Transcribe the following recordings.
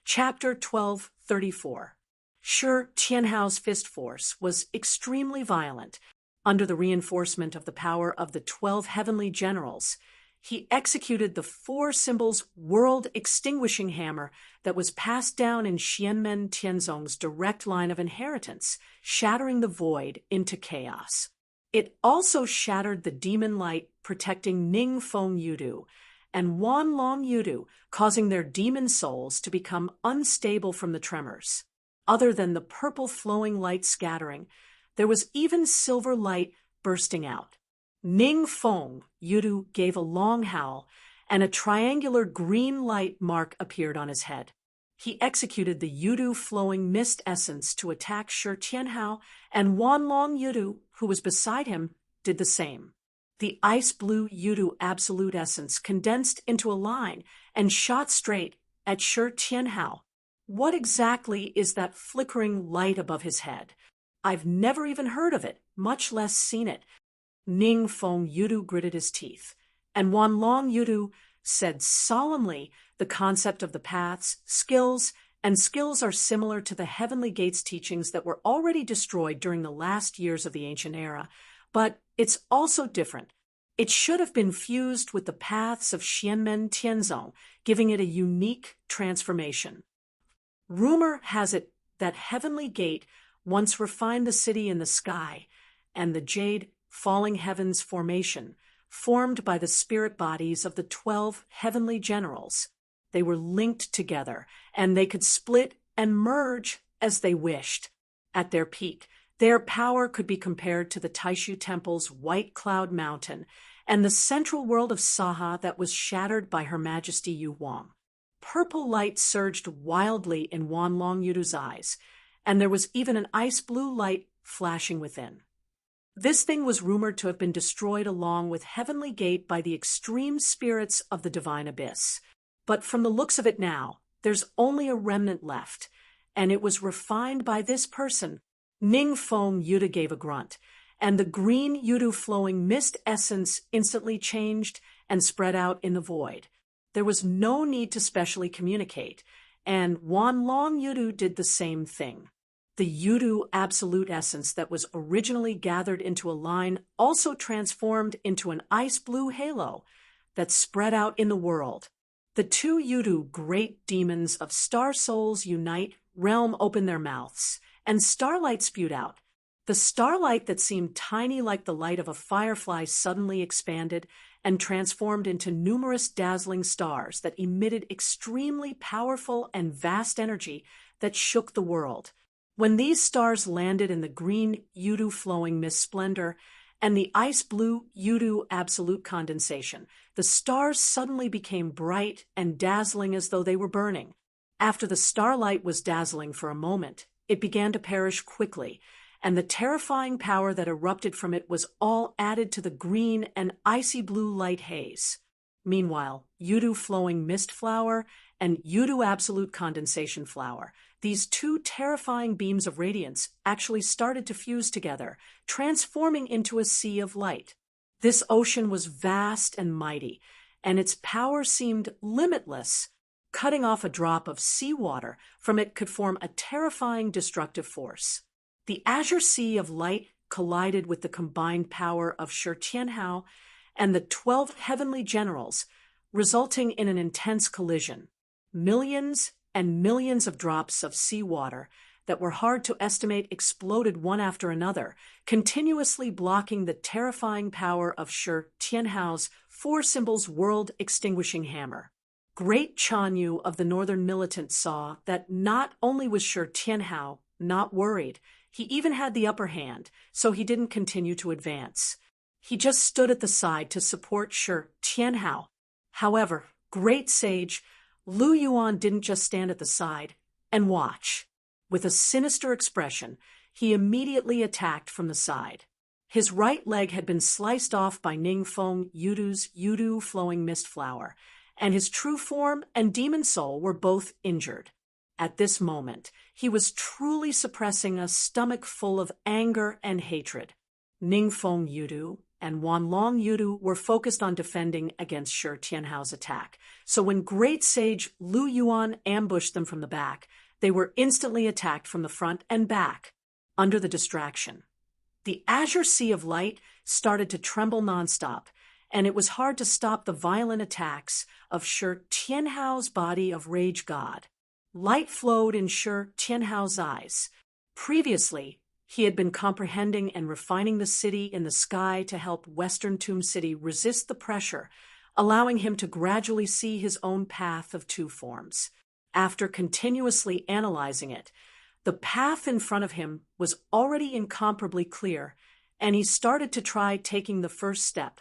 Chapter 1234. Shi Tianhao's fist force was extremely violent. Under the reinforcement of the power of the 12 heavenly generals, he executed the four symbols world-extinguishing hammer that was passed down in Xianmen Tianzong's direct line of inheritance, shattering the void into chaos. It also shattered the demon light protecting Ningfeng Yudu and Wanlong Yudu, causing their demon souls to become unstable from the tremors. Other than the purple flowing light scattering, there was even silver light bursting out. Ningfeng Yudu gave a long howl, and a triangular green light mark appeared on his head. He executed the Yudu flowing mist essence to attack Shi Tianhao, and Wanlong Yudu, who was beside him, did the same. The ice blue Yudu absolute essence condensed into a line and shot straight at Shi Tianhao. What exactly is that flickering light above his head? I've never even heard of it, much less seen it. Ningfeng Yudu gritted his teeth, and Wanlong Yudu said solemnly, the concept of the paths, skills are similar to the Heavenly Gates teachings that were already destroyed during the last years of the ancient era, but it's also different. It should have been fused with the paths of Xianmen Tianzong, giving it a unique transformation. Rumor has it that Heavenly Gate once refined the city in the sky, and the jade falling heavens formation, formed by the spirit bodies of the 12 heavenly generals. They were linked together, and they could split and merge as they wished. At their peak, their power could be compared to the Taishu Temple's White Cloud Mountain and the central world of Saha that was shattered by Her Majesty Yu Wang. Purple light surged wildly in Wanlong Yudu's eyes, and there was even an ice blue light flashing within. This thing was rumored to have been destroyed along with Heavenly Gate by the extreme spirits of the divine abyss. But from the looks of it now, there's only a remnant left, and it was refined by this person. Ningfeng Yudu gave a grunt, and the green Yudu flowing mist essence instantly changed and spread out in the void. There was no need to specially communicate, and Wanlong Yudu did the same thing. The Yudu absolute essence that was originally gathered into a line also transformed into an ice blue halo that spread out in the world. The two Yudu great demons of star souls unite, realm open their mouths, and starlight spewed out. The starlight that seemed tiny like the light of a firefly suddenly expanded and transformed into numerous dazzling stars that emitted extremely powerful and vast energy that shook the world. When these stars landed in the green Yudu flowing mist splendor and the ice blue Yudu absolute condensation, the stars suddenly became bright and dazzling as though they were burning. After the starlight was dazzling for a moment, it began to perish quickly, and the terrifying power that erupted from it was all added to the green and icy blue light haze. Meanwhile, Yudu flowing mist flower and Yudu absolute condensation flower, these two terrifying beams of radiance, actually started to fuse together, transforming into a sea of light. This ocean was vast and mighty, and its power seemed limitless. Cutting off a drop of seawater from it could form a terrifying destructive force. The azure sea of light collided with the combined power of Shi Tianhao and the 12 heavenly generals, resulting in an intense collision. Millions and millions of drops of seawater that were hard to estimate exploded one after another, continuously blocking the terrifying power of Shi Tianhao's four symbols world-extinguishing hammer. Great Chanyu of the Northern Militant saw that not only was Shi Tianhao not worried, he even had the upper hand, so he didn't continue to advance. He just stood at the side to support Shi Tianhao. However, great sage Lu Yuan didn't just stand at the side and watch. With a sinister expression, he immediately attacked from the side. His right leg had been sliced off by Ningfeng Yudu's Yudu flowing mist flower, and his true form and demon soul were both injured. At this moment, he was truly suppressing a stomach full of anger and hatred. Ningfeng Yudu, and Wanlong Yudu were focused on defending against Shi Tianhao's attack. So when Great Sage Lu Yuan ambushed them from the back, they were instantly attacked from the front and back. Under the distraction, the azure sea of light started to tremble nonstop, and it was hard to stop the violent attacks of Shi Tianhao's body of rage god. Light flowed in Shi Tianhao's eyes. Previously, he had been comprehending and refining the city in the sky to help Western Tomb City resist the pressure, allowing him to gradually see his own path of two forms. After continuously analyzing it, the path in front of him was already incomparably clear, and he started to try taking the first step.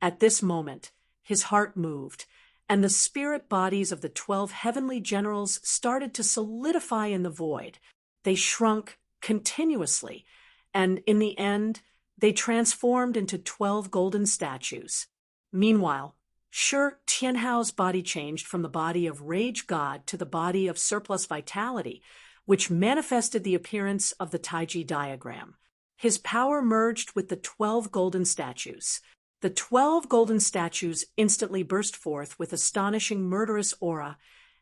At this moment, his heart moved, and the spirit bodies of the 12 heavenly generals started to solidify in the void. They shrunk continuously, and in the end, they transformed into 12 golden statues. Meanwhile, Shi Tianhao's body changed from the body of rage god to the body of surplus vitality, which manifested the appearance of the Taiji diagram. His power merged with the 12 golden statues. The 12 golden statues instantly burst forth with astonishing murderous aura,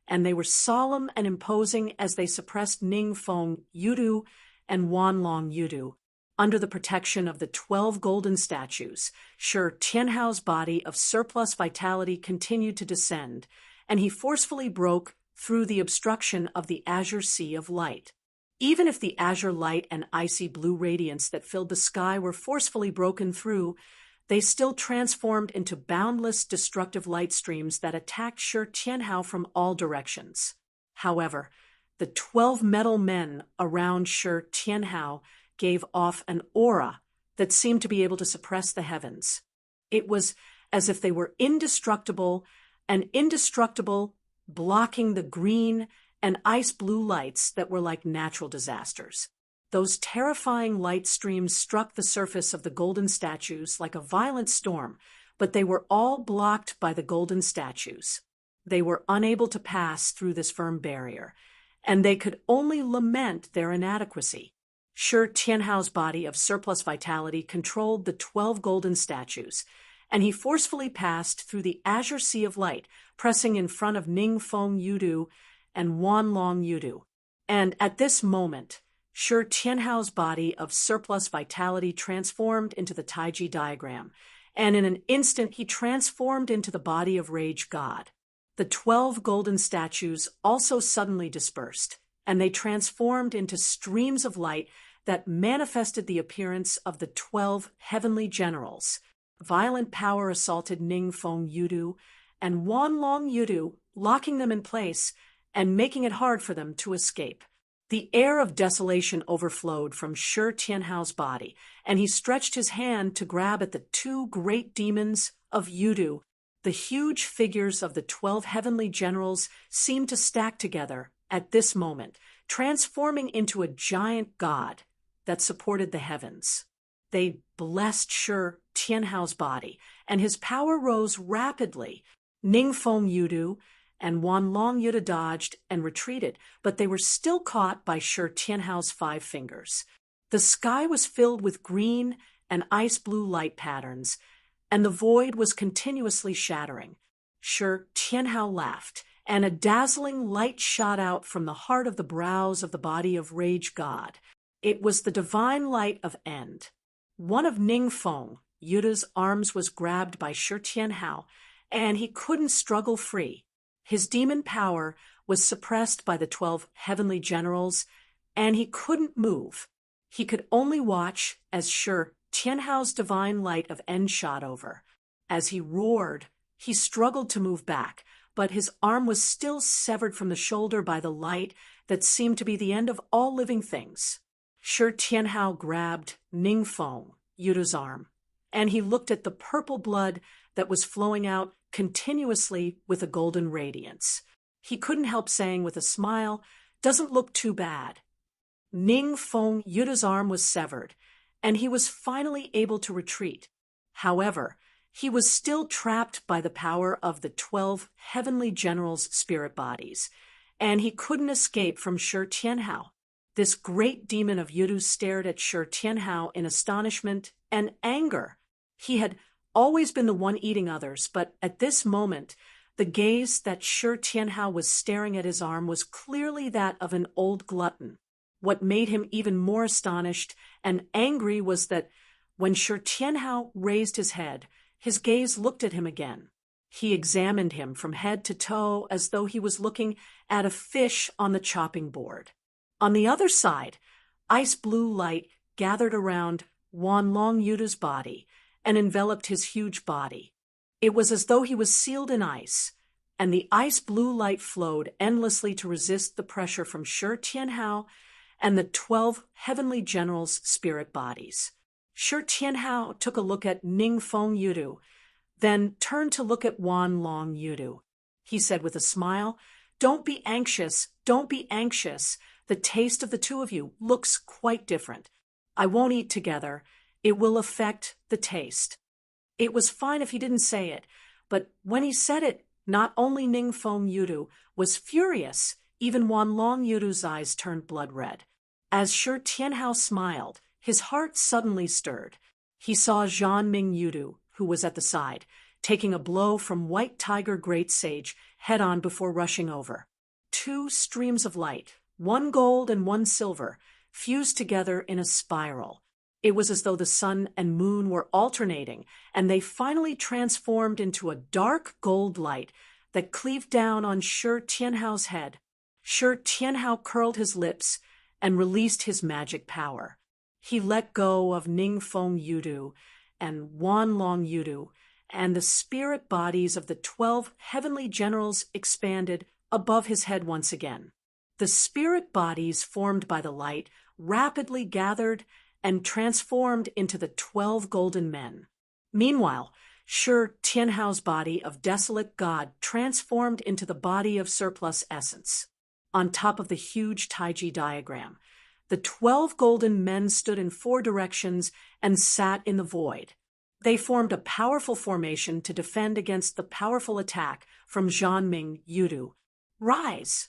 and they were solemn and imposing as they suppressed Ningfeng Yudu and Wanlong Yudu. Under the protection of the 12 golden statues, Shi Tianhao's body of surplus vitality continued to descend, and he forcefully broke through the obstruction of the azure sea of light. Even if the azure light and icy blue radiance that filled the sky were forcefully broken through, they still transformed into boundless destructive light streams that attacked Shi Tianhao from all directions. However, the 12 metal men around Shi Tianhao gave off an aura that seemed to be able to suppress the heavens. It was as if they were indestructible, blocking the green and ice blue lights that were like natural disasters. Those terrifying light streams struck the surface of the golden statues like a violent storm, but they were all blocked by the golden statues. They were unable to pass through this firm barrier, and they could only lament their inadequacy. Shi Tianhao's body of surplus vitality controlled the 12 golden statues, and he forcefully passed through the azure sea of light, pressing in front of Ningfeng Yudu and Wanlong Yudu. And at this moment, Shi Tianhao's body of surplus vitality transformed into the Taiji diagram, and in an instant he transformed into the body of rage god. The 12 golden statues also suddenly dispersed, and they transformed into streams of light that manifested the appearance of the 12 heavenly generals. Violent power assaulted Ningfeng Yudu and Wanlong Yudu, locking them in place and making it hard for them to escape. The air of desolation overflowed from Shi Tianhao's body, and he stretched his hand to grab at the two great demons of Yudu. The huge figures of the 12 heavenly generals seemed to stack together at this moment, transforming into a giant god that supported the heavens. They blessed Shi Tianhao's body, and his power rose rapidly. Ningfeng Yudu and Wanlong Yudu dodged and retreated, but they were still caught by Shi Tianhao's 5 fingers. The sky was filled with green and ice blue light patterns, and the void was continuously shattering. Shi Tianhao laughed, and a dazzling light shot out from the heart of the brows of the body of rage god. It was the divine light of end. One of Ningfeng Yudu's arms was grabbed by Shi Tianhao, and he couldn't struggle free. His demon power was suppressed by the 12 heavenly generals, and he couldn't move. He could only watch as Shi Tianhao's divine light of end shot over. As he roared, he struggled to move back, but his arm was still severed from the shoulder by the light that seemed to be the end of all living things. Shi Tianhao grabbed Ningfeng Yudu's arm, and he looked at the purple blood that was flowing out continuously with a golden radiance. He couldn't help saying with a smile, "Doesn't look too bad." Ningfeng Yudu's arm was severed, and he was finally able to retreat. However, he was still trapped by the power of the 12 heavenly generals' spirit bodies, and he couldn't escape from Shi Tianhao. This great demon of Yudu stared at Shi Tianhao in astonishment and anger. He had always been the one eating others, but at this moment, the gaze that Shi Tianhao was staring at his arm was clearly that of an old glutton. What made him even more astonished and angry was that when Shi Tianhao raised his head, his gaze looked at him again. He examined him from head to toe as though he was looking at a fish on the chopping board. On the other side, ice blue light gathered around Wan Long Yudu's body and enveloped his huge body. It was as though he was sealed in ice, and the ice blue light flowed endlessly to resist the pressure from Shi Tianhao and the 12 heavenly generals' spirit bodies. Shi Tianhao took a look at Ningfeng Yudu, then turned to look at Wan Long Yudu. He said with a smile, "Don't be anxious, don't be anxious. The taste of the two of you looks quite different. I won't eat together. It will affect the taste." It was fine if he didn't say it, but when he said it, not only Ningfeng Yudu was furious, even Wan Long Yudu's eyes turned blood red. As Shi Tianhao smiled, his heart suddenly stirred. He saw Zhanming Yudu, who was at the side, taking a blow from White Tiger Great Sage head-on before rushing over. Two streams of light, one gold and one silver, fused together in a spiral. It was as though the sun and moon were alternating, and they finally transformed into a dark gold light that cleaved down on Shi Tianhao's head. Shi Tianhao curled his lips and released his magic power. He let go of Ningfeng Yudu and Wan Long Yudu, and the spirit bodies of the 12 heavenly generals expanded above his head once again. The spirit bodies formed by the light rapidly gathered and transformed into the 12 golden men. Meanwhile, Shi Tianhao's body of desolate God transformed into the body of surplus essence. On top of the huge Taiji diagram, the 12 golden men stood in 4 directions and sat in the void. They formed a powerful formation to defend against the powerful attack from Zhanming Yudu. "Rise!"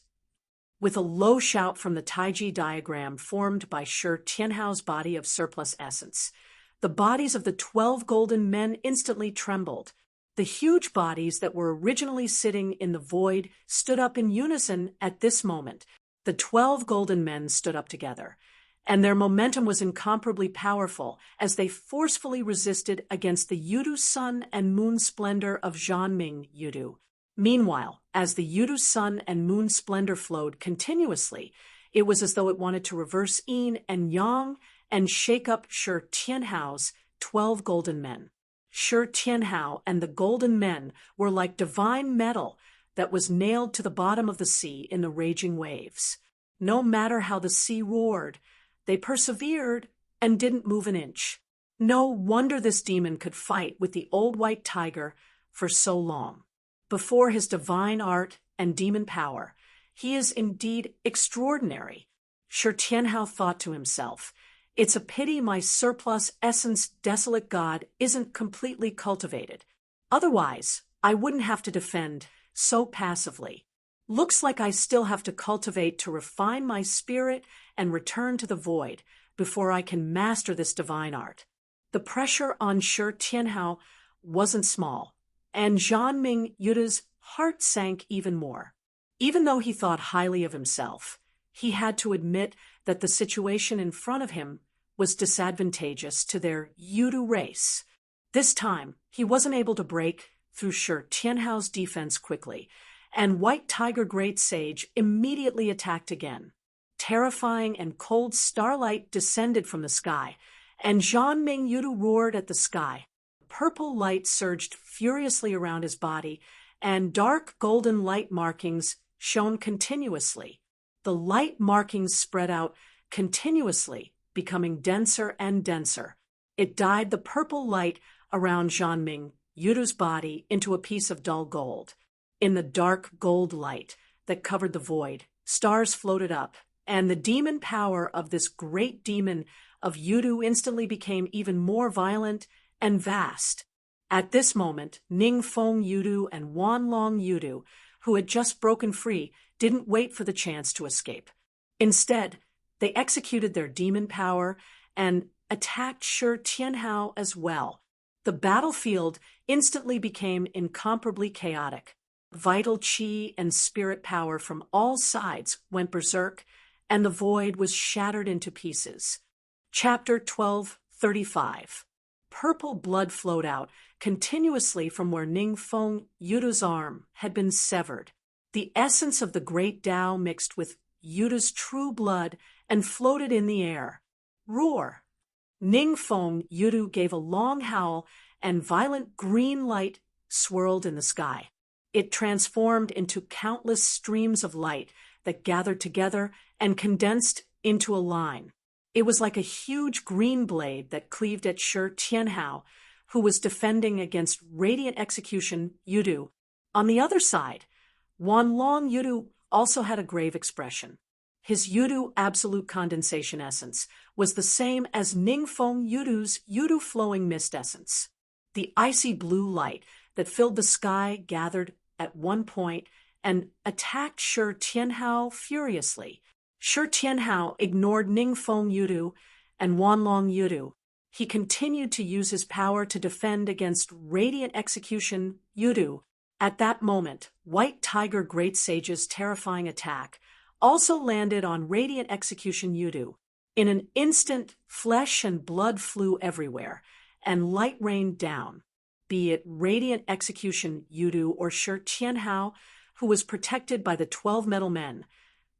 With a low shout from the Taiji diagram formed by Shi Tianhao's body of surplus essence, the bodies of the 12 golden men instantly trembled. The huge bodies that were originally sitting in the void stood up in unison at this moment. The 12 golden men stood up together, and their momentum was incomparably powerful as they forcefully resisted against the Yudu sun and moon splendor of Zhanming Yudu. Meanwhile, as the Yudu sun and moon splendor flowed continuously, it was as though it wanted to reverse yin and yang and shake up Shi Tianhao's 12 golden men. Shi Tianhao and the golden men were like divine metal that was nailed to the bottom of the sea in the raging waves. No matter how the sea roared, they persevered and didn't move an inch. No wonder this demon could fight with the old white tiger for so long. Before his divine art and demon power, he is indeed extraordinary. Shi Tianhao thought to himself, "It's a pity my surplus essence desolate God isn't completely cultivated. Otherwise, I wouldn't have to defend so passively. Looks like I still have to cultivate to refine my spirit and return to the void before I can master this divine art." The pressure on Shi Tianhao wasn't small, and Zhanming Yudu's heart sank even more. Even though he thought highly of himself, he had to admit that the situation in front of him was disadvantageous to their Yudu race. This time, he wasn't able to break through Shi Tianhao's defense quickly, and White Tiger Great Sage immediately attacked again. Terrifying and cold starlight descended from the sky, and Zhanming Yudu roared at the sky. Purple light surged furiously around his body, and dark golden light markings shone continuously. The light markings spread out continuously, becoming denser and denser. It dyed the purple light around Zhanming Yudu's body into a piece of dull gold. In the dark gold light that covered the void, stars floated up, and the demon power of this great demon of Yudu instantly became even more violent and vast. At this moment, Ningfeng Yudu and Wan Long Yudu, who had just broken free, didn't wait for the chance to escape. Instead, they executed their demon power and attacked Shi Tianhao as well. The battlefield instantly became incomparably chaotic. Vital chi and spirit power from all sides went berserk, and the void was shattered into pieces. Chapter 12:35. Purple blood flowed out continuously from where Ningfeng Yuda's arm had been severed. The essence of the great Tao mixed with Yuda's true blood and floated in the air. Roar! Ningfeng Yudu gave a long howl, and violent green light swirled in the sky. It transformed into countless streams of light that gathered together and condensed into a line. It was like a huge green blade that cleaved at Shi Tianhao, who was defending against Radiant Execution Yudu. On the other side, Wanlong Yudu also had a grave expression. His Yudu absolute condensation essence was the same as Ningfeng Yudu's Yudu flowing mist essence. The icy blue light that filled the sky gathered at one point and attacked Shi Tianhao furiously. Shi Tianhao ignored Ningfeng Yudu and Wanlong Yudu. He continued to use his power to defend against Radiant Execution Yudu. At that moment, White Tiger Great Sage's terrifying attack also landed on Radiant Execution Yudu. In an instant, flesh and blood flew everywhere, and light rained down, be it Radiant Execution Yudu or Shi Tianhao, who was protected by the 12 metal men.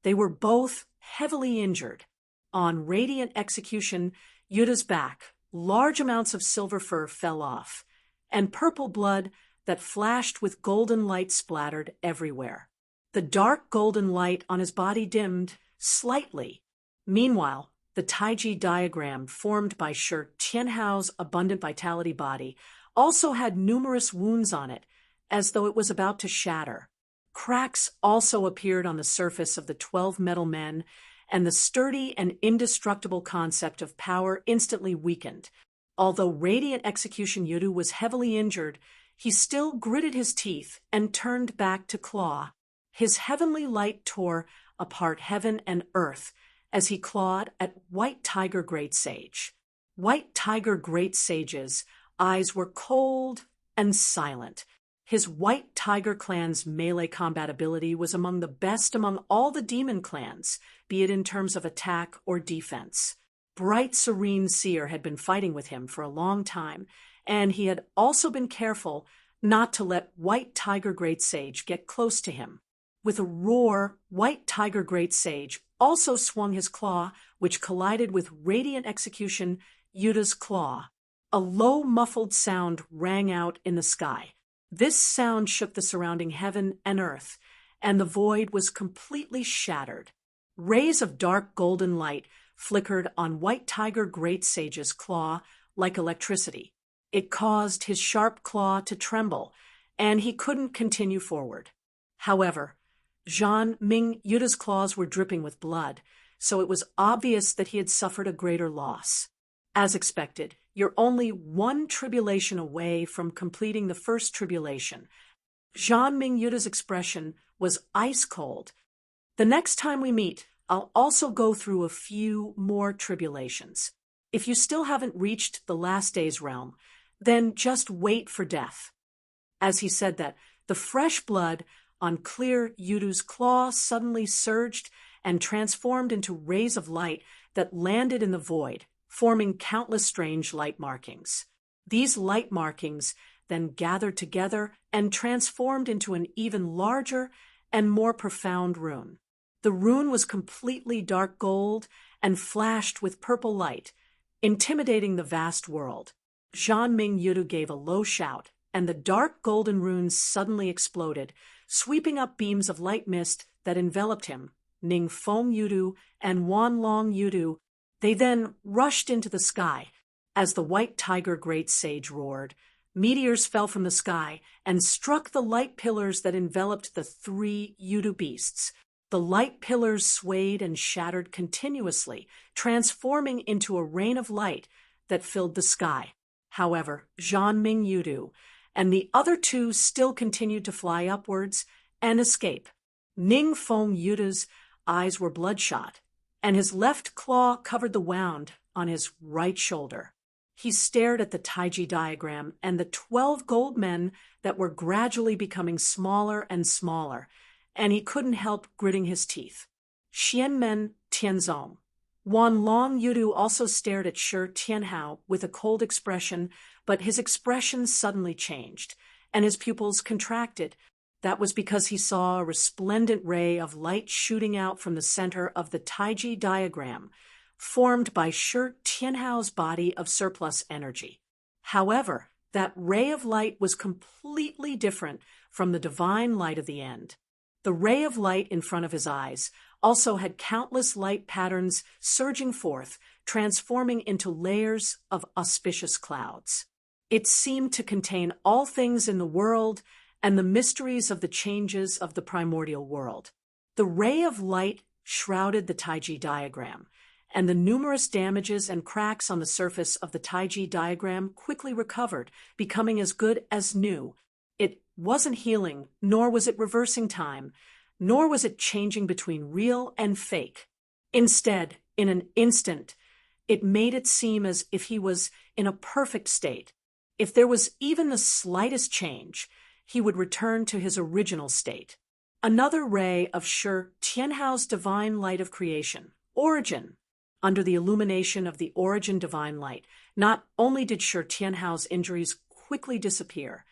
They were both heavily injured. On Radiant Execution Yuda's back, large amounts of silver fur fell off, and purple blood that flashed with golden light splattered everywhere. The dark golden light on his body dimmed slightly. Meanwhile, the Taiji diagram formed by Shi Tianhao's abundant vitality body also had numerous wounds on it, as though it was about to shatter. Cracks also appeared on the surface of the 12 metal men, and the sturdy and indestructible concept of power instantly weakened. Although Radiant Execution Yudu was heavily injured, he still gritted his teeth and turned back to claw. His heavenly light tore apart heaven and earth as he clawed at White Tiger Great Sage. White Tiger Great Sage's eyes were cold and silent. His White Tiger clan's melee combat ability was among the best among all the demon clans, be it in terms of attack or defense. Bright Serene Seer had been fighting with him for a long time, and he had also been careful not to let White Tiger Great Sage get close to him. With a roar, White Tiger Great Sage also swung his claw, which collided with Radiant Execution Yuda's claw. A low, muffled sound rang out in the sky. This sound shook the surrounding heaven and earth, and the void was completely shattered. Rays of dark golden light flickered on White Tiger Great Sage's claw like electricity. It caused his sharp claw to tremble, and he couldn't continue forward. However, Zhan Ming Yuda's claws were dripping with blood, so it was obvious that he had suffered a greater loss. As expected, you're only one tribulation away from completing the first tribulation. Zhan Ming Yuda's expression was ice cold. The next time we meet, I'll also go through a few more tribulations. If you still haven't reached the last day's realm, then just wait for death. As he said that, the fresh blood on clear Yudu's claw suddenly surged and transformed into rays of light that landed in the void, forming countless strange light markings. These light markings then gathered together and transformed into an even larger and more profound rune. The rune was completely dark gold and flashed with purple light, intimidating the vast world. Zhan Ming Yudu gave a low shout, and the dark golden runes suddenly exploded, sweeping up beams of light mist that enveloped him, Ningfeng Yudu and Wanlong Yudu. They then rushed into the sky. As the White Tiger Great Sage roared, meteors fell from the sky and struck the light pillars that enveloped the 3 Yudu beasts. The light pillars swayed and shattered continuously, transforming into a rain of light that filled the sky. However, Zhan Ming Yudu and the other 2 still continued to fly upwards and escape. Ningfeng Yudu's eyes were bloodshot, and his left claw covered the wound on his right shoulder. He stared at the Taiji diagram and the 12 gold men that were gradually becoming smaller and smaller, and he couldn't help gritting his teeth. Xianmen Tianzong. Wan Long Yudu also stared at Shi Tianhao with a cold expression, but his expression suddenly changed, and his pupils contracted. That was because he saw a resplendent ray of light shooting out from the center of the Taiji diagram, formed by Shi Tianhao's body of surplus energy. However, that ray of light was completely different from the divine light of the end. The ray of light in front of his eyes also had countless light patterns surging forth, transforming into layers of auspicious clouds. It seemed to contain all things in the world and the mysteries of the changes of the primordial world. The ray of light shrouded the Taiji diagram, and the numerous damages and cracks on the surface of the Taiji diagram quickly recovered, becoming as good as new. It wasn't healing, nor was it reversing time, nor was it changing between real and fake. Instead, in an instant, it made it seem as if he was in a perfect state. If there was even the slightest change, he would return to his original state. Another ray of Shi Tianhao's divine light of creation, origin. Under the illumination of the origin divine light, not only did Shi Tianhao's injuries quickly disappear,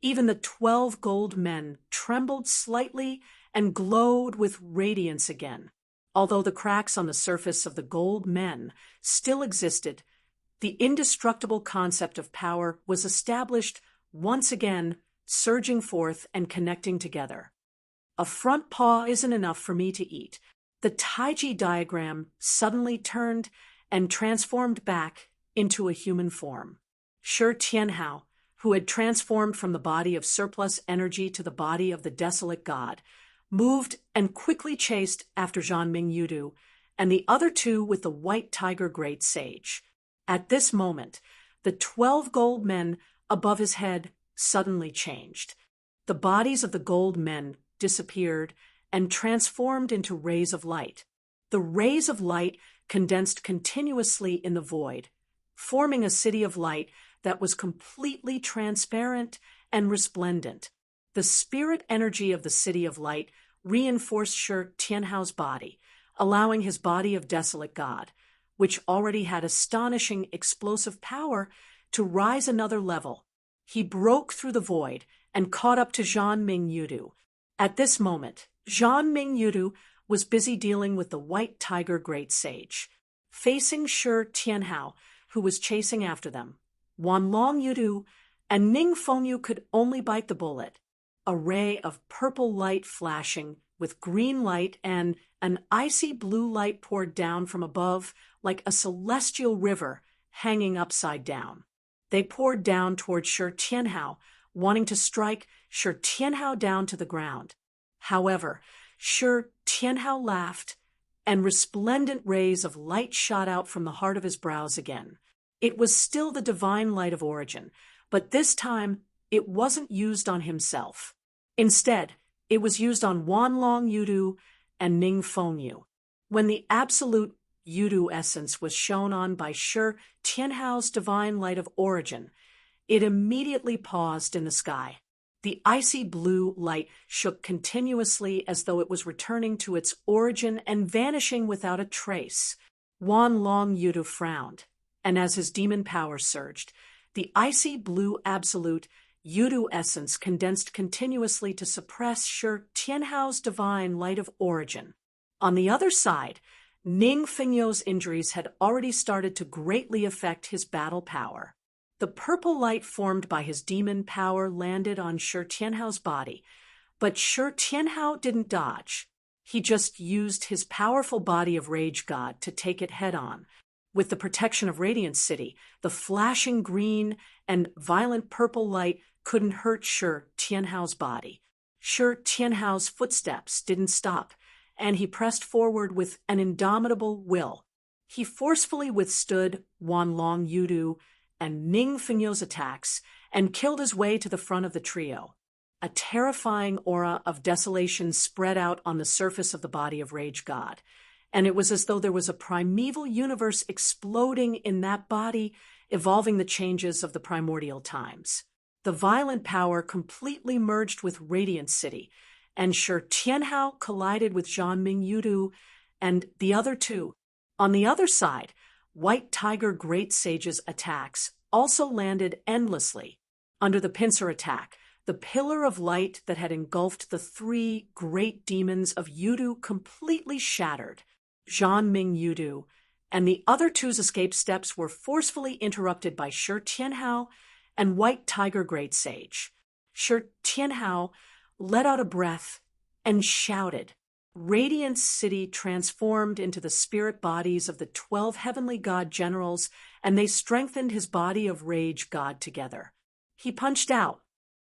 even the 12 gold men trembled slightly and glowed with radiance again. Although the cracks on the surface of the gold men still existed, the indestructible concept of power was established once again, surging forth and connecting together. A front paw isn't enough for me to eat. The Taiji diagram suddenly turned and transformed back into a human form. Shi Tianhao, who had transformed from the body of surplus energy to the body of the desolate god, moved and quickly chased after Zhanming Yudu and the other two with the white tiger great sage. At this moment, the 12 gold men above his head suddenly changed. The bodies of the gold men disappeared and transformed into rays of light. The rays of light condensed continuously in the void, forming a city of light that was completely transparent and resplendent. The spirit energy of the city of light reinforced Shi Tianhao's body, allowing his body of desolate god, which already had astonishing explosive power, to rise another level. He broke through the void and caught up to Zhanming Yudu. At this moment, Zhanming Yudu was busy dealing with the white tiger great sage. Facing Shi Tianhao, who was chasing after them, Wan Long Yudu and Ning Fengyu could only bite the bullet. A ray of purple light flashing with green light and an icy blue light poured down from above like a celestial river hanging upside down. They poured down toward Shi Tianhao, wanting to strike Shi Tianhao down to the ground. However, Shi Tianhao laughed, and resplendent rays of light shot out from the heart of his brows again. It was still the divine light of origin, but this time it wasn't used on himself. Instead, it was used on Wan Long Yudu and Ning Fengyu. When the absolute Yudu essence was shone on by Shi Tianhao's divine light of origin, it immediately paused in the sky. The icy blue light shook continuously as though it was returning to its origin and vanishing without a trace. Wan Long Yudu frowned, and as his demon power surged, the icy blue absolute Yudu essence condensed continuously to suppress Shi Tianhao's divine light of origin. On the other side, Ning Fengyu's injuries had already started to greatly affect his battle power. The purple light formed by his demon power landed on Shi Tianhao's body, but Shi Tianhao didn't dodge. He just used his powerful body of rage god to take it head-on. With the protection of Radiant City, the flashing green and violent purple light couldn't hurt Shi Tianhao's body. Shi Tianhao's footsteps didn't stop, and he pressed forward with an indomitable will. He forcefully withstood Wan Long Yudu and Ning Fengyu's attacks and killed his way to the front of the trio. A terrifying aura of desolation spread out on the surface of the body of Rage God, and it was as though there was a primeval universe exploding in that body, evolving the changes of the primordial times. The violent power completely merged with Radiant City, and Shi Tianhao collided with Zhanming Yudu and the other two. On the other side, White Tiger Great Sage's attacks also landed endlessly. Under the pincer attack, the pillar of light that had engulfed the three great demons of Yudu completely shattered. Zhanming Yudu and the other two's escape steps were forcefully interrupted by Shi Tianhao and White Tiger Great Sage. Shi Tianhao let out a breath and shouted. Radiant City transformed into the spirit bodies of the 12 heavenly god generals, and they strengthened his body of rage god together. He punched out.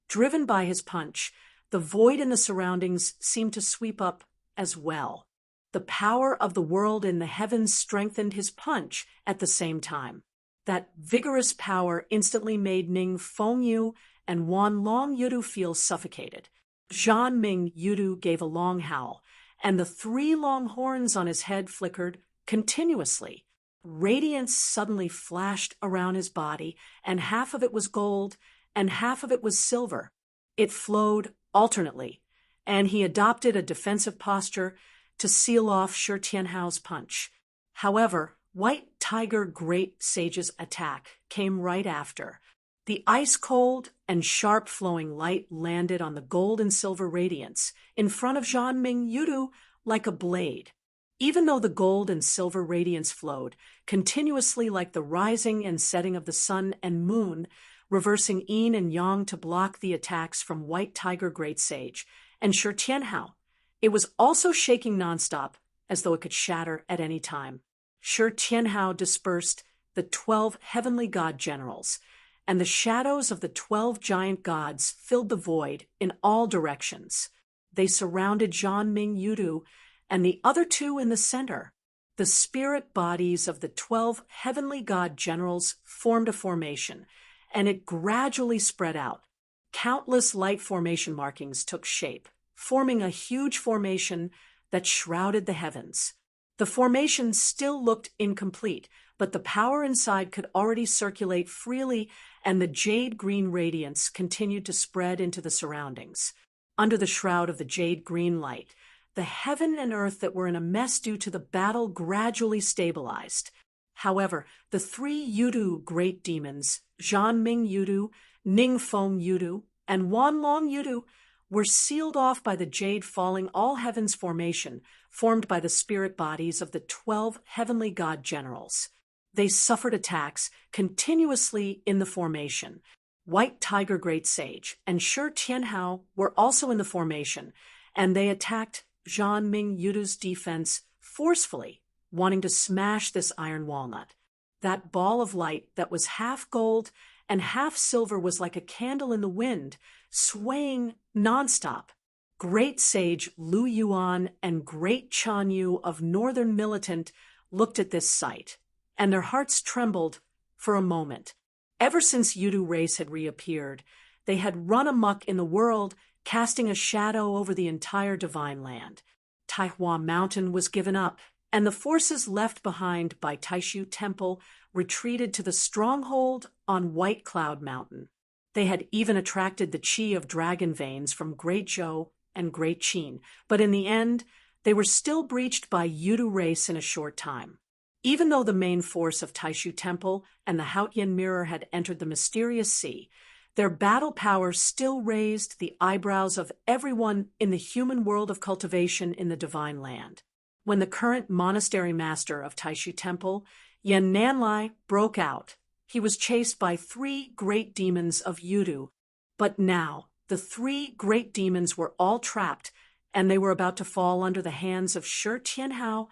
Driven by his punch, the void in the surroundings seemed to sweep up as well. The power of the world in the heavens strengthened his punch at the same time. That vigorous power instantly made Ning Fengyu and Wan Long Yudu feel suffocated. Zhanming Yudu gave a long howl, and the three long horns on his head flickered continuously. Radiance suddenly flashed around his body, and half of it was gold, and half of it was silver. It flowed alternately, and he adopted a defensive posture to seal off Shi Tianhao's punch. However, White Tiger Great Sage's attack came right after. The ice-cold and sharp-flowing light landed on the gold and silver radiance in front of Zhanming Yudu like a blade. Even though the gold and silver radiance flowed continuously like the rising and setting of the sun and moon, reversing yin and yang to block the attacks from White Tiger Great Sage and Shi Tianhao, it was also shaking nonstop, as though it could shatter at any time. Shi Tianhao dispersed the 12 heavenly god generals, and the shadows of the 12 giant gods filled the void in all directions. They surrounded Zhanming Yudu and the other two in the center. The spirit bodies of the 12 heavenly god generals formed a formation, and it gradually spread out. Countless light formation markings took shape, forming a huge formation that shrouded the heavens. The formation still looked incomplete, but the power inside could already circulate freely, and the jade green radiance continued to spread into the surroundings. Under the shroud of the jade green light, the heaven and earth that were in a mess due to the battle gradually stabilized. However, the three Yudu great demons, Zhanming Yudu, Ning Feng Yudu, and Wan Long Yudu, were sealed off by the jade falling all heavens formation, formed by the spirit bodies of the 12 heavenly god generals. They suffered attacks continuously in the formation. White Tiger Great Sage and Shi Tianhao were also in the formation, and they attacked Zhanming Yudu's defense forcefully, wanting to smash this iron walnut. That ball of light that was half gold and half silver was like a candle in the wind, swaying nonstop. Great Sage Lu Yuan and Great Chan Yu of Northern Militant looked at this sight, and their hearts trembled for a moment. Ever since Yudu race had reappeared, they had run amok in the world, casting a shadow over the entire divine land. Taihua Mountain was given up, and the forces left behind by Taishu Temple retreated to the stronghold on White Cloud Mountain. They had even attracted the chi of dragon veins from Great Zhou and Great Qin, but in the end, they were still breached by Yudu race in a short time. Even though the main force of Taishu Temple and the Haotian Mirror had entered the mysterious sea, their battle power still raised the eyebrows of everyone in the human world of cultivation in the divine land. When the current monastery master of Taishu Temple, Yan Nanlai, broke out, he was chased by 3 great demons of Yudu. But now, the 3 great demons were all trapped, and they were about to fall under the hands of Shi Tianhao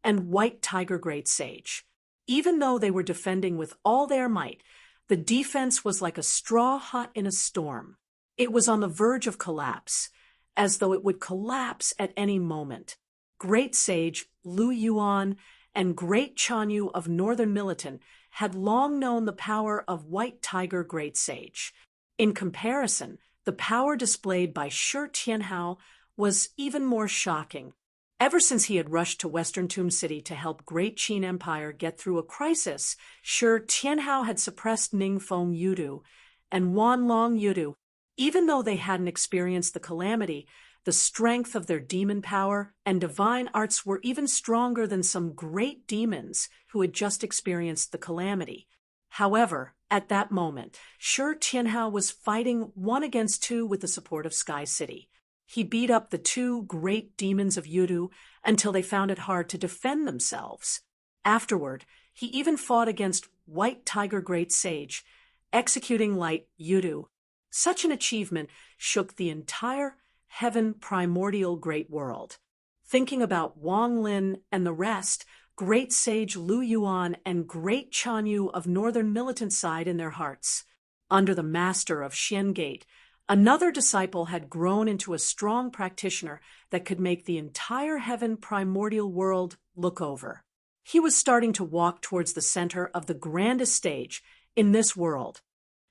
and White Tiger Great Sage. Even though they were defending with all their might, the defense was like a straw hot in a storm. It was on the verge of collapse, as though it would collapse at any moment. Great Sage Lu Yuan and Great Chan Yu of Northern Militant had long known the power of White Tiger Great Sage. In comparison, the power displayed by Shi Tianhao was even more shocking. Ever since he had rushed to Western Tomb City to help Great Qin Empire get through a crisis, Shi Tianhao had suppressed Ningfeng Yudu and Wanlong Yudu. Even though they hadn't experienced the calamity, the strength of their demon power and divine arts were even stronger than some great demons who had just experienced the calamity. However, at that moment, Shi Tianhao was fighting 1 against 2 with the support of Sky City. He beat up the 2 great demons of Yudu until they found it hard to defend themselves. Afterward, he even fought against White Tiger Great Sage, executing Light Yudu. Such an achievement shook the entire heaven primordial great world. Thinking about Wang Lin and the rest, Great Sage Lu Yuan and Great Chan Yu of Northern Militant Side in their hearts. Under the master of Xian Gate, another disciple had grown into a strong practitioner that could make the entire heaven primordial world look over. He was starting to walk towards the center of the grandest stage in this world.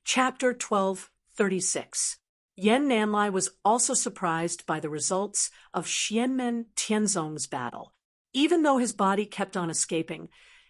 Chapter 12:36. Yan Nanlai was also surprised by the results of Xianmen Tianzong's battle. Even though his body kept on escaping,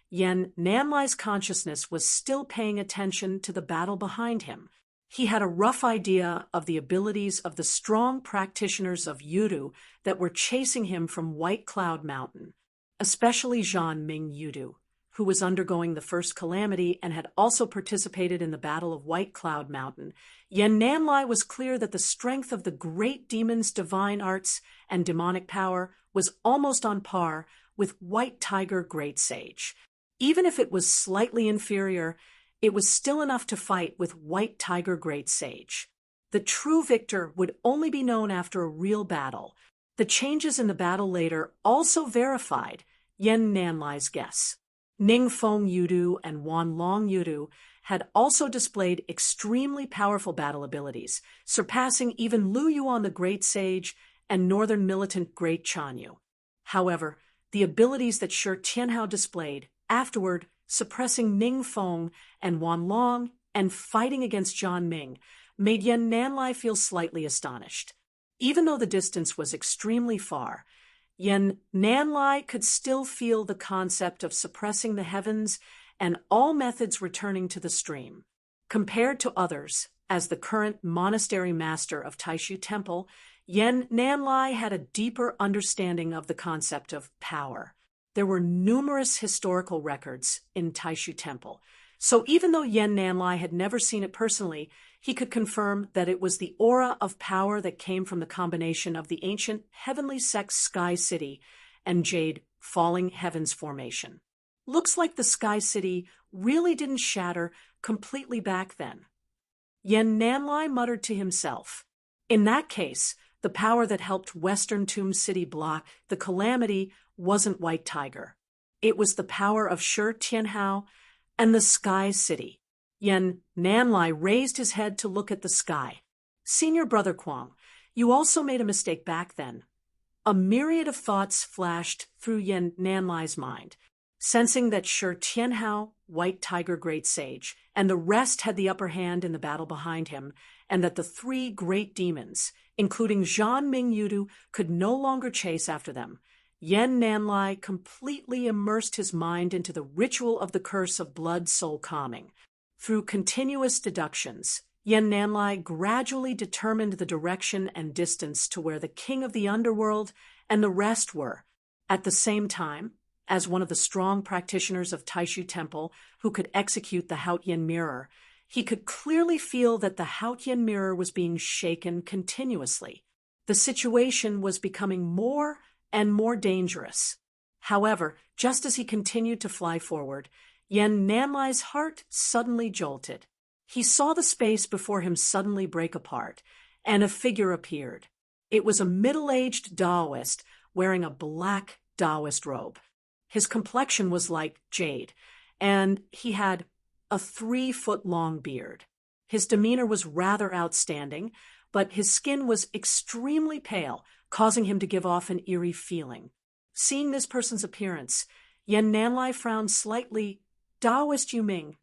Yan Nanlai's consciousness was still paying attention to the battle behind him. He had a rough idea of the abilities of the strong practitioners of Yudu that were chasing him from White Cloud Mountain, especially Zhan Ming Yudu, who was undergoing the first calamity and had also participated in the Battle of White Cloud Mountain. Yan Nanlai was clear that the strength of the great demon's divine arts and demonic power was almost on par with White Tiger Great Sage. Even if it was slightly inferior, it was still enough to fight with White Tiger Great Sage. The true victor would only be known after a real battle. The changes in the battle later also verified Yan Nanlai's guess. Ningfeng Yudu and Wanlong Yudu had also displayed extremely powerful battle abilities, surpassing even Lu Yuan the Great Sage and Northern Militant Great Chan Yu. However, the abilities that Shi Tianhao displayed afterward, suppressing Ningfeng and Wanlong and fighting against Zhan Ming, made Yan Nanlai feel slightly astonished. Even though the distance was extremely far, Yan Nanlai could still feel the concept of suppressing the heavens and all methods returning to the stream. Compared to others, as the current monastery master of Taishu Temple, Yan Nanlai had a deeper understanding of the concept of power. There were numerous historical records in Taishu Temple, so even though Yan Nanlai had never seen it personally, he could confirm that it was the aura of power that came from the combination of the ancient heavenly sex Sky City and Jade Falling Heavens formation. Looks like the Sky City really didn't shatter completely back then. Yan Nanlai muttered to himself. In that case, the power that helped Western Tomb City block the calamity wasn't White Tiger. It was the power of Shi Tianhao and the Sky City. Yan Nanlai raised his head to look at the sky. Senior Brother Kwang, you also made a mistake back then. A myriad of thoughts flashed through Yan Nanlai's mind, sensing that Shi Tianhao, White Tiger Great Sage, and the rest had the upper hand in the battle behind him, and that the 3 great demons, including Zhan Ming Yudu, could no longer chase after them. Yan Nanlai completely immersed his mind into the ritual of the curse of blood soul calming. Through continuous deductions, Yan Nanlai gradually determined the direction and distance to where the king of the underworld and the rest were. At the same time, as one of the strong practitioners of Taishu Temple who could execute the Haotian mirror, he could clearly feel that the Haotian mirror was being shaken continuously. The situation was becoming more and more dangerous. However, just as he continued to fly forward, Yan Nanlai's heart suddenly jolted. He saw the space before him suddenly break apart, and a figure appeared. It was a middle-aged Taoist wearing a black Taoist robe. His complexion was like jade, and he had a 3-foot-long beard. His demeanor was rather outstanding, but his skin was extremely pale, causing him to give off an eerie feeling. Seeing this person's appearance, Yan Nanlai frowned slightly. Taoist Yuming.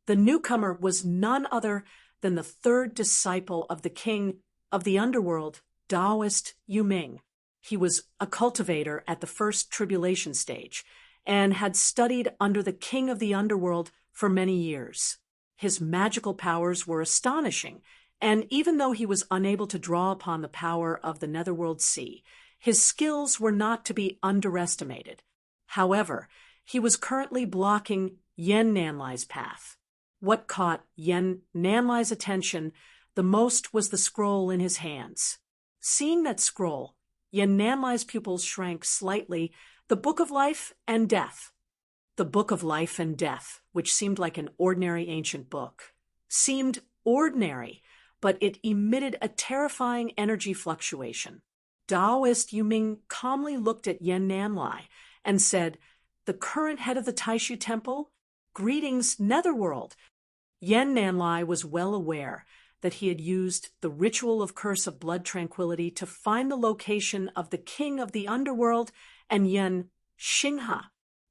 The newcomer was none other than the 3rd disciple of the king of the underworld, Taoist Yuming. He was a cultivator at the first tribulation stage and had studied under the king of the underworld for many years. His magical powers were astonishing, and even though he was unable to draw upon the power of the Netherworld Sea, his skills were not to be underestimated. However, he was currently blocking Yen Nanlai's path. What caught Yen Nanlai's attention the most was the scroll in his hands. Seeing that scroll, Yen Nanlai's pupils shrank slightly. The Book of Life and Death. The Book of Life and Death, which seemed like an ordinary ancient book, seemed ordinary, but it emitted a terrifying energy fluctuation. Taoist Yuming calmly looked at Yen Nanlai and said, "The current head of the Taishu Temple? Greetings, Netherworld." Yen Nanlai was well aware that he had used the ritual of Curse of Blood Tranquility to find the location of the king of the underworld and Yen Xinghe.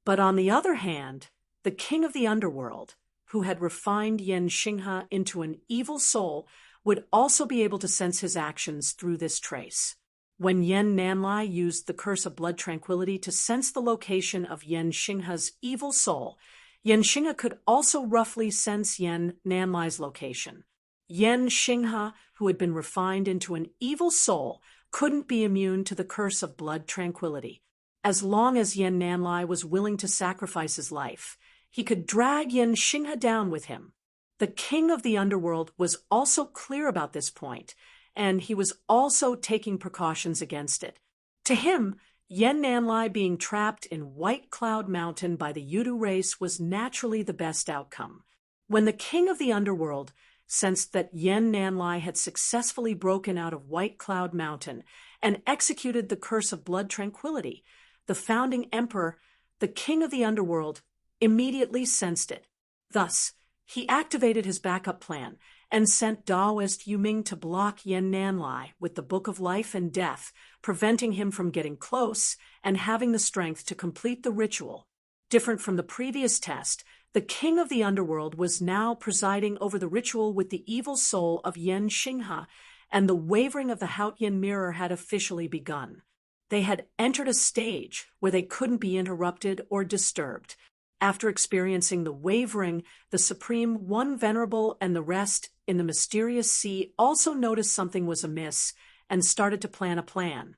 But on the other hand, the king of the underworld, who had refined Yen Xinghe into an evil soul, would also be able to sense his actions through this trace. When Yen Nanlai used the Curse of Blood Tranquility to sense the location of Yen Xinghe's evil soul, Yen Xinghe could also roughly sense Yen Nanlai's location. Yen Xinghe, who had been refined into an evil soul, couldn't be immune to the Curse of Blood Tranquility. As long as Yen Nanlai was willing to sacrifice his life, he could drag Yen Xinghe down with him. The king of the underworld was also clear about this point, and he was also taking precautions against it. To him, Yen Nanlai being trapped in White Cloud Mountain by the Yudu race was naturally the best outcome. When the king of the underworld sensed that Yen Nanlai had successfully broken out of White Cloud Mountain and executed the Curse of Blood Tranquility, the founding emperor, the king of the underworld, immediately sensed it. Thus, he activated his backup plan and sent Taoist Yuming to block Yen Nanlai with the Book of Life and Death, preventing him from getting close and having the strength to complete the ritual. Different from the previous test, the king of the underworld was now presiding over the ritual with the evil soul of Yen Xinghe, and the wavering of the Haotian mirror had officially begun. They had entered a stage where they couldn't be interrupted or disturbed. After experiencing the wavering, the Supreme One Venerable and the rest in the mysterious sea also noticed something was amiss and started to plan a plan.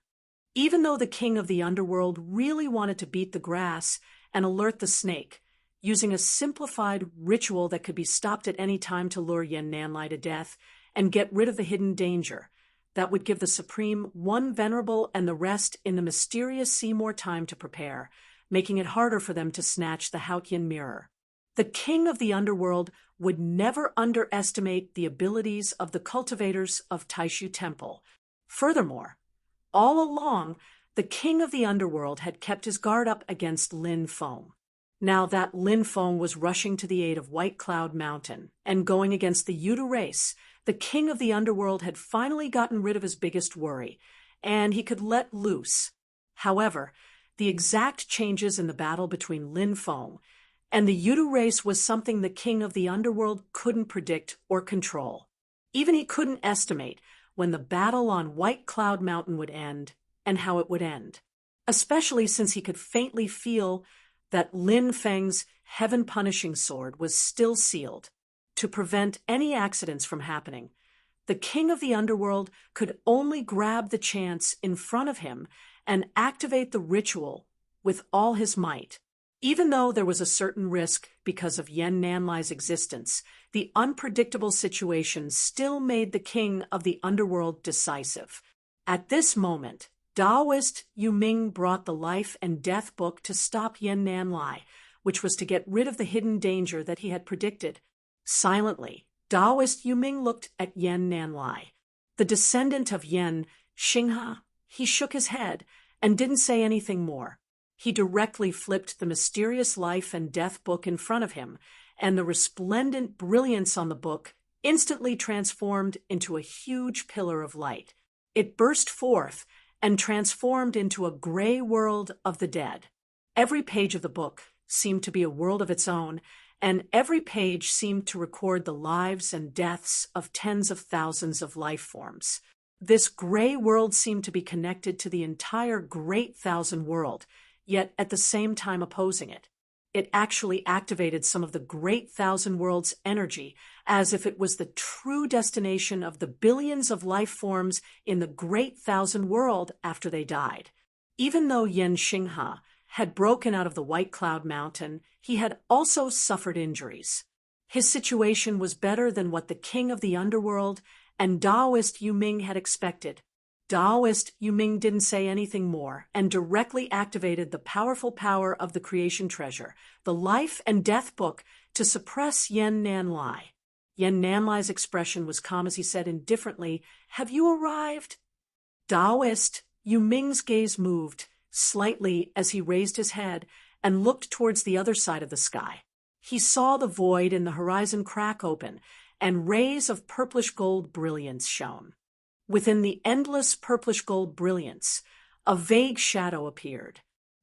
Even though the king of the underworld really wanted to beat the grass and alert the snake, using a simplified ritual that could be stopped at any time to lure Yen Nanlai to death and get rid of the hidden danger, that would give the Supreme One Venerable and the rest in the mysterious sea more time to prepare, making it harder for them to snatch the Haotian mirror. The king of the underworld would never underestimate the abilities of the cultivators of Taishu Temple. Furthermore, all along, the king of the underworld had kept his guard up against Lin Feng. Now that Lin Feng was rushing to the aid of White Cloud Mountain and going against the Yudu race, the king of the underworld had finally gotten rid of his biggest worry, and he could let loose. However, the exact changes in the battle between Lin Feng and the Yudu race was something the king of the underworld couldn't predict or control. Even he couldn't estimate when the battle on White Cloud Mountain would end and how it would end, especially since he could faintly feel that Lin Feng's heaven-punishing sword was still sealed. To prevent any accidents from happening, the king of the underworld could only grab the chance in front of him and activate the ritual with all his might. Even though there was a certain risk because of Yen Nanlai's existence, the unpredictable situation still made the king of the underworld decisive. At this moment, Taoist Yuming brought the Life and Death book to stop Yen Nanlai, which was to get rid of the hidden danger that he had predicted. Silently, Taoist Yuming looked at Yen Nanlai. The descendant of Yen Xinghe, he shook his head and didn't say anything more. He directly flipped the mysterious Life and Death book in front of him, and the resplendent brilliance on the book instantly transformed into a huge pillar of light. It burst forth and transformed into a gray world of the dead. Every page of the book seemed to be a world of its own, and every page seemed to record the lives and deaths of tens of thousands of life forms. This gray world seemed to be connected to the entire Great Thousand World, yet at the same time opposing it. It actually activated some of the Great Thousand World's energy, as if it was the true destination of the billions of life forms in the Great Thousand World after they died. Even though Yen Xinghe had broken out of the White Cloud Mountain, he had also suffered injuries. His situation was better than what the king of the underworld and Taoist Yuming had expected. Taoist Yuming didn't say anything more and directly activated the powerful power of the creation treasure, the life and death book, to suppress Yen Nanlai. Yen Nanlai's expression was calm as he said indifferently, "Have you arrived?" Taoist Yuming's gaze moved slightly as he raised his head and looked towards the other side of the sky. He saw the void in the horizon crack open, and rays of purplish-gold brilliance shone. Within the endless purplish-gold brilliance, a vague shadow appeared.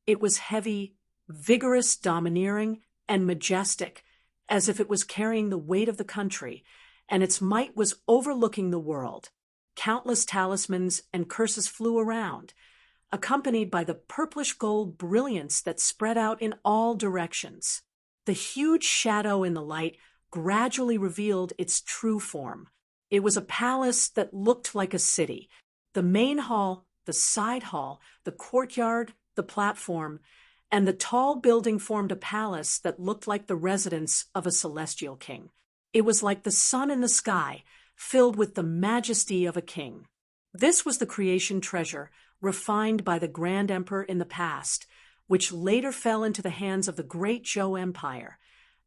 It was heavy, vigorous, domineering, and majestic, as if it was carrying the weight of the country, and its might was overlooking the world. Countless talismans and curses flew around, accompanied by the purplish-gold brilliance that spread out in all directions. The huge shadow in the light gradually revealed its true form. It was a palace that looked like a city. The main hall, the side hall, the courtyard, the platform, and the tall building formed a palace that looked like the residence of a celestial king. It was like the sun in the sky, filled with the majesty of a king. This was the creation treasure, refined by the Grand Emperor in the past, which later fell into the hands of the Great Zhou Empire.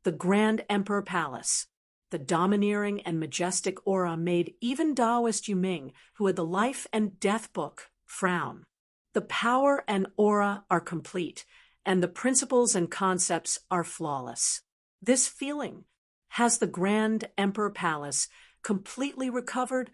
The Grand Emperor Palace. The domineering and majestic aura made even Taoist Yuming, who had the life and death book, frown. The power and aura are complete, and the principles and concepts are flawless. This feeling has the Grand Emperor Palace completely recovered.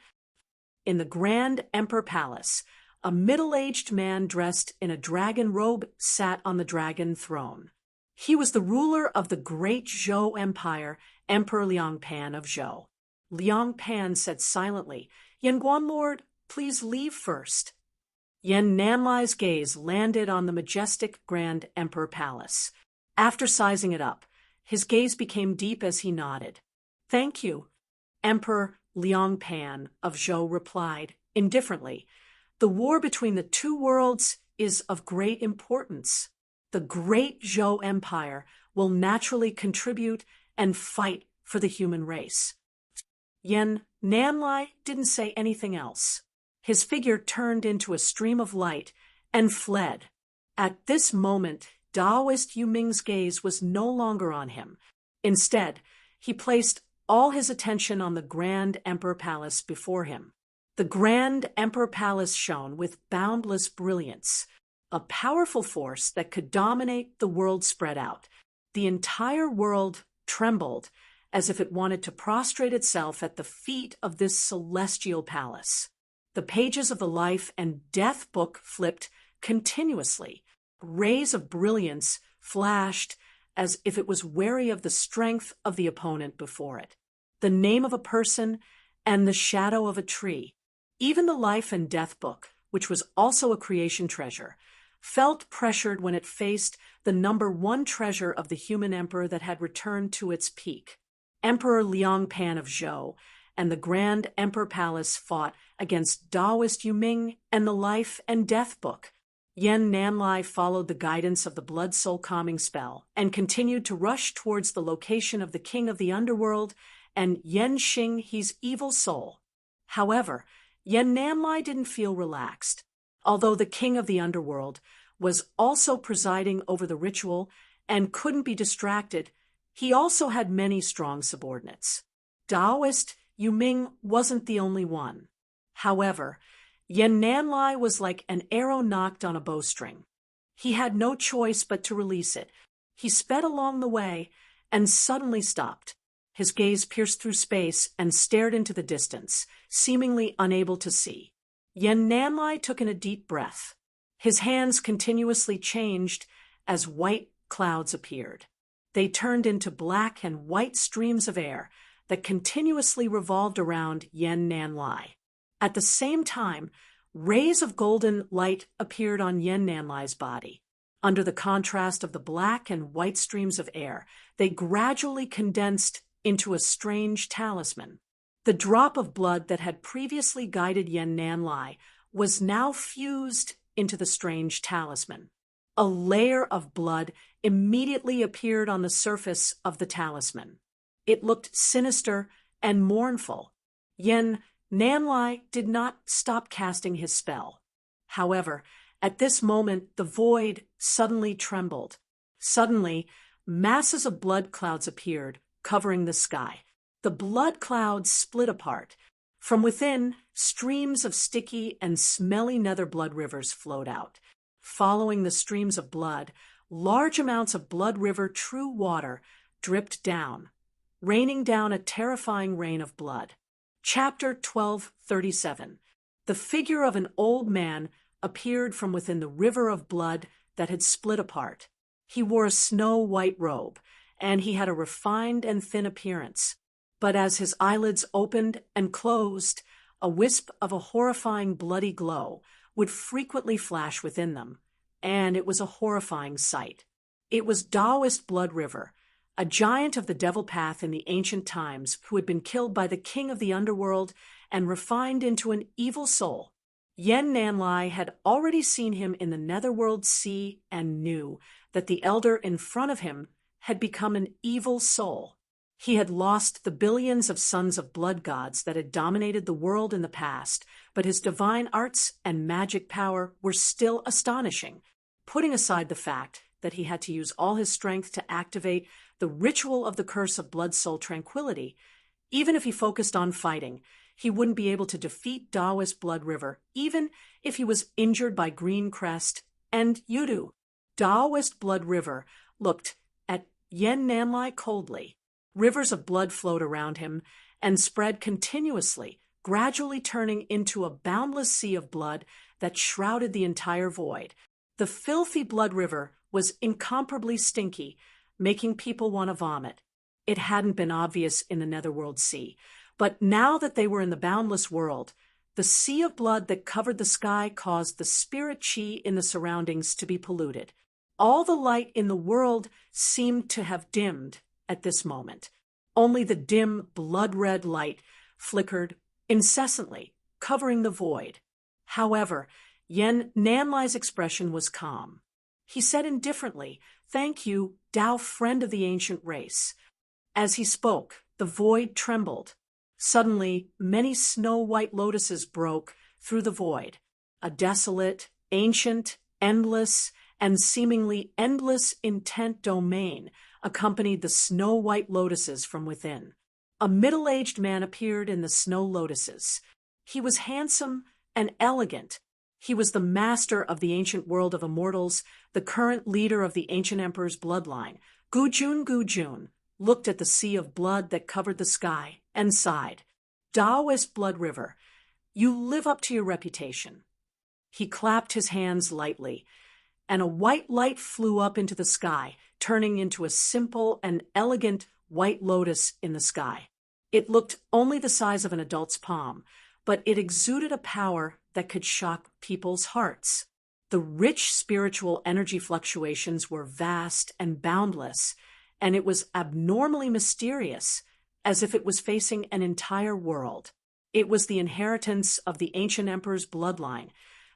In the Grand Emperor Palace, a middle-aged man dressed in a dragon robe sat on the dragon throne. He was the ruler of the Great Zhou Empire, Emperor Liangpan of Zhou. Liangpan said silently, "Yanguan Lord, please leave first." Yen Nanlai's gaze landed on the majestic Grand Emperor Palace. After sizing it up, his gaze became deep as he nodded. "Thank you," Emperor Liangpan of Zhou replied, indifferently. "The war between the two worlds is of great importance. The Great Zhou Empire will naturally contribute and fight for the human race." Yen Nanlai didn't say anything else. His figure turned into a stream of light and fled. At this moment, Taoist Yuming's gaze was no longer on him. Instead, he placed all his attention on the Grand Emperor Palace before him. The Grand Emperor Palace shone with boundless brilliance, a powerful force that could dominate the world spread out. The entire world trembled as if it wanted to prostrate itself at the feet of this celestial palace. The pages of the life and death book flipped continuously. Rays of brilliance flashed as if it was wary of the strength of the opponent before it. The name of a person and the shadow of a tree. Even the life and death book, which was also a creation treasure, felt pressured when it faced the number one treasure of the human emperor that had returned to its peak. Emperor Liangpan of Zhou and the Grand Emperor Palace fought against Taoist Yuming and the life and death book. Yen Nanlai followed the guidance of the blood soul calming spell and continued to rush towards the location of the king of the underworld and Yen Xinghe's evil soul. However, Yen Nanlai didn't feel relaxed. Although the king of the underworld was also presiding over the ritual and couldn't be distracted, he also had many strong subordinates. Taoist Yuming wasn't the only one. However, Yen Nanlai was like an arrow knocked on a bowstring. He had no choice but to release it. He sped along the way and suddenly stopped. His gaze pierced through space and stared into the distance, seemingly unable to see. Yen Nanlai took in a deep breath. His hands continuously changed as white clouds appeared. They turned into black and white streams of air that continuously revolved around Yen Nanlai. At the same time, rays of golden light appeared on Yen Nanlai's body. Under the contrast of the black and white streams of air, they gradually condensed into a strange talisman. The drop of blood that had previously guided Yen Nanlai was now fused into the strange talisman. A layer of blood immediately appeared on the surface of the talisman. It looked sinister and mournful. Yen Nanlai did not stop casting his spell. However, at this moment, the void suddenly trembled. Suddenly, masses of blood clouds appeared, covering the sky. The blood clouds split apart. From within, streams of sticky and smelly nether blood rivers flowed out. Following the streams of blood, large amounts of blood river true water dripped down, raining down a terrifying rain of blood. Chapter 1237. The figure of an old man appeared from within the river of blood that had split apart. He wore a snow-white robe, and he had a refined and thin appearance. But as his eyelids opened and closed, a wisp of a horrifying bloody glow would frequently flash within them, and it was a horrifying sight. It was Taoist Blood River, a giant of the devil path in the ancient times who had been killed by the king of the underworld and refined into an evil soul. Yen Nanlai had already seen him in the netherworld sea and knew that the elder in front of him had become an evil soul. He had lost the billions of sons of blood gods that had dominated the world in the past, but his divine arts and magic power were still astonishing. Putting aside the fact that he had to use all his strength to activate the ritual of the curse of blood soul tranquility, even if he focused on fighting, he wouldn't be able to defeat Taoist Blood River, even if he was injured by Green Crest and Yudu. Taoist Blood River looked at Yen Nanlai coldly. Rivers of blood flowed around him and spread continuously, gradually turning into a boundless sea of blood that shrouded the entire void. The filthy blood river was incomparably stinky, making people want to vomit. It hadn't been obvious in the Netherworld Sea, but now that they were in the boundless world, the sea of blood that covered the sky caused the spirit chi in the surroundings to be polluted. All the light in the world seemed to have dimmed at this moment. Only the dim, blood-red light flickered incessantly, covering the void. However, Yen Nanlai's expression was calm. He said indifferently, "Thank you, Tao friend of the ancient race." As he spoke, the void trembled. Suddenly, many snow-white lotuses broke through the void. A desolate, ancient, endless, and seemingly endless intent domain accompanied the snow-white lotuses from within. A middle-aged man appeared in the snow lotuses. He was handsome and elegant. He was the master of the ancient world of immortals, the current leader of the ancient emperor's bloodline. Gujun looked at the sea of blood that covered the sky and sighed. "Taoist Blood River, you live up to your reputation." He clapped his hands lightly, and a white light flew up into the sky, turning into a simple and elegant white lotus in the sky. It looked only the size of an adult's palm, but it exuded a power that could shock people's hearts. The rich spiritual energy fluctuations were vast and boundless, and it was abnormally mysterious, as if it was facing an entire world. It was the inheritance of the ancient emperor's bloodline,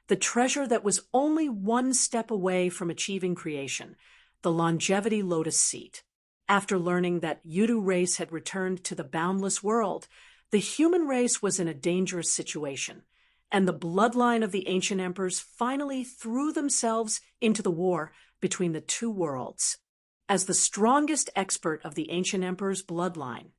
the treasure that was only one step away from achieving creation, the longevity lotus seat. After learning that Yudu race had returned to the boundless world, the human race was in a dangerous situation, and the bloodline of the ancient emperors finally threw themselves into the war between the two worlds. As the strongest expert of the ancient emperor's bloodline,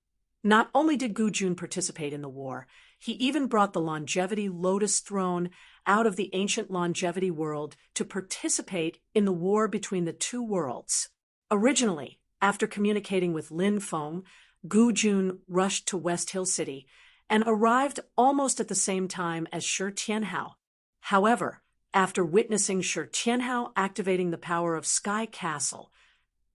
not only did Gujun participate in the war, he even brought the longevity lotus throne out of the ancient longevity world to participate in the war between the two worlds. Originally, after communicating with Lin Feng, Gujun rushed to West Hill City and arrived almost at the same time as Shi Tianhao. However, after witnessing Shi Tianhao activating the power of Sky Castle,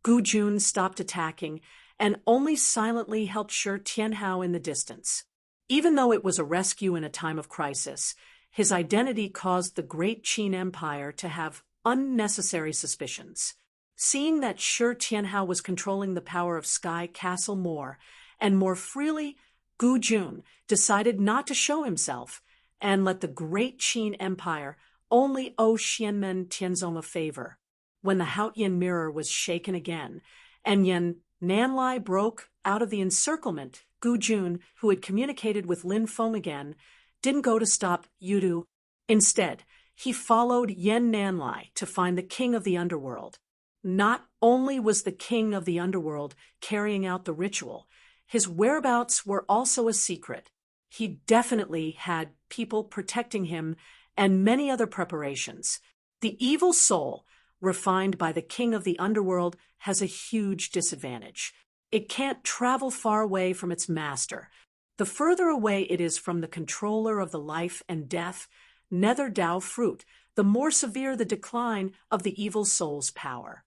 Gujun stopped attacking and only silently helped Shi Tianhao in the distance. Even though it was a rescue in a time of crisis, his identity caused the great Qin Empire to have unnecessary suspicions. Seeing that Shi Tianhao was controlling the power of Sky Castle more and more freely, Gu Jun decided not to show himself and let the great Qin Empire only owe Xianmen Tianzong a favor. When the Haotian mirror was shaken again, and Yan Nanlai broke out of the encirclement, Gu Jun, who had communicated with Lin Feng again, didn't go to stop Yudu. Instead, he followed Yan Nanlai to find the king of the underworld. Not only was the king of the underworld carrying out the ritual, his whereabouts were also a secret. He definitely had people protecting him and many other preparations. The evil soul, refined by the king of the underworld, has a huge disadvantage. It can't travel far away from its master. The further away it is from the controller of the life and death, nether Dao fruit, the more severe the decline of the evil soul's power.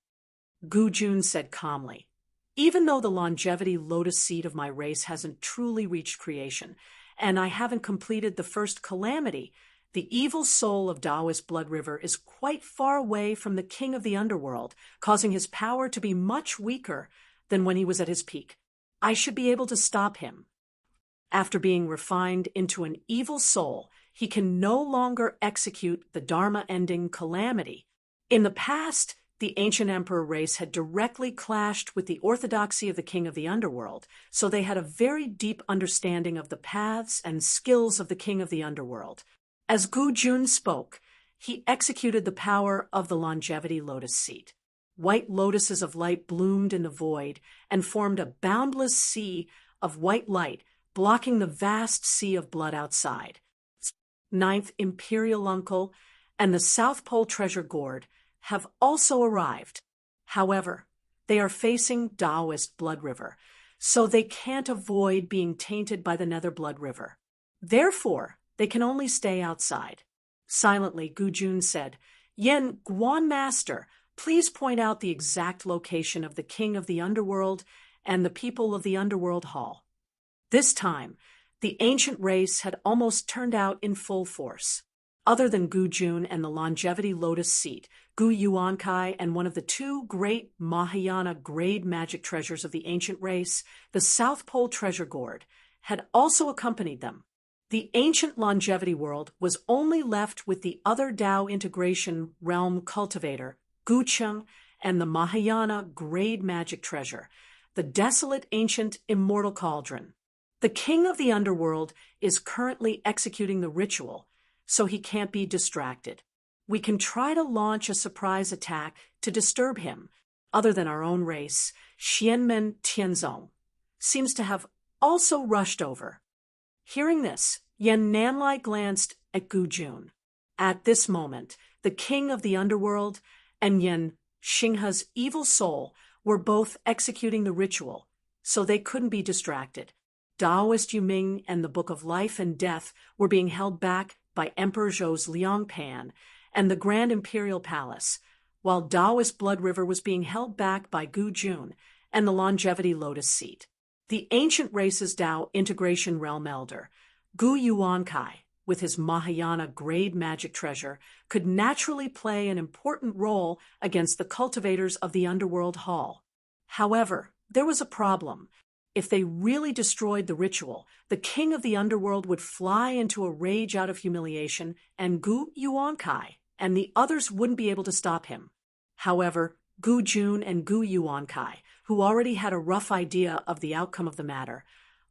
Gu Jun said calmly, "Even though the longevity lotus seed of my race hasn't truly reached creation, and I haven't completed the first calamity, the evil soul of Taoist Blood River is quite far away from the king of the underworld, causing his power to be much weaker than when he was at his peak. I should be able to stop him. After being refined into an evil soul, he can no longer execute the Dharma-ending calamity. In the past, the ancient emperor race had directly clashed with the orthodoxy of the king of the underworld, so they had a very deep understanding of the paths and skills of the king of the underworld. As Gu Jun spoke, he executed the power of the longevity lotus seed. White lotuses of light bloomed in the void and formed a boundless sea of white light, blocking the vast sea of blood outside. Ninth Imperial Uncle and the South Pole Treasure Gourd have also arrived. However, they are facing Taoist Blood River, so they can't avoid being tainted by the Nether Blood River. Therefore, they can only stay outside." Silently, Gu Jun said, "Yen Guan Master, please point out the exact location of the king of the underworld and the people of the underworld hall." This time, the ancient race had almost turned out in full force. Other than Gu Jun and the longevity lotus seat, Gu Yuankai and one of the two great Mahayana grade magic treasures of the ancient race, the South Pole Treasure Gourd, had also accompanied them. The ancient longevity world was only left with the other Tao integration realm cultivator, Gu Cheng, and the Mahayana grade magic treasure, the desolate ancient immortal cauldron. The king of the underworld is currently executing the ritual, so he can't be distracted. We can try to launch a surprise attack to disturb him. Other than our own race, Xianmen Tianzong seems to have also rushed over. Hearing this, Yan Nanlai glanced at Gu Jun. At this moment, the king of the underworld and Yan Xinghe's evil soul were both executing the ritual, so they couldn't be distracted. Taoist Yuming and the Book of Life and Death were being held back by Emperor Zhou's Liangpan and the Grand Imperial Palace, while Taoist Blood River was being held back by Gu Jun and the Longevity Lotus Seat. The ancient race's Tao integration realm elder, Gu Yuankai, with his Mahayana grade magic treasure, could naturally play an important role against the cultivators of the Underworld Hall. However, there was a problem. If they really destroyed the ritual, the king of the underworld would fly into a rage out of humiliation, and Gu Yuankai and the others wouldn't be able to stop him. However, Gu Jun and Gu Yuankai, who already had a rough idea of the outcome of the matter,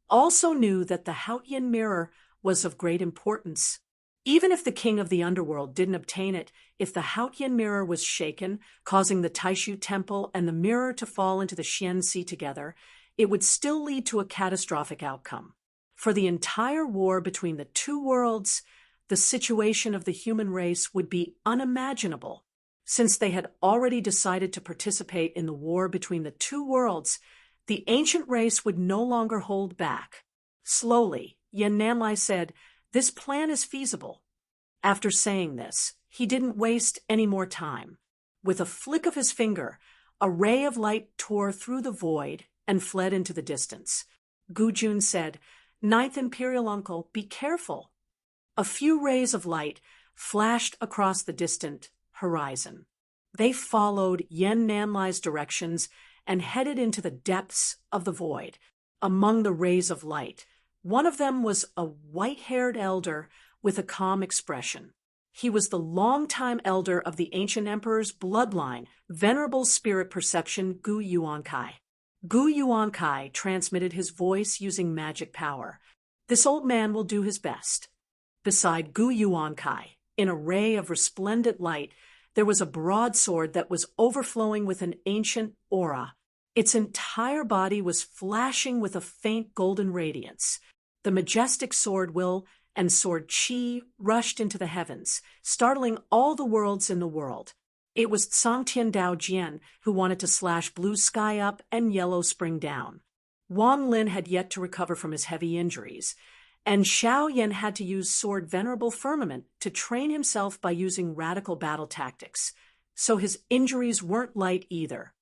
also knew that the Haotian mirror was of great importance. Even if the king of the underworld didn't obtain it, if the Haotian mirror was shaken, causing the Taishu temple and the mirror to fall into the Xian Sea together, it would still lead to a catastrophic outcome. For the entire war between the two worlds, the situation of the human race would be unimaginable. Since they had already decided to participate in the war between the two worlds, the ancient race would no longer hold back. Slowly, Yan Nanlai said, "This plan is feasible." After saying this, he didn't waste any more time. With a flick of his finger, a ray of light tore through the void and fled into the distance. Gu Jun said, Ninth Imperial Uncle, be careful. A few rays of light flashed across the distant horizon. They followed Yen Nanlai's directions and headed into the depths of the void. Among the rays of light, one of them was a white-haired elder with a calm expression. He was the longtime elder of the ancient emperor's bloodline, venerable spirit perception Gu Yuankai. Gu Yuankai transmitted his voice using magic power. This old man will do his best. Beside Gu Yuankai, in a ray of resplendent light, there was a broadsword that was overflowing with an ancient aura. Its entire body was flashing with a faint golden radiance. The majestic sword will and sword Qi rushed into the heavens, startling all the worlds in the world. It was Sangtian Dao Jian who wanted to slash blue sky up and yellow spring down. Wang Lin had yet to recover from his heavy injuries, and Xiao Yan had to use sword Venerable Firmament to train himself by using radical battle tactics, so his injuries weren't light either.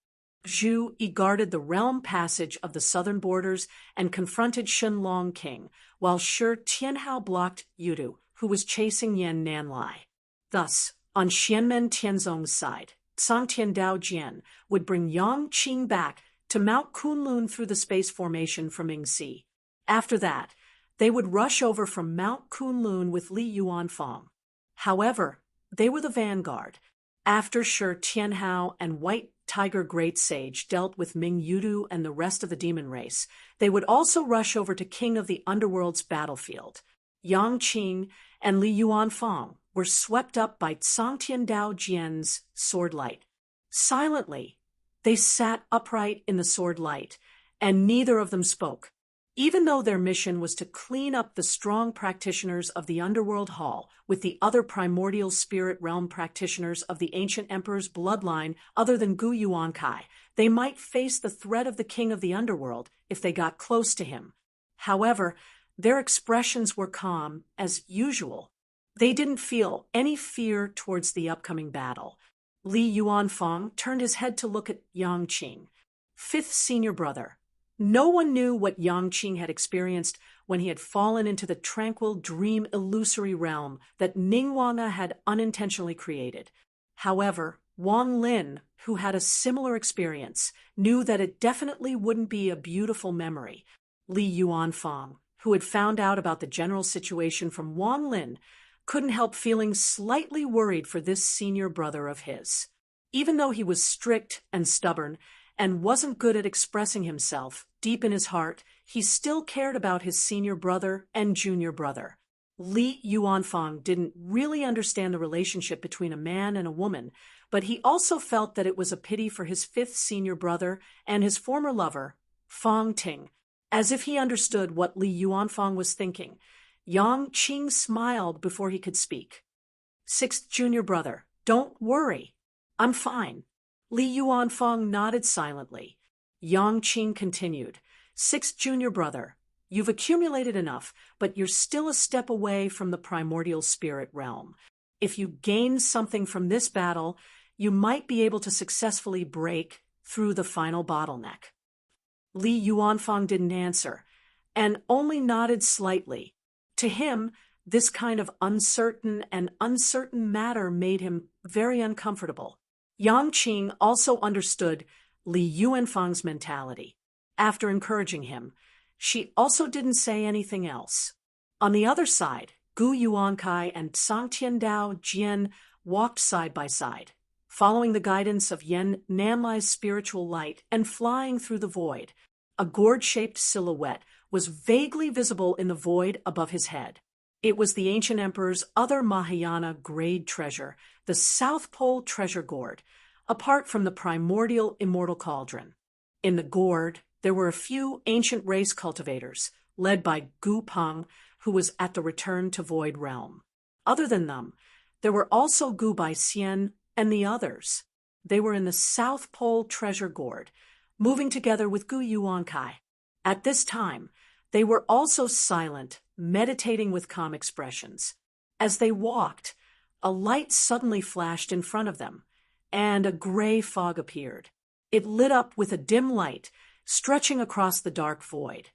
Zhu Yi guarded the realm passage of the southern borders and confronted Shenlong King, while Shi Tianhao blocked Yudu, who was chasing Yen Nanlai. Thus, on Xianmen Tianzong's side, Sangtian Dao Jian would bring Yang Qing back to Mount Kunlun through the space formation from Yingxi. After that, they would rush over from Mount Kunlun with Li Yuanfang. However, they were the vanguard. After Shi Tianhao and White Tiger Great Sage dealt with Ming Yudu and the rest of the demon race, they would also rush over to King of the Underworld's battlefield. Yang Qing and Li Yuanfang were swept up by Sangtian Dao Jian's sword light. Silently, they sat upright in the sword light, and neither of them spoke. Even though their mission was to clean up the strong practitioners of the Underworld Hall with the other primordial spirit realm practitioners of the ancient emperor's bloodline other than Gu Yuankai, they might face the threat of the king of the Underworld if they got close to him. However, their expressions were calm, as usual. They didn't feel any fear towards the upcoming battle. Li Yuanfang turned his head to look at Yang Qing, fifth senior brother. No one knew what Yang Qing had experienced when he had fallen into the tranquil dream illusory realm that Ningguang had unintentionally created. However, Wang Lin, who had a similar experience, knew that it definitely wouldn't be a beautiful memory. Li Yuanfang, who had found out about the general situation from Wang Lin, couldn't help feeling slightly worried for this senior brother of his. Even though he was strict and stubborn, and wasn't good at expressing himself, deep in his heart, he still cared about his senior brother and junior brother. Li Yuanfang didn't really understand the relationship between a man and a woman, but he also felt that it was a pity for his fifth senior brother and his former lover, Fang Ting. As if he understood what Li Yuanfang was thinking, Yang Qing smiled before he could speak. Sixth junior brother, don't worry. I'm fine. Li Yuanfang nodded silently. Yang Qing continued, Sixth junior brother, you've accumulated enough, but you're still a step away from the primordial spirit realm. If you gain something from this battle, you might be able to successfully break through the final bottleneck. Li Yuanfang didn't answer, and only nodded slightly. To him, this kind of uncertain matter made him very uncomfortable. Yang Qing also understood Li Yuanfang's mentality. After encouraging him, she also didn't say anything else. On the other side, Gu Yuankai and Sangtian Dao Jian walked side by side, following the guidance of Yen Nanlai's spiritual light and flying through the void. A gourd-shaped silhouette was vaguely visible in the void above his head. It was the ancient emperor's other Mahayana grade treasure, the South Pole treasure gourd, apart from the primordial immortal cauldron. In the gourd, there were a few ancient race cultivators, led by Gu Peng, who was at the return to void realm. Other than them, there were also Gu Baixian and the others. They were in the South Pole treasure gourd, moving together with Gu Yuankai. At this time, they were also silent, meditating with calm expressions. As they walked, a light suddenly flashed in front of them, and a gray fog appeared. It lit up with a dim light, stretching across the dark void.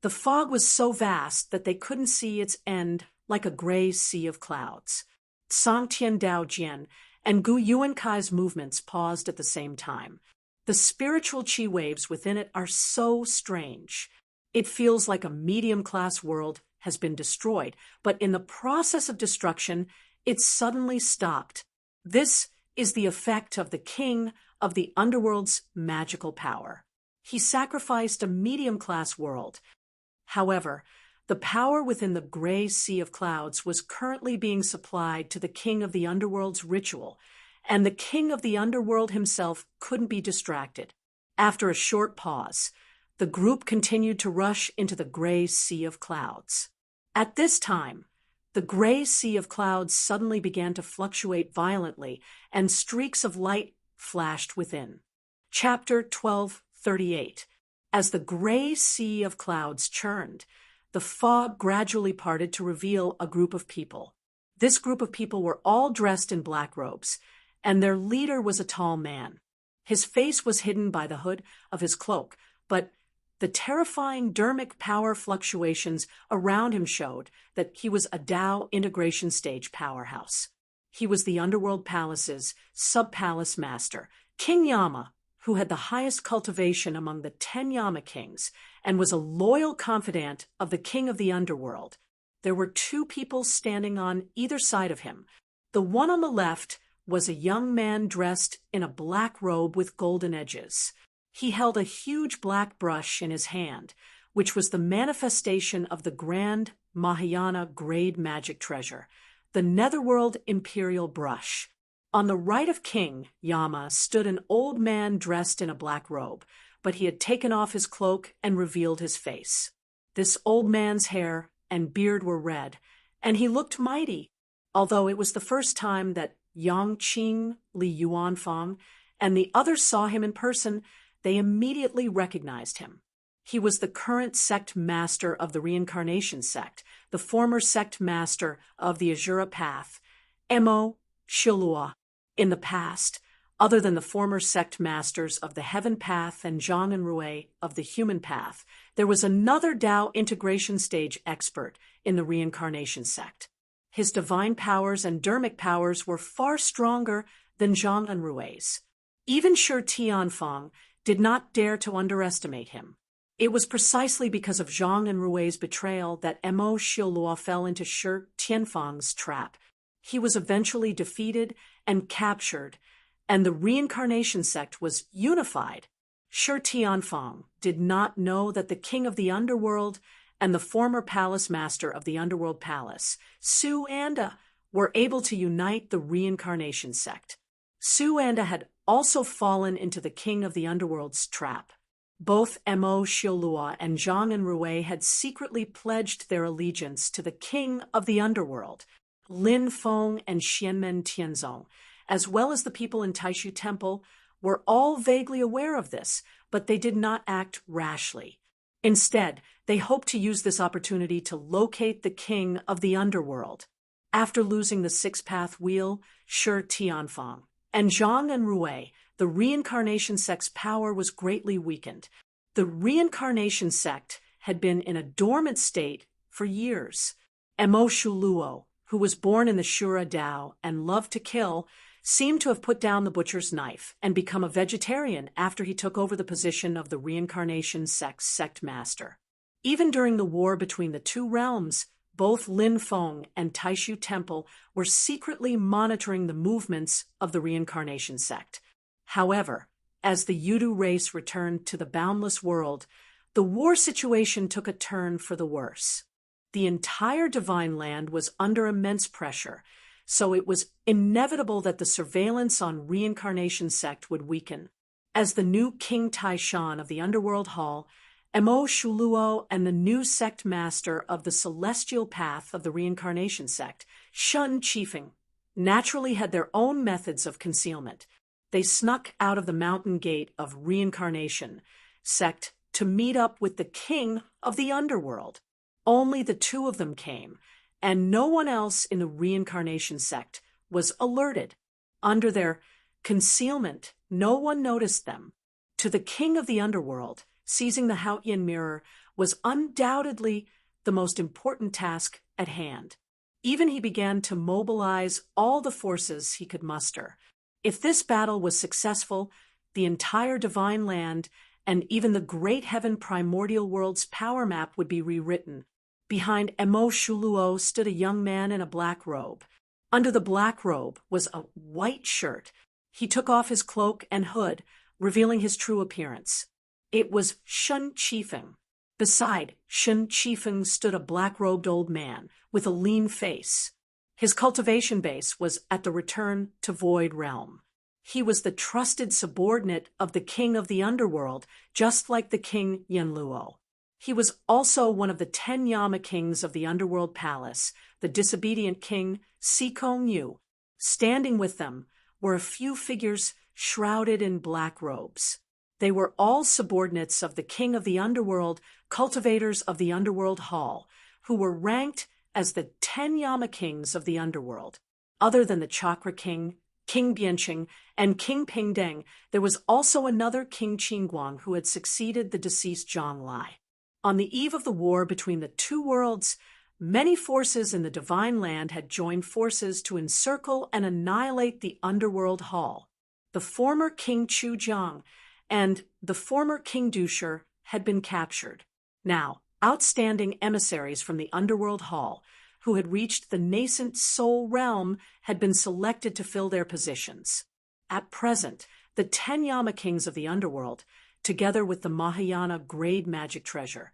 The fog was so vast that they couldn't see its end, like a gray sea of clouds. Song Tian Dao Jian and Gu Yuankai's movements paused at the same time. The spiritual chi waves within it are so strange. It feels like a medium-class world has been destroyed, but in the process of destruction, it suddenly stopped. This is the effect of the king of the underworld's magical power. He sacrificed a medium-class world. However, the power within the gray sea of clouds was currently being supplied to the king of the underworld's ritual, and the king of the underworld himself couldn't be distracted. After a short pause, the group continued to rush into the gray sea of clouds. At this time, the gray sea of clouds suddenly began to fluctuate violently, and streaks of light flashed within. Chapter 1238. As the gray sea of clouds churned, the fog gradually parted to reveal a group of people. This group of people were all dressed in black robes, and their leader was a tall man. His face was hidden by the hood of his cloak, but the terrifying dermic power fluctuations around him showed that he was a Dao integration stage powerhouse. He was the Underworld Palace's sub-palace master, King Yama, who had the highest cultivation among the 10 Yama kings and was a loyal confidant of the king of the underworld. There were two people standing on either side of him. The one on the left was a young man dressed in a black robe with golden edges. He held a huge black brush in his hand, which was the manifestation of the grand Mahayana grade magic treasure, the Netherworld Imperial Brush. On the right of King Yama stood an old man dressed in a black robe, but he had taken off his cloak and revealed his face. This old man's hair and beard were red, and he looked mighty. Although it was the first time that Yang Qing, Li Yuanfang, and the others saw him in person, they immediately recognized him. He was the current sect master of the Reincarnation sect, the former sect master of the Azura Path, Mo Shilua. In the past, other than the former sect masters of the Heaven Path and Zhang and Rui of the Human Path, there was another Dao integration stage expert in the Reincarnation sect. His divine powers and dermic powers were far stronger than Zhang and Rui's. Even Shi Tianfang did not dare to underestimate him. It was precisely because of Zhang and Rui's betrayal that Mo Shilua fell into Shi Tianfang's trap. He was eventually defeated and captured, and the Reincarnation sect was unified. Shi Tianfang did not know that the king of the underworld and the former palace master of the Underworld Palace, Su Anda, were able to unite the Reincarnation sect. Su Anda had also fallen into the king of the underworld's trap. Both Mo Shilua and Zhang and Rui had secretly pledged their allegiance to the king of the underworld. Lin Feng and Xianmen Tianzong, as well as the people in Taishu Temple, were all vaguely aware of this, but they did not act rashly. Instead, they hoped to use this opportunity to locate the king of the underworld. After losing the six-path wheel, Shi Tianfang, and Zhang and Rui, the Reincarnation sect's power was greatly weakened. The Reincarnation sect had been in a dormant state for years. Mo Shuluo, who was born in the Shura Dao and loved to kill, seemed to have put down the butcher's knife and become a vegetarian after he took over the position of the Reincarnation sect's sect master. Even during the war between the two realms, both Lin Feng and Taishu Temple were secretly monitoring the movements of the Reincarnation sect. However, as the Yudu race returned to the boundless world, the war situation took a turn for the worse. The entire Divine Land was under immense pressure, so it was inevitable that the surveillance on Reincarnation sect would weaken. As the new King Taishan of the Underworld Hall, Mo Shuluo and the new sect master of the Celestial Path of the Reincarnation sect, Shun Chifeng, naturally had their own methods of concealment. They snuck out of the mountain gate of Reincarnation sect to meet up with the king of the underworld. Only the two of them came, and no one else in the Reincarnation sect was alerted. Under their concealment, no one noticed them. To the king of the underworld, seizing the Haotian mirror was undoubtedly the most important task at hand. Even he began to mobilize all the forces he could muster. If this battle was successful, the entire divine land and even the great heaven primordial world's power map would be rewritten. Behind Emo Shuluo stood a young man in a black robe. Under the black robe was a white shirt. He took off his cloak and hood, revealing his true appearance. It was Shun Chifeng. Beside Shun Chifeng stood a black-robed old man with a lean face. His cultivation base was at the return to Void Realm. He was the trusted subordinate of the king of the underworld, just like the king Yanluo. He was also one of the 10 Yama kings of the underworld palace, the disobedient king Sikong Yu. Standing with them were a few figures shrouded in black robes. They were all subordinates of the king of the underworld, cultivators of the underworld hall, who were ranked as the 10 Yama kings of the underworld. Other than the Chakra King, King Bianqing, and King Pingdeng, there was also another King Qingguang who had succeeded the deceased Zhang Lai. On the eve of the war between the two worlds, many forces in the Divine Land had joined forces to encircle and annihilate the underworld hall. The former King Chujiang and the former King Dusher had been captured. Now, outstanding emissaries from the underworld hall, who had reached the nascent soul realm, had been selected to fill their positions. At present, the 10 Yama kings of the underworld, together with the Mahayana grade magic treasure,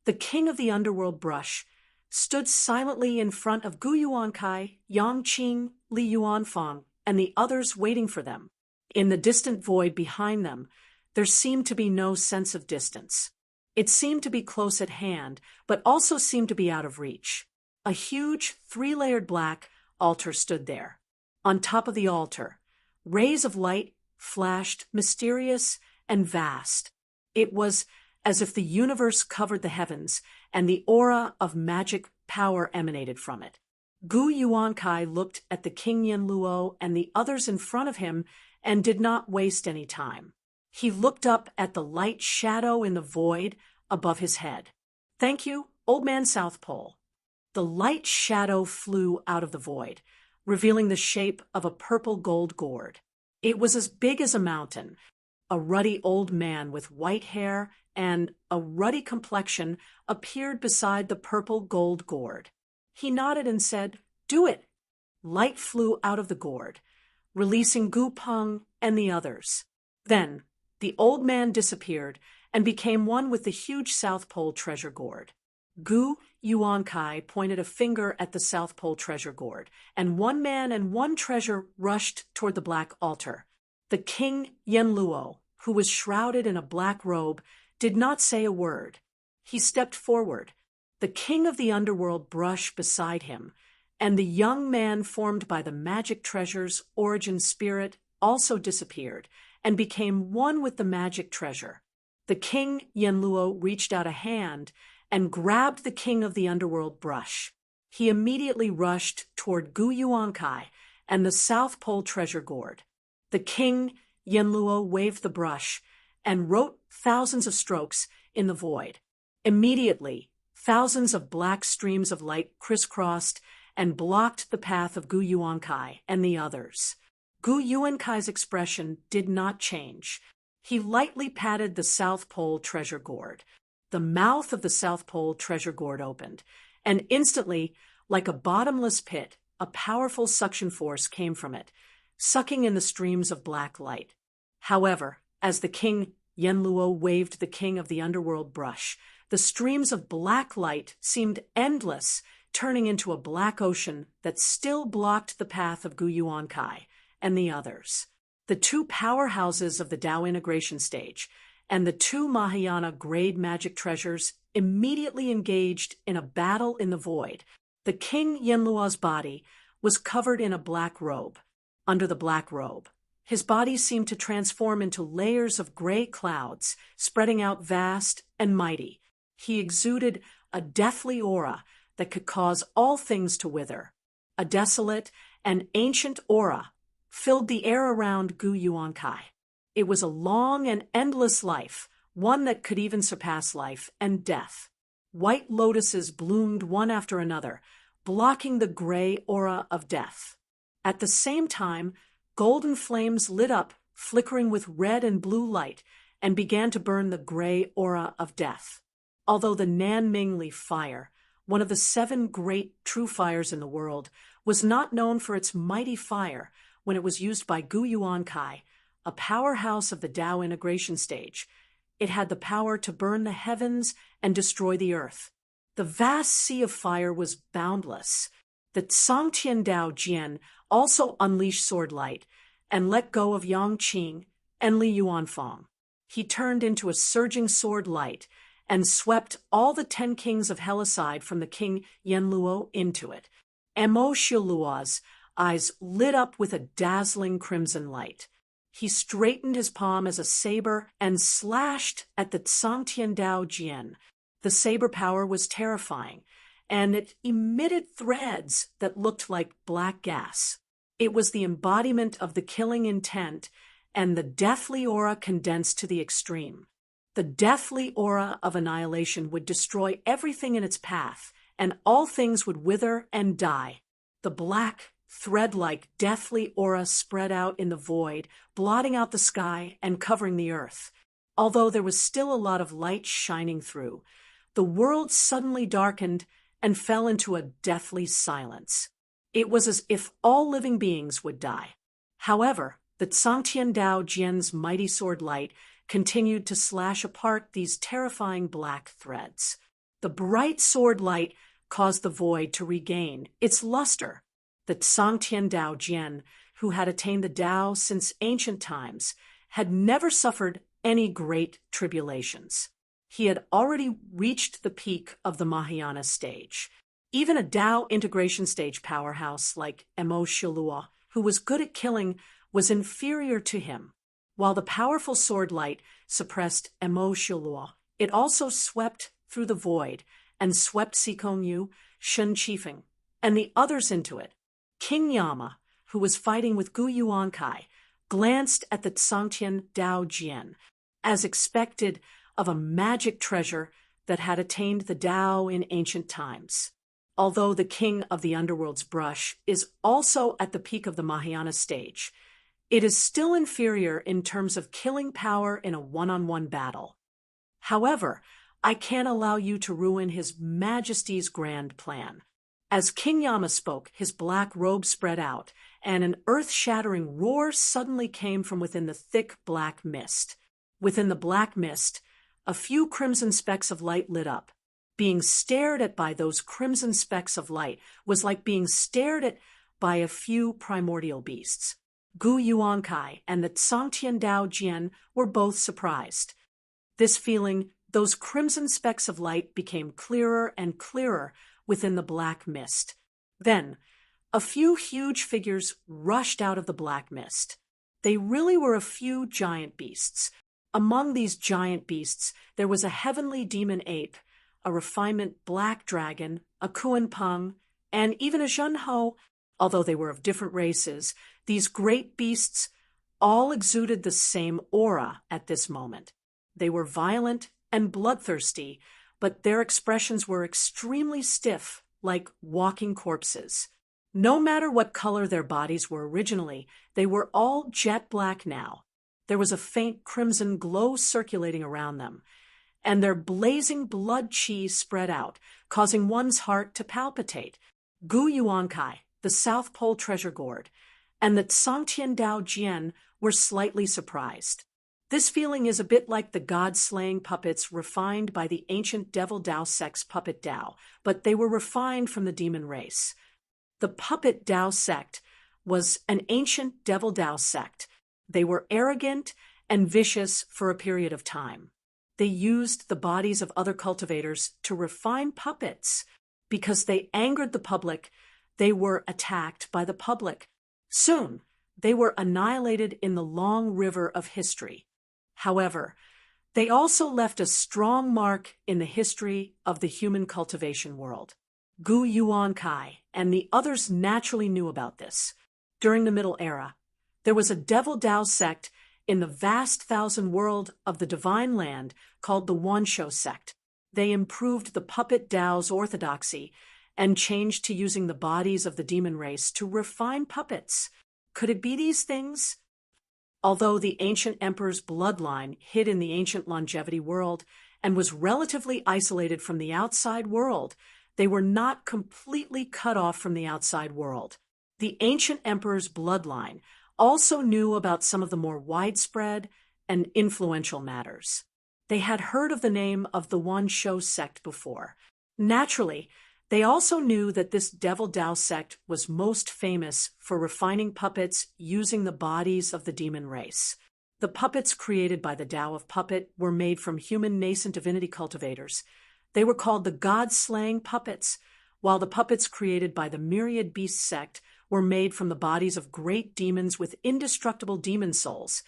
the king of the underworld brush, stood silently in front of Gu Yuankai, Yang Qing, Li Yuanfang, and the others waiting for them. In the distant void behind them, there seemed to be no sense of distance. It seemed to be close at hand, but also seemed to be out of reach. A huge, 3-layered black altar stood there. On top of the altar, rays of light flashed, mysterious and vast. It was as if the universe covered the heavens, and the aura of magic power emanated from it. Gu Yuankai looked at the King Yanluo and the others in front of him and did not waste any time. He looked up at the light shadow in the void above his head. "Thank you, Old Man South Pole." The light shadow flew out of the void, revealing the shape of a purple gold gourd. It was as big as a mountain. A ruddy old man with white hair and a ruddy complexion appeared beside the purple gold gourd. He nodded and said, "Do it." Light flew out of the gourd, releasing Gu Peng and the others. Then, the old man disappeared and became one with the huge South Pole treasure gourd. Gu Yuankai pointed a finger at the South Pole treasure gourd, and one man and one treasure rushed toward the black altar. The king Yanluo, who was shrouded in a black robe, did not say a word. He stepped forward, the king of the underworld brush beside him, and the young man formed by the magic treasure's origin spirit also disappeared and became one with the magic treasure. The king Yanluo reached out a hand and grabbed the king of the underworld brush. He immediately rushed toward Gu Yuankai and the South Pole treasure gourd. The king Yanluo waved the brush and wrote thousands of strokes in the void. Immediately, thousands of black streams of light crisscrossed and blocked the path of Gu Yuankai and the others. Gu Yuankai's expression did not change. He lightly patted the South Pole treasure gourd. The mouth of the South Pole treasure gourd opened, and instantly, like a bottomless pit, a powerful suction force came from it, sucking in the streams of black light. However, as the king Yanluo waved the king of the underworld brush, the streams of black light seemed endless, turning into a black ocean that still blocked the path of Gu Yuankai and the others. The two powerhouses of the Dao integration stage and the two Mahayana grade magic treasures immediately engaged in a battle in the void. The king Yanluo's body was covered in a black robe. Under the black robe, his body seemed to transform into layers of gray clouds, spreading out vast and mighty. He exuded a deathly aura that could cause all things to wither. A desolate and ancient aura filled the air around Gu Yuankai. It was a long and endless life, one that could even surpass life and death. White lotuses bloomed one after another, blocking the gray aura of death. At the same time, golden flames lit up, flickering with red and blue light, and began to burn the gray aura of death. Although the Nanmingli fire, one of the 7 great true fires in the world, was not known for its mighty fire when it was used by Gu Yuankai, a powerhouse of the Tao integration stage, it had the power to burn the heavens and destroy the earth. The vast sea of fire was boundless. The Sangtian Dao Jian also unleashed sword light and let go of Yang Qing and Li Yuanfang. He turned into a surging sword light and swept all the 10 kings of hell aside from the king Yanluo into it. Mo Shiluo's eyes lit up with a dazzling crimson light. He straightened his palm as a saber and slashed at the Sangtian Dao Jian. The saber power was terrifying, and it emitted threads that looked like black gas. It was the embodiment of the killing intent, and the deathly aura condensed to the extreme. The deathly aura of annihilation would destroy everything in its path, and all things would wither and die. The black, thread-like, deathly aura spread out in the void, blotting out the sky and covering the earth. Although there was still a lot of light shining through, the world suddenly darkened and fell into a deathly silence. It was as if all living beings would die. However, the Sangtian Dao Jian's mighty sword light continued to slash apart these terrifying black threads. The bright sword light caused the void to regain its luster. The Sangtian Dao Jian, who had attained the Tao since ancient times, had never suffered any great tribulations. He had already reached the peak of the Mahayana stage. Even a Tao integration stage powerhouse like Mo Shiluo, who was good at killing, was inferior to him. While the powerful sword light suppressed Mo Shiluo, it also swept through the void and swept Sikong Yu, Shen Qifeng, and the others into it. King Yama, who was fighting with Gu Yuankai, glanced at the Sangtian Dao Jian, as expected of a magic treasure that had attained the Tao in ancient times. Although the king of the underworld's brush is also at the peak of the Mahayana stage, it is still inferior in terms of killing power in a one-on-one battle. However, I can't allow you to ruin His Majesty's grand plan. As King Yama spoke, his black robe spread out, and an earth-shattering roar suddenly came from within the thick black mist. Within the black mist, a few crimson specks of light lit up. Being stared at by those crimson specks of light was like being stared at by a few primordial beasts. Gu Yuankai and the Sangtian Dao Jian were both surprised. This feeling, those crimson specks of light became clearer and clearer within the black mist. Then, a few huge figures rushed out of the black mist. They really were a few giant beasts. Among these giant beasts, there was a heavenly demon ape, a refinement black dragon, a Kuan-Peng, and even a Zhenhou. Although they were of different races, these great beasts all exuded the same aura at this moment. They were violent and bloodthirsty, but their expressions were extremely stiff, like walking corpses. No matter what color their bodies were originally, they were all jet black now. There was a faint crimson glow circulating around them, and their blazing blood chi spread out, causing one's heart to palpitate. Gu Yuankai, the South Pole treasure gourd, and the Sangtian Dao Jian were slightly surprised. This feeling is a bit like the god-slaying puppets refined by the ancient Devil Dao sect's puppet Dao, but they were refined from the demon race. The puppet Dao sect was an ancient Devil Dao sect. They were arrogant and vicious for a period of time. They used the bodies of other cultivators to refine puppets. Because they angered the public, they were attacked by the public. Soon, they were annihilated in the long river of history. However, they also left a strong mark in the history of the human cultivation world. Gu Yuankai and the others naturally knew about this. During the Middle Era, there was a Devil Dao sect in the vast thousand world of the divine land called the Wansho sect. They improved the puppet Tao's orthodoxy and changed to using the bodies of the demon race to refine puppets. Could it be these things? Although the ancient emperor's bloodline hid in the ancient longevity world and was relatively isolated from the outside world, they were not completely cut off from the outside world. The ancient emperor's bloodline also knew about some of the more widespread and influential matters. They had heard of the name of the Wansho sect before. Naturally, they also knew that this Devil Tao sect was most famous for refining puppets using the bodies of the demon race. The puppets created by the Tao of Puppet were made from human nascent divinity cultivators. They were called the God-slaying puppets, while the puppets created by the Myriad Beast sect were made from the bodies of great demons with indestructible demon souls.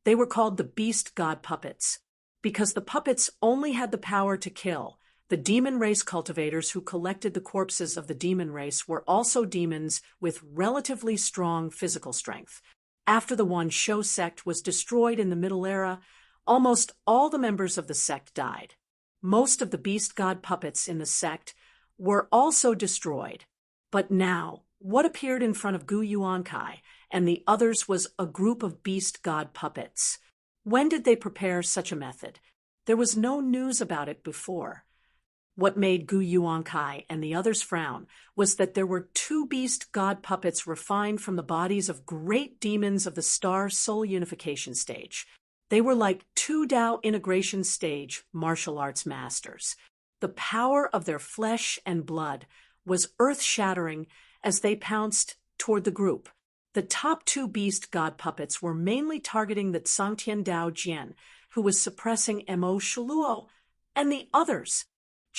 They were called the Beast God puppets. Because the puppets only had the power to kill, the demon race cultivators who collected the corpses of the demon race were also demons with relatively strong physical strength. After the Wansho sect was destroyed in the Middle Era, almost all the members of the sect died. Most of the beast god puppets in the sect were also destroyed. But now, what appeared in front of Gu Yuankai and the others was a group of beast god puppets. When did they prepare such a method? There was no news about it before. What made Gu Yuankai and the others frown was that there were two beast god puppets refined from the bodies of great demons of the star soul unification stage. They were like two Tao integration stage martial arts masters. The power of their flesh and blood was earth-shattering as they pounced toward the group. The top two beast god puppets were mainly targeting the Tsangtian Dao Jian, who was suppressing Mo Shaluo, and the others.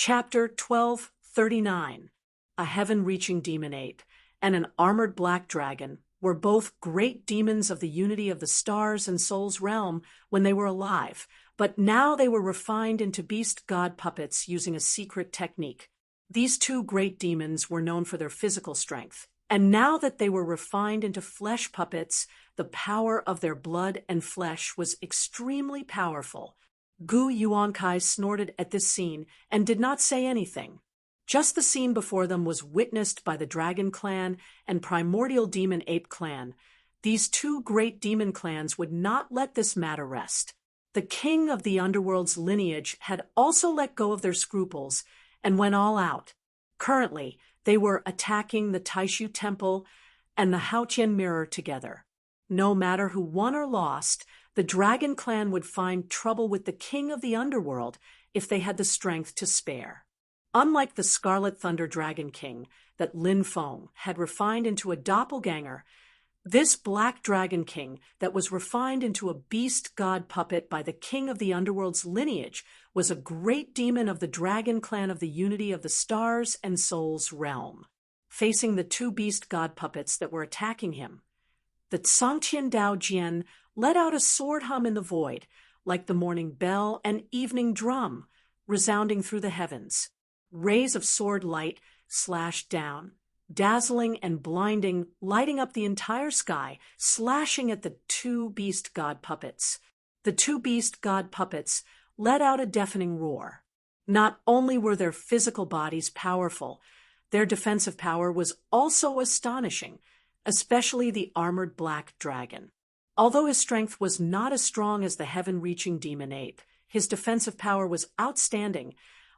Chapter 1239, a heaven-reaching demon ape and an armored black dragon were both great demons of the unity of the stars and souls realm when they were alive, but now they were refined into beast god puppets using a secret technique. These two great demons were known for their physical strength, and now that they were refined into flesh puppets, the power of their blood and flesh was extremely powerful. Gu Yuankai snorted at this scene and did not say anything. Just the scene before them was witnessed by the Dragon Clan and Primordial Demon Ape Clan. These two great demon clans would not let this matter rest. The king of the underworld's lineage had also let go of their scruples and went all out. Currently, they were attacking the Taishu Temple and the Haotian Mirror together. No matter who won or lost, the Dragon Clan would find trouble with the king of the underworld if they had the strength to spare. Unlike the Scarlet Thunder Dragon King that Lin Feng had refined into a doppelganger, this Black Dragon King that was refined into a beast god puppet by the king of the underworld's lineage was a great demon of the Dragon Clan of the unity of the stars and souls realm. Facing the two beast god puppets that were attacking him, the Tsangtian Dao Jian let out a sword hum in the void, like the morning bell and evening drum, resounding through the heavens. Rays of sword light slashed down, dazzling and blinding, lighting up the entire sky, slashing at the two beast god puppets. The two beast god puppets let out a deafening roar. Not only were their physical bodies powerful, their defensive power was also astonishing, especially the armored black dragon. Although his strength was not as strong as the heaven-reaching demon ape, his defensive power was outstanding,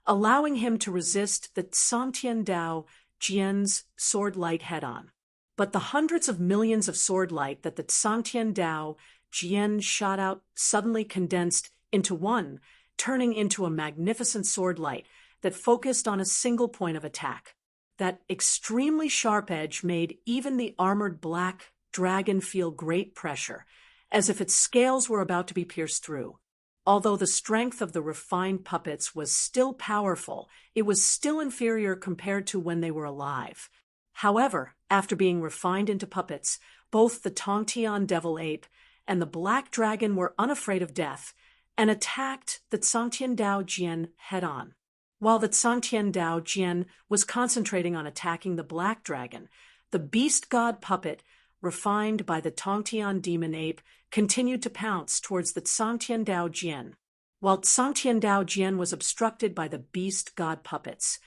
allowing him to resist the Tsangtian Dao Jian's sword light head-on. But the hundreds of millions of sword light that the Tsangtian Dao Jian shot out suddenly condensed into one, turning into a magnificent sword light that focused on a single point of attack. That extremely sharp edge made even the armored black dragon feel great pressure, as if its scales were about to be pierced through. Although the strength of the refined puppets was still powerful, it was still inferior compared to when they were alive. However, after being refined into puppets, both the Tongtian devil ape and the black dragon were unafraid of death and attacked the Tsangtian Dao Jian head-on. While the Tsangtian Dao Jian was concentrating on attacking the black dragon, the beast god puppet refined by the Tongtian demon ape, continued to pounce towards the Tsangtian Dao Jian. While Tsangtian Dao Jian was obstructed by the beast god puppets,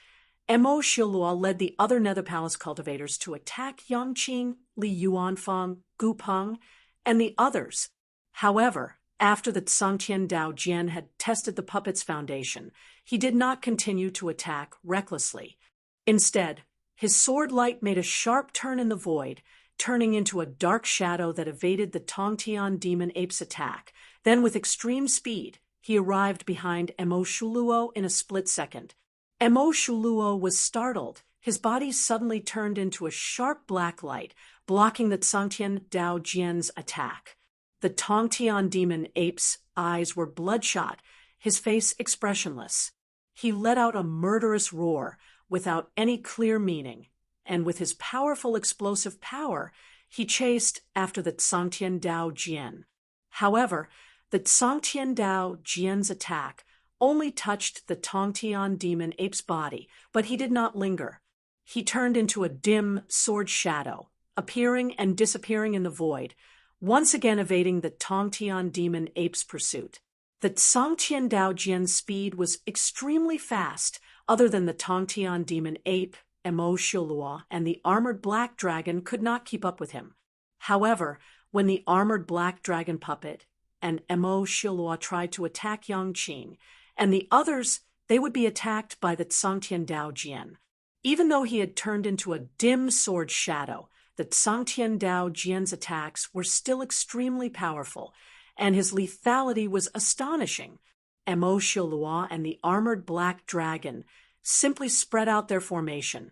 Mo Shilua led the other Nether Palace cultivators to attack Yangqing, Li Yuanfang, Gu Peng, and the others. However, after the Tsangtian Dao Jian had tested the puppet's foundation, he did not continue to attack recklessly. Instead, his sword light made a sharp turn in the void, turning into a dark shadow that evaded the Tongtian demon ape's attack. Then, with extreme speed, he arrived behind Mo Shuluo in a split second. Mo Shuluo was startled. His body suddenly turned into a sharp black light, blocking the Tsangtian Dao Jian's attack. The Tongtian demon ape's eyes were bloodshot, his face expressionless. He let out a murderous roar without any clear meaning, and with his powerful explosive power, he chased after the Tsangtian Dao Jian. However, the Tsangtian Dao Jian's attack only touched the Tongtian demon ape's body, but he did not linger. He turned into a dim sword shadow, appearing and disappearing in the void, once again evading the Tongtian demon ape's pursuit. The Tsangtian Dao Jian's speed was extremely fast, other than the Tongtian demon ape, Mo Shilua, and the armored black dragon could not keep up with him. However, when the armored black dragon puppet and Mo Shilua tried to attack Yangqing, and the others, they would be attacked by the Tsangtian Dao Jian. Even though he had turned into a dim sword shadow, the Tsangtian Dao Jian's attacks were still extremely powerful, and his lethality was astonishing. Mo Shilua and the armored black dragon simply spread out their formation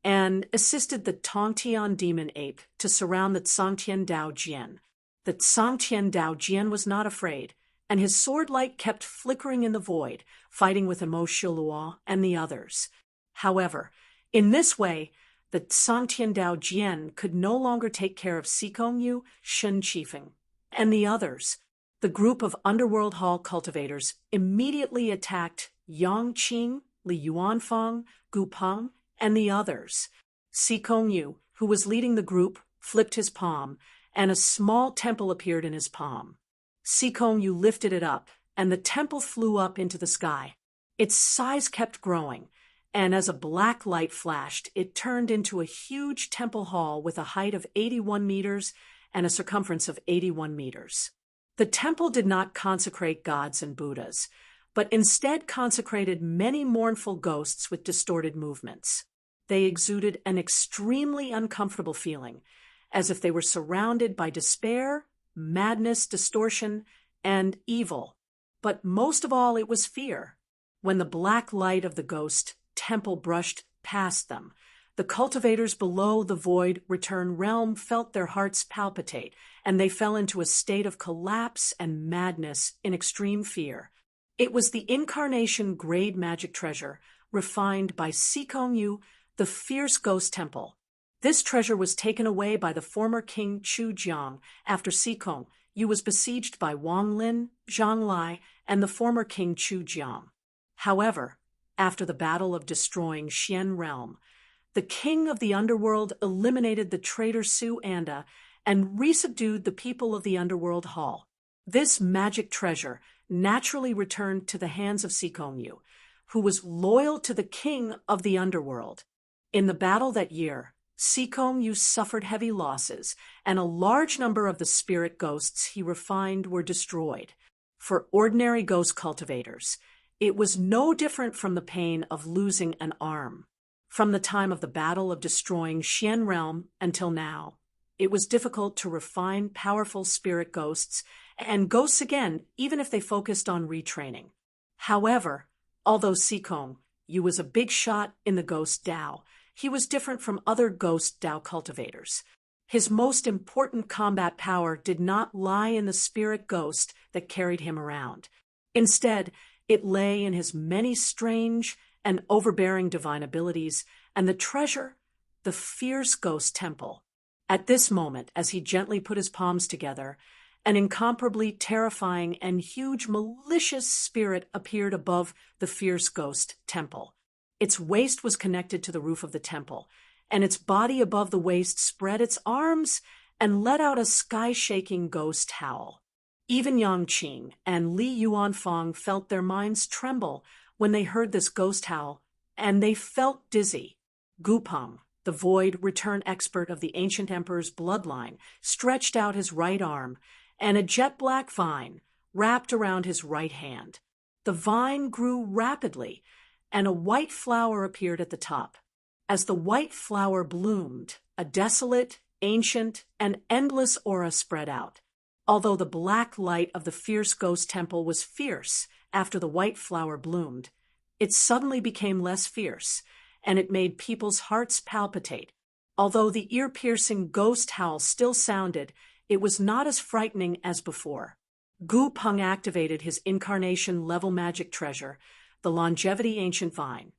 and assisted the Tongtian demon ape to surround the Tsangtian Dao Jian. The Tsangtian Dao Jian was not afraid, and his sword light kept flickering in the void, fighting with Mo Shilua and the others. However, in this way, the Tsangtian Dao Jian could no longer take care of Sikongyu, Shen Qifeng, and the others. The group of Underworld Hall cultivators immediately attacked Yangqing, Li Yuanfang, Gu Peng, and the others. Sikongyu, who was leading the group, flipped his palm, and a small temple appeared in his palm. Sikongyu lifted it up, and the temple flew up into the sky. Its size kept growing, and as a black light flashed, it turned into a huge temple hall with a height of 81 meters and a circumference of 81 meters. The temple did not consecrate gods and Buddhas, but instead consecrated many mournful ghosts with distorted movements. They exuded an extremely uncomfortable feeling, as if they were surrounded by despair, madness, distortion, and evil. But most of all, it was fear. When the black light of the ghost temple brushed past them, the cultivators below the void return realm felt their hearts palpitate, and they fell into a state of collapse and madness in extreme fear. It was the incarnation grade magic treasure, refined by Sikongyu, the fierce ghost temple. This treasure was taken away by the former king Chu Jiang after Sikongyu was besieged by Wang Lin, Zhang Lai, and the former king Chu Jiang. However, after the battle of destroying Xian realm, the king of the underworld eliminated the traitor Su Anda and resubdued the people of the Underworld Hall. This magic treasure naturally returned to the hands of Sikongyu, who was loyal to the king of the underworld. In the battle that year, Sikongyu suffered heavy losses, and a large number of the spirit ghosts he refined were destroyed. For ordinary ghost cultivators, it was no different from the pain of losing an arm. From the time of the battle of destroying Xian realm until now, it was difficult to refine powerful spirit ghosts and ghosts again, even if they focused on retraining. However, although Sikongyu was a big shot in the ghost Dao, he was different from other ghost Dao cultivators. His most important combat power did not lie in the spirit ghost that carried him around. Instead, it lay in his many strange and overbearing divine abilities, and the treasure, the fierce ghost temple. At this moment, as he gently put his palms together, an incomparably terrifying and huge malicious spirit appeared above the fierce ghost temple. Its waist was connected to the roof of the temple, and its body above the waist spread its arms and let out a sky-shaking ghost howl. Even Yang Qing and Li Yuanfang felt their minds tremble when they heard this ghost howl, and they felt dizzy. Gu Peng, the void return expert of the ancient emperor's bloodline, stretched out his right arm, and a jet-black vine wrapped around his right hand. The vine grew rapidly, and a white flower appeared at the top. As the white flower bloomed, a desolate, ancient, and endless aura spread out. Although the black light of the fierce ghost temple was fierce after the white flower bloomed, it suddenly became less fierce, and it made people's hearts palpitate. Although the ear-piercing ghost howl still sounded, it was not as frightening as before. Gu Peng activated his incarnation-level magic treasure, the Longevity Ancient Vine,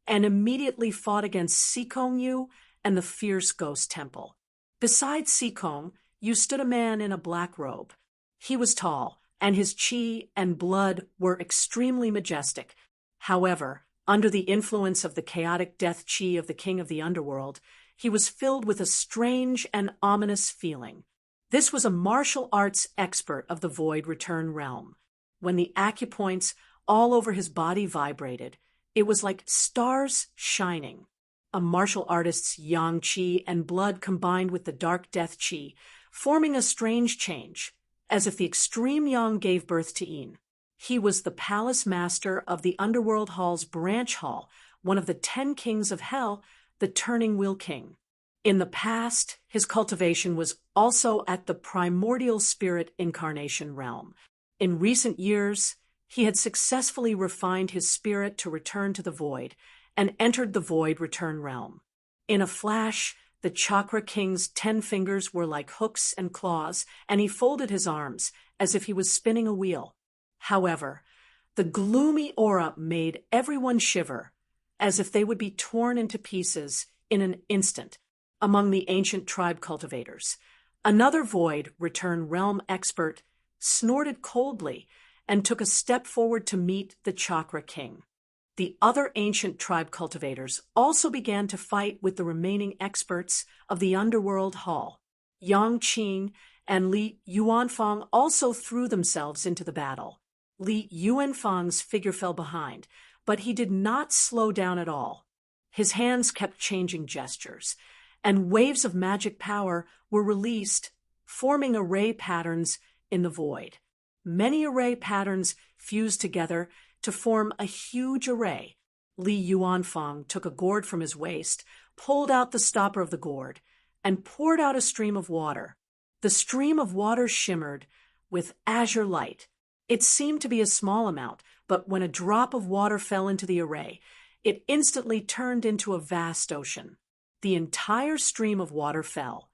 and immediately fought against Sikong Yu and the fierce ghost temple. Beside Sikong, Yu stood a man in a black robe. He was tall, and his qi and blood were extremely majestic. However, under the influence of the chaotic death qi of the king of the underworld, he was filled with a strange and ominous feeling. This was a martial arts expert of the Void Return realm. When the acupoints all over his body vibrated, it was like stars shining. A martial artist's yang qi and blood combined with the dark death qi, forming a strange change, as if the extreme yang gave birth to yin. He was the palace master of the Underworld Hall's branch hall, one of the 10 kings of hell, the Turning Wheel King. In the past, his cultivation was also at the primordial spirit incarnation realm. In recent years, he had successfully refined his spirit to return to the void and entered the void return realm. In a flash, the Chakra King's 10 fingers were like hooks and claws, and he folded his arms as if he was spinning a wheel. However, the gloomy aura made everyone shiver, as if they would be torn into pieces in an instant. Among the ancient tribe cultivators, another void return realm expert snorted coldly and took a step forward to meet the Chakra King. The other ancient tribe cultivators also began to fight with the remaining experts of the Underworld Hall. Yang Qing and Li Yuanfang also threw themselves into the battle. Li Yuanfang's figure fell behind, but he did not slow down at all. His hands kept changing gestures, and waves of magic power were released, forming array patterns in the void. Many array patterns fused together to form a huge array. Li Yuanfang took a gourd from his waist, pulled out the stopper of the gourd, and poured out a stream of water. The stream of water shimmered with azure light. It seemed to be a small amount, but when a drop of water fell into the array, it instantly turned into a vast ocean. The entire stream of water fell,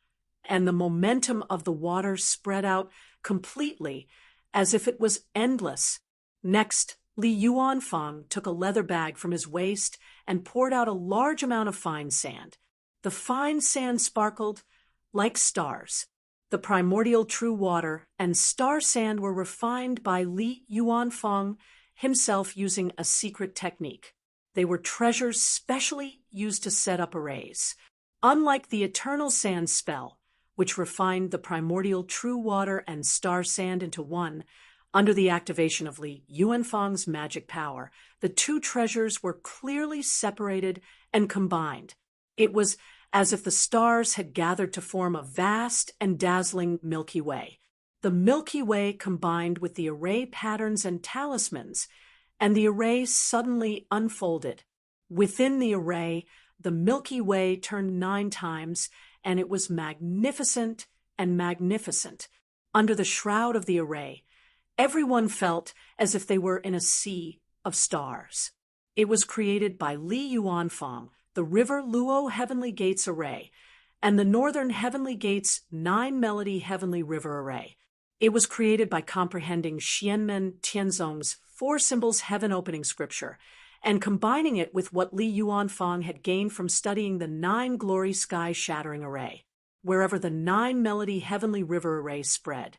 and the momentum of the water spread out completely as if it was endless. Next, Li Yuanfang took a leather bag from his waist and poured out a large amount of fine sand. The fine sand sparkled like stars. The primordial true water and star sand were refined by Li Yuanfang himself using a secret technique. They were treasures specially used to set up arrays. Unlike the eternal sand spell, which refined the primordial true water and star sand into one, under the activation of Li Yuanfang's magic power, the two treasures were clearly separated and combined. It was as if the stars had gathered to form a vast and dazzling Milky Way. The Milky Way combined with the array patterns and talismans, and the array suddenly unfolded. Within the array, the Milky Way turned 9 times, and it was magnificent and magnificent. Under the shroud of the array, everyone felt as if they were in a sea of stars. It was created by Li Yuanfang, the River Luo Heavenly Gates Array, and the Northern Heavenly Gates 9 Melody Heavenly River Array. It was created by comprehending Xianmen Tianzong's 4 symbols heaven opening scripture and combining it with what Li Yuanfang had gained from studying the 9 glory sky shattering array. Wherever the 9 melody heavenly river array spread,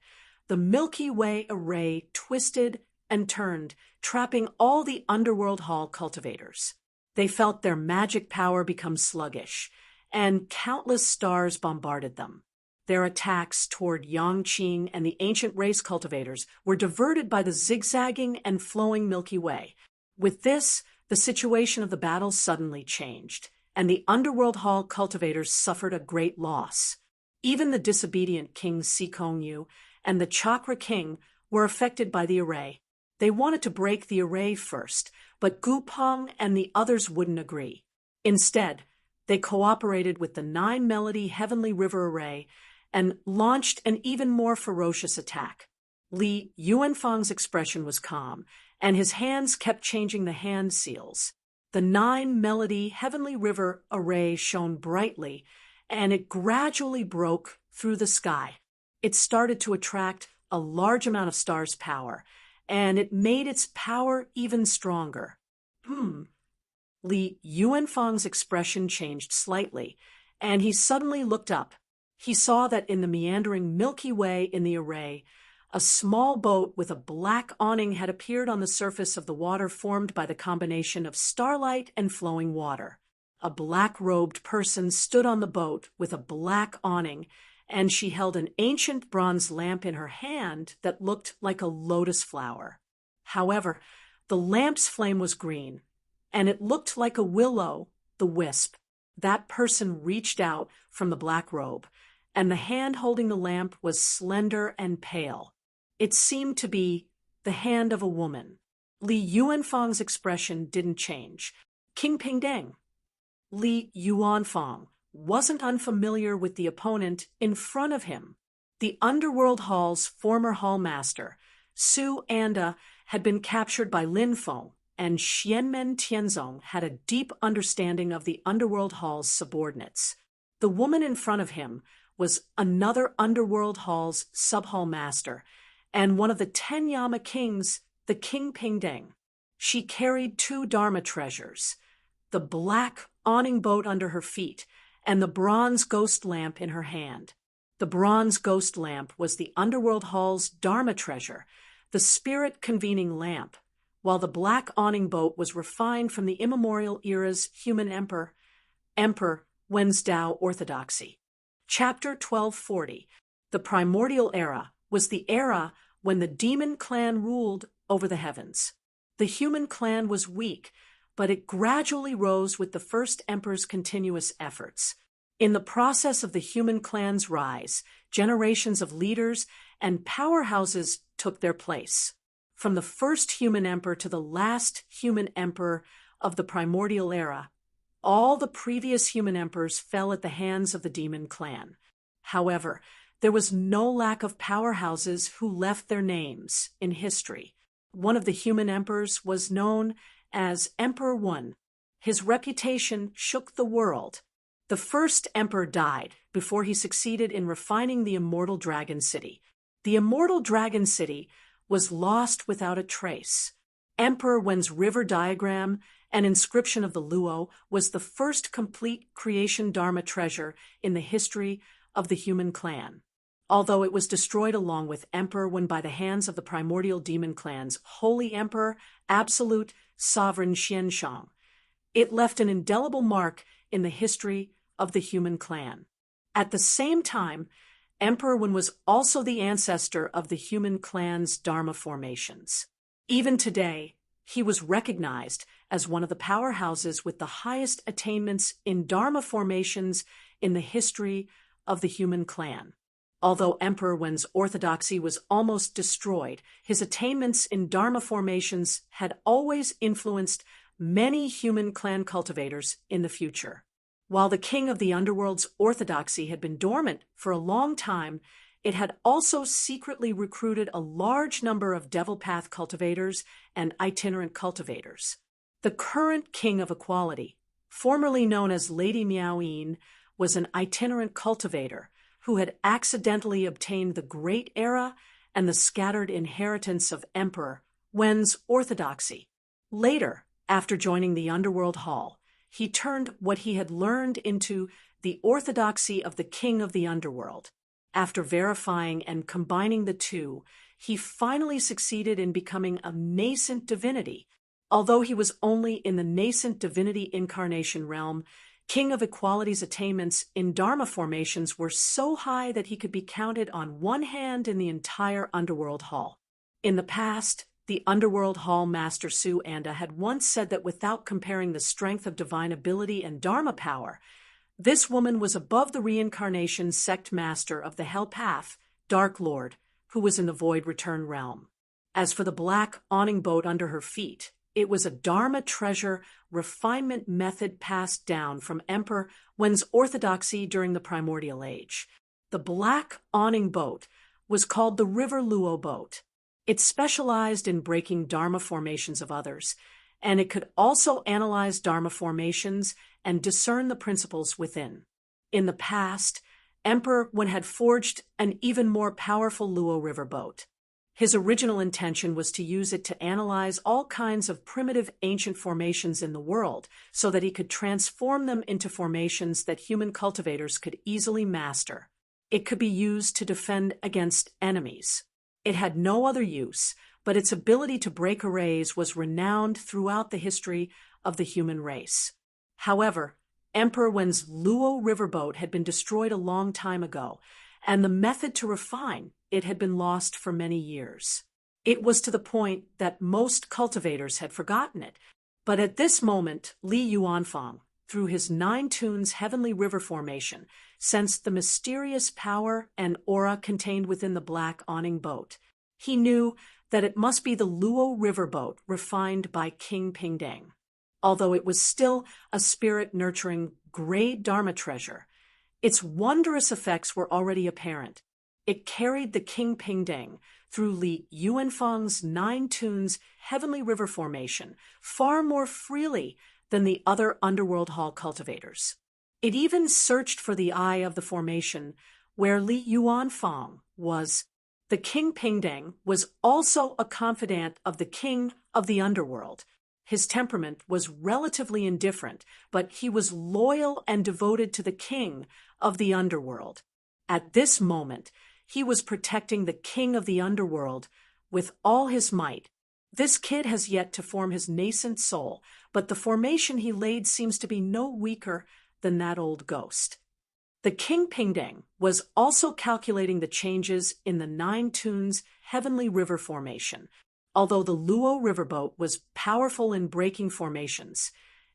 the Milky Way array twisted and turned, trapping all the Underworld Hall cultivators. They felt their magic power become sluggish, and countless stars bombarded them. Their attacks toward Yangqing and the ancient race cultivators were diverted by the zigzagging and flowing Milky Way. With this, the situation of the battle suddenly changed, and the underworld hall cultivators suffered a great loss. Even the disobedient King Sikongyu and the Chakra King were affected by the array. They wanted to break the array first, but Gupeng and the others wouldn't agree. Instead, they cooperated with the 9-melody Heavenly River Array and launched an even more ferocious attack. Li Yuanfang's expression was calm, and his hands kept changing the hand seals. The 9-melody Heavenly River Array shone brightly, and it gradually broke through the sky. It started to attract a large amount of stars' power, and it made its power even stronger. Li Yuanfang's expression changed slightly, and he suddenly looked up. He saw that in the meandering Milky Way in the array, a small boat with a black awning had appeared on the surface of the water formed by the combination of starlight and flowing water. A black-robed person stood on the boat with a black awning, and she held an ancient bronze lamp in her hand that looked like a lotus flower. However, the lamp's flame was green, and it looked like a will-o'-the-wisp. That person reached out from the black robe, and the hand holding the lamp was slender and pale. It seemed to be the hand of a woman. Li Yuanfang's expression didn't change. King Pingdeng. Li Yuanfang wasn't unfamiliar with the opponent in front of him. The Underworld Hall's former hallmaster, Su Anda, had been captured by Lin Feng, and Xianmen Tianzong had a deep understanding of the Underworld Hall's subordinates. The woman in front of him was another Underworld Hall's sub-hall master, and one of the 10 Yama kings, the King Pingdeng. She carried 2 Dharma treasures, the black awning boat under her feet and the bronze ghost lamp in her hand. The bronze ghost lamp was the Underworld Hall's Dharma treasure, the spirit-convening lamp, while the black awning boat was refined from the immemorial era's human Emperor Wenzhou orthodoxy. Chapter 1240. The Primordial Era was the era when the demon clan ruled over the heavens. The human clan was weak, but it gradually rose with the first emperor's continuous efforts. In the process of the human clan's rise, generations of leaders and powerhouses took their place. From the first human emperor to the last human emperor of the primordial era, all the previous human emperors fell at the hands of the demon clan. However, there was no lack of powerhouses who left their names in history. One of the human emperors was known as Emperor One. His reputation shook the world. The first emperor died before he succeeded in refining the immortal Dragon City. The immortal Dragon City was lost without a trace. Emperor Wen's river diagram and inscription of the Luo was the first complete creation Dharma treasure in the history of the human clan. Although it was destroyed along with Emperor Wen by the hands of the primordial demon clan's holy emperor, absolute sovereign Xianshang, it left an indelible mark in the history of the human clan. At the same time, Emperor Wen was also the ancestor of the human clan's Dharma formations. Even today, he was recognized as one of the powerhouses with the highest attainments in Dharma formations in the history of the human clan. Although Emperor Wen's orthodoxy was almost destroyed, his attainments in Dharma formations had always influenced many human clan cultivators in the future. While the king of the underworld's orthodoxy had been dormant for a long time, it had also secretly recruited a large number of devil path cultivators and itinerant cultivators. The current king of equality, formerly known as Lady Miaoyin, was an itinerant cultivator who had accidentally obtained the Great Era and the scattered inheritance of Emperor Wen's orthodoxy. Later, after joining the Underworld Hall, he turned what he had learned into the orthodoxy of the king of the underworld. After verifying and combining the two, he finally succeeded in becoming a nascent divinity. Although he was only in the nascent divinity incarnation realm, King of Equality's attainments in Dharma formations were so high that he could be counted on one hand in the entire Underworld Hall. In the past, the Underworld Hall Master Su Anda had once said that without comparing the strength of divine ability and Dharma power, this woman was above the reincarnation sect master of the Hell Path, Dark Lord, who was in the Void Return realm. As for the black awning boat under her feet, it was a Dharma treasure refinement method passed down from Emperor Wen's orthodoxy during the primordial age. The black awning boat was called the River Luo boat. It specialized in breaking Dharma formations of others, and it could also analyze Dharma formations and discern the principles within. In the past, Emperor Wen had forged an even more powerful Luo River boat. His original intention was to use it to analyze all kinds of primitive ancient formations in the world so that he could transform them into formations that human cultivators could easily master. It could be used to defend against enemies. It had no other use, but its ability to break arrays was renowned throughout the history of the human race. However, Emperor Wen's Luo riverboat had been destroyed a long time ago, and the method to refine it had been lost for many years. It was to the point that most cultivators had forgotten it, but at this moment Li Yuanfang, through his 9 tunes heavenly river formation, sensed the mysterious power and aura contained within the black awning boat. He knew that it must be the Luo river boat refined by King Pingdeng. Although it was still a spirit-nurturing great Dharma treasure, its wondrous effects were already apparent. It carried the King Pingdeng through Li Yuanfang's 9 tunes heavenly river formation far more freely than the other Underworld Hall cultivators. It even searched for the eye of the formation where Li Yuanfang was. The King Pingdeng was also a confidant of the King of the Underworld. His temperament was relatively indifferent, but he was loyal and devoted to the King of the Underworld. At this moment, he was protecting the King of the Underworld with all his might. This kid has yet to form his nascent soul, but the formation he laid seems to be no weaker than that old ghost. The King Pingdeng was also calculating the changes in the 9 tunes heavenly river formation. Although the Luo riverboat was powerful in breaking formations,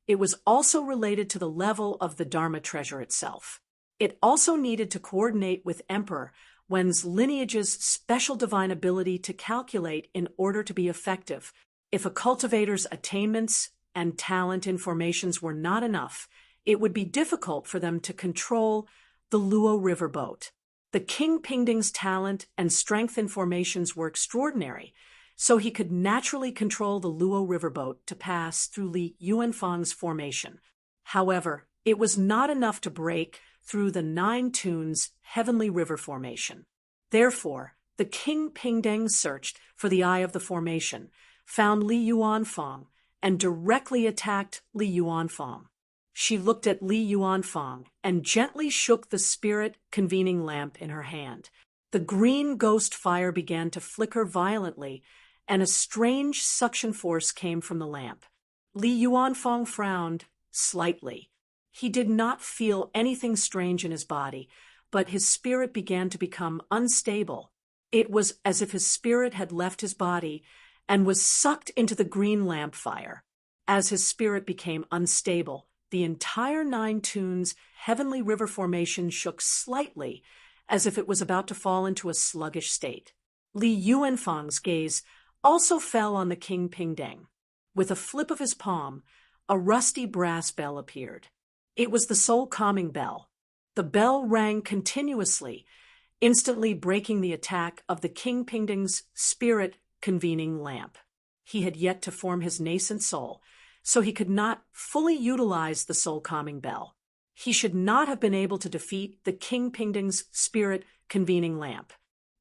it was also related to the level of the Dharma treasure itself. It also needed to coordinate with Emperor Wen's lineage's special divine ability to calculate in order to be effective. If a cultivator's attainments and talent in formations were not enough, it would be difficult for them to control the Luo riverboat. The King Pingdeng's talent and strength in formations were extraordinary, so he could naturally control the Luo riverboat to pass through Li Yuanfang's formation. However, it was not enough to break through the 9 tunes heavenly river formation. Therefore, the King Pingdeng searched for the eye of the formation, found Li Yuanfang, and directly attacked Li Yuanfang. She looked at Li Yuanfang and gently shook the spirit convening lamp in her hand. The green ghost fire began to flicker violently, and a strange suction force came from the lamp. Li Yuanfang frowned slightly. He did not feel anything strange in his body, but his spirit began to become unstable. It was as if his spirit had left his body and was sucked into the green lamp fire. As his spirit became unstable, the entire 9 tunes heavenly river formation shook slightly, as if it was about to fall into a sluggish state. Li Yuanfang's gaze also fell on the King Pingdeng. With a flip of his palm, a rusty brass bell appeared. It was the soul calming bell. The bell rang continuously, instantly breaking the attack of the King Pingdeng's spirit convening lamp. He had yet to form his nascent soul, so he could not fully utilize the soul calming bell. He should not have been able to defeat the King Pingdeng's spirit convening lamp.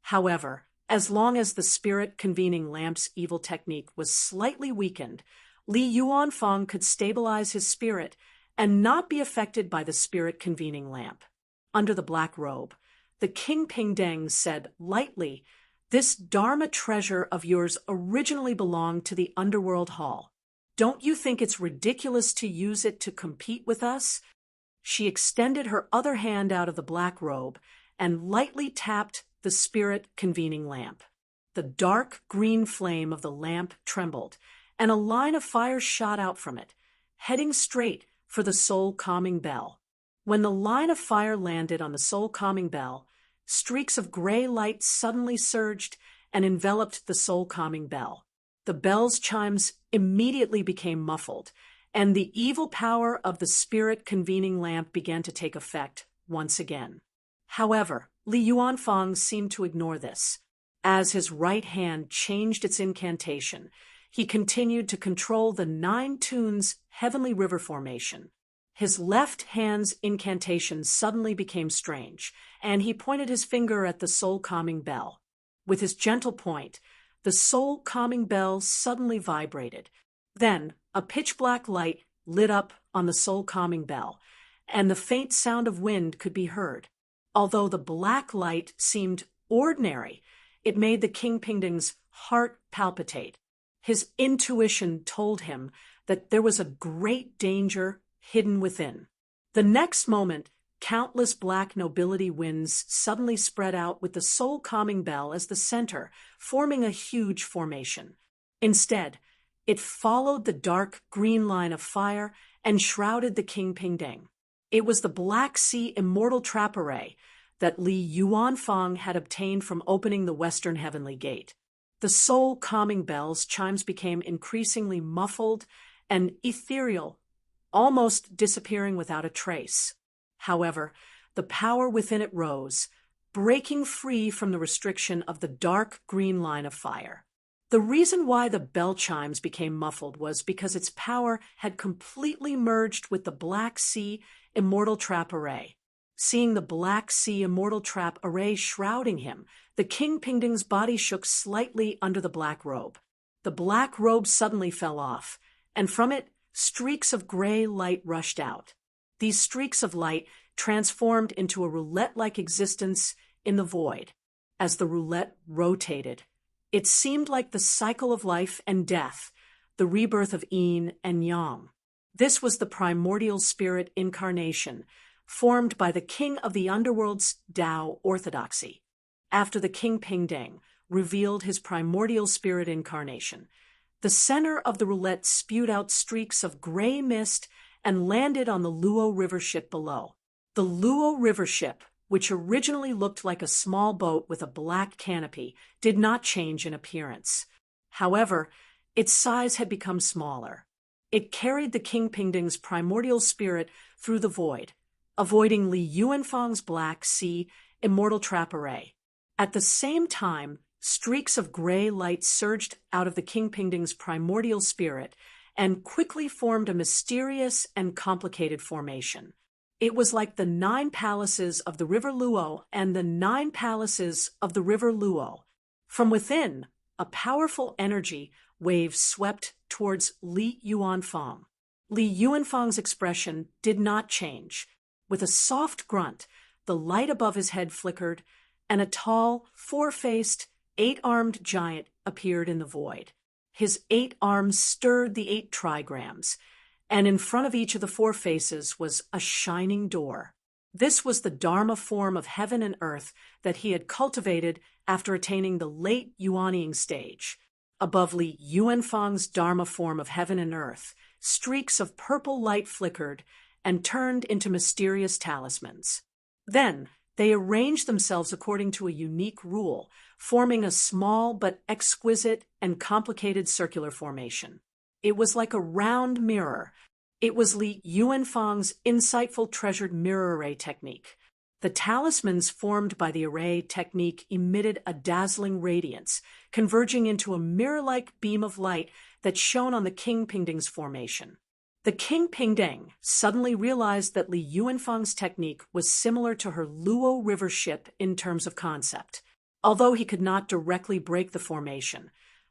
However, as long as the spirit convening lamp's evil technique was slightly weakened, Li Yuanfang could stabilize his spirit and not be affected by the spirit convening lamp. Under the black robe, the King Pingdeng said lightly, "This Dharma treasure of yours originally belonged to the Underworld Hall. Don't you think it's ridiculous to use it to compete with us? she extended her other hand out of the black robe and lightly tapped the spirit convening lamp. The dark green flame of the lamp trembled, and a line of fire shot out from it, heading straight for the soul-calming bell. When the line of fire landed on the soul-calming bell, streaks of gray light suddenly surged and enveloped the soul-calming bell. The bell's chimes immediately became muffled, and the evil power of the spirit-convening lamp began to take effect once again. However, Li Yuanfang seemed to ignore this. As his right hand changed its incantation, he continued to control the 9 tunes heavenly river formation. His left hand's incantation suddenly became strange, and he pointed his finger at the soul-calming bell. With his gentle point, the soul-calming bell suddenly vibrated. Then, a pitch-black light lit up on the soul-calming bell, and the faint sound of wind could be heard. Although the black light seemed ordinary, it made the King Pingding's heart palpitate. His intuition told him that there was a great danger hidden within. The next moment, countless black nobility winds suddenly spread out with the soul-calming bell as the center, forming a huge formation. Instead, it followed the dark green line of fire and shrouded the King Pingding. It was the Black Sea Immortal Trap Array that Li Yuanfang had obtained from opening the Western Heavenly Gate. The soul-calming bell's chimes became increasingly muffled and ethereal, almost disappearing without a trace. However, the power within it rose, breaking free from the restriction of the dark green line of fire. The reason why the bell chimes became muffled was because its power had completely merged with the Black Sea Immortal Trap Array. Seeing the Black Sea Immortal Trap Array shrouding him, the King Pingding's body shook slightly under the black robe. The black robe suddenly fell off, and from it, streaks of gray light rushed out. These streaks of light transformed into a roulette-like existence in the void. As the roulette rotated, it seemed like the cycle of life and death, the rebirth of yin and yang. This was the primordial spirit incarnation, formed by the king of the underworld's Tao orthodoxy. After the King Pingding revealed his primordial spirit incarnation, the center of the roulette spewed out streaks of gray mist and landed on the Luo River ship below. The Luo River ship, which originally looked like a small boat with a black canopy, did not change in appearance. However, its size had become smaller. It carried the King Pingding's primordial spirit through the void, avoiding Li Yuanfang's Black Sea Immortal Trap Array. At the same time, streaks of gray light surged out of the King Pingding's primordial spirit and quickly formed a mysterious and complicated formation. It was like the 9 palaces of the river Luo and the 9 palaces of the river Luo. From within, a powerful energy wave swept towards Li Yuanfang. Li Yuanfang's expression did not change. With a soft grunt, the light above his head flickered, and a tall, 4-faced, 8-armed giant appeared in the void. His 8 arms stirred the 8 trigrams, and in front of each of the 4 faces was a shining door. This was the Dharma form of heaven and earth that he had cultivated after attaining the late Yuanying stage. Above Li Yuanfang's Dharma form of heaven and earth, streaks of purple light flickered and turned into mysterious talismans. Then, they arranged themselves according to a unique rule, forming a small but exquisite and complicated circular formation. It was like a round mirror. It was Li Yuanfang's insightful treasured mirror array technique. The talismans formed by the array technique emitted a dazzling radiance, converging into a mirror-like beam of light that shone on the King Pingding's formation. The King Pingding suddenly realized that Li Yuanfang's technique was similar to her Luo River ship in terms of concept. Although he could not directly break the formation,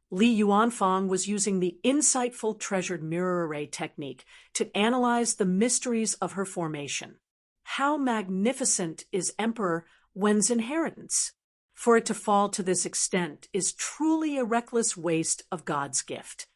Li Yuanfang was using the insightful treasured mirror array technique to analyze the mysteries of her formation. How magnificent is Emperor Wen's inheritance? For it to fall to this extent is truly a reckless waste of God's gift.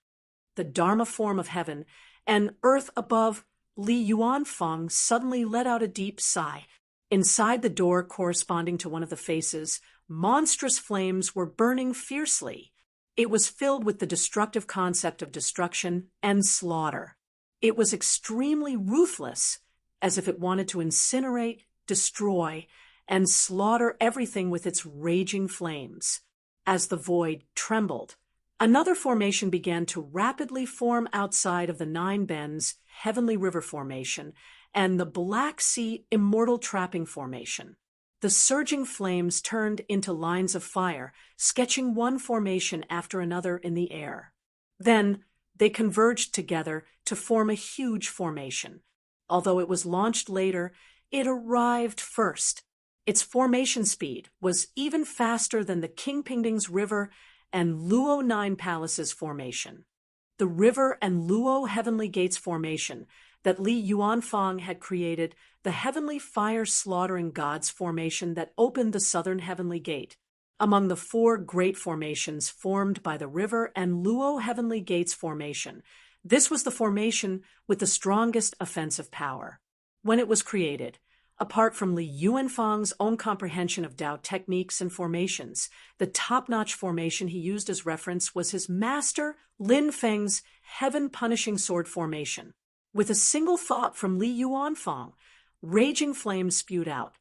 The Dharma form of heaven and earth above Li Yuanfang suddenly let out a deep sigh. Inside the door corresponding to one of the faces, monstrous flames were burning fiercely. It was filled with the destructive concept of destruction and slaughter. It was extremely ruthless, as if it wanted to incinerate, destroy, and slaughter everything with its raging flames. As the void trembled, another formation began to rapidly form outside of the Nine Bends Heavenly River Formation and the Black Sea Immortal Trapping Formation. The surging flames turned into lines of fire, sketching one formation after another in the air. Then they converged together to form a huge formation. Although it was launched later, it arrived first. Its formation speed was even faster than the King Pingding's River and Luo Nine Palaces formation. The River and Luo Heavenly Gates formation that Li Yuanfang had created, the Heavenly Fire Slaughtering Gods formation that opened the Southern Heavenly Gate. Among the four great formations formed by the River and Luo Heavenly Gates formation, this was the formation with the strongest offensive power. When it was created, apart from Li Yuanfang's own comprehension of Tao techniques and formations, the top-notch formation he used as reference was his master Lin Feng's heaven-punishing sword formation. With a single thought from Li Yuanfang, raging flames spewed out.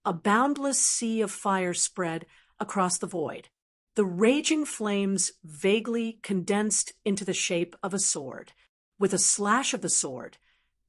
A boundless sea of fire spread across the void. The raging flames vaguely condensed into the shape of a sword. With a slash of the sword,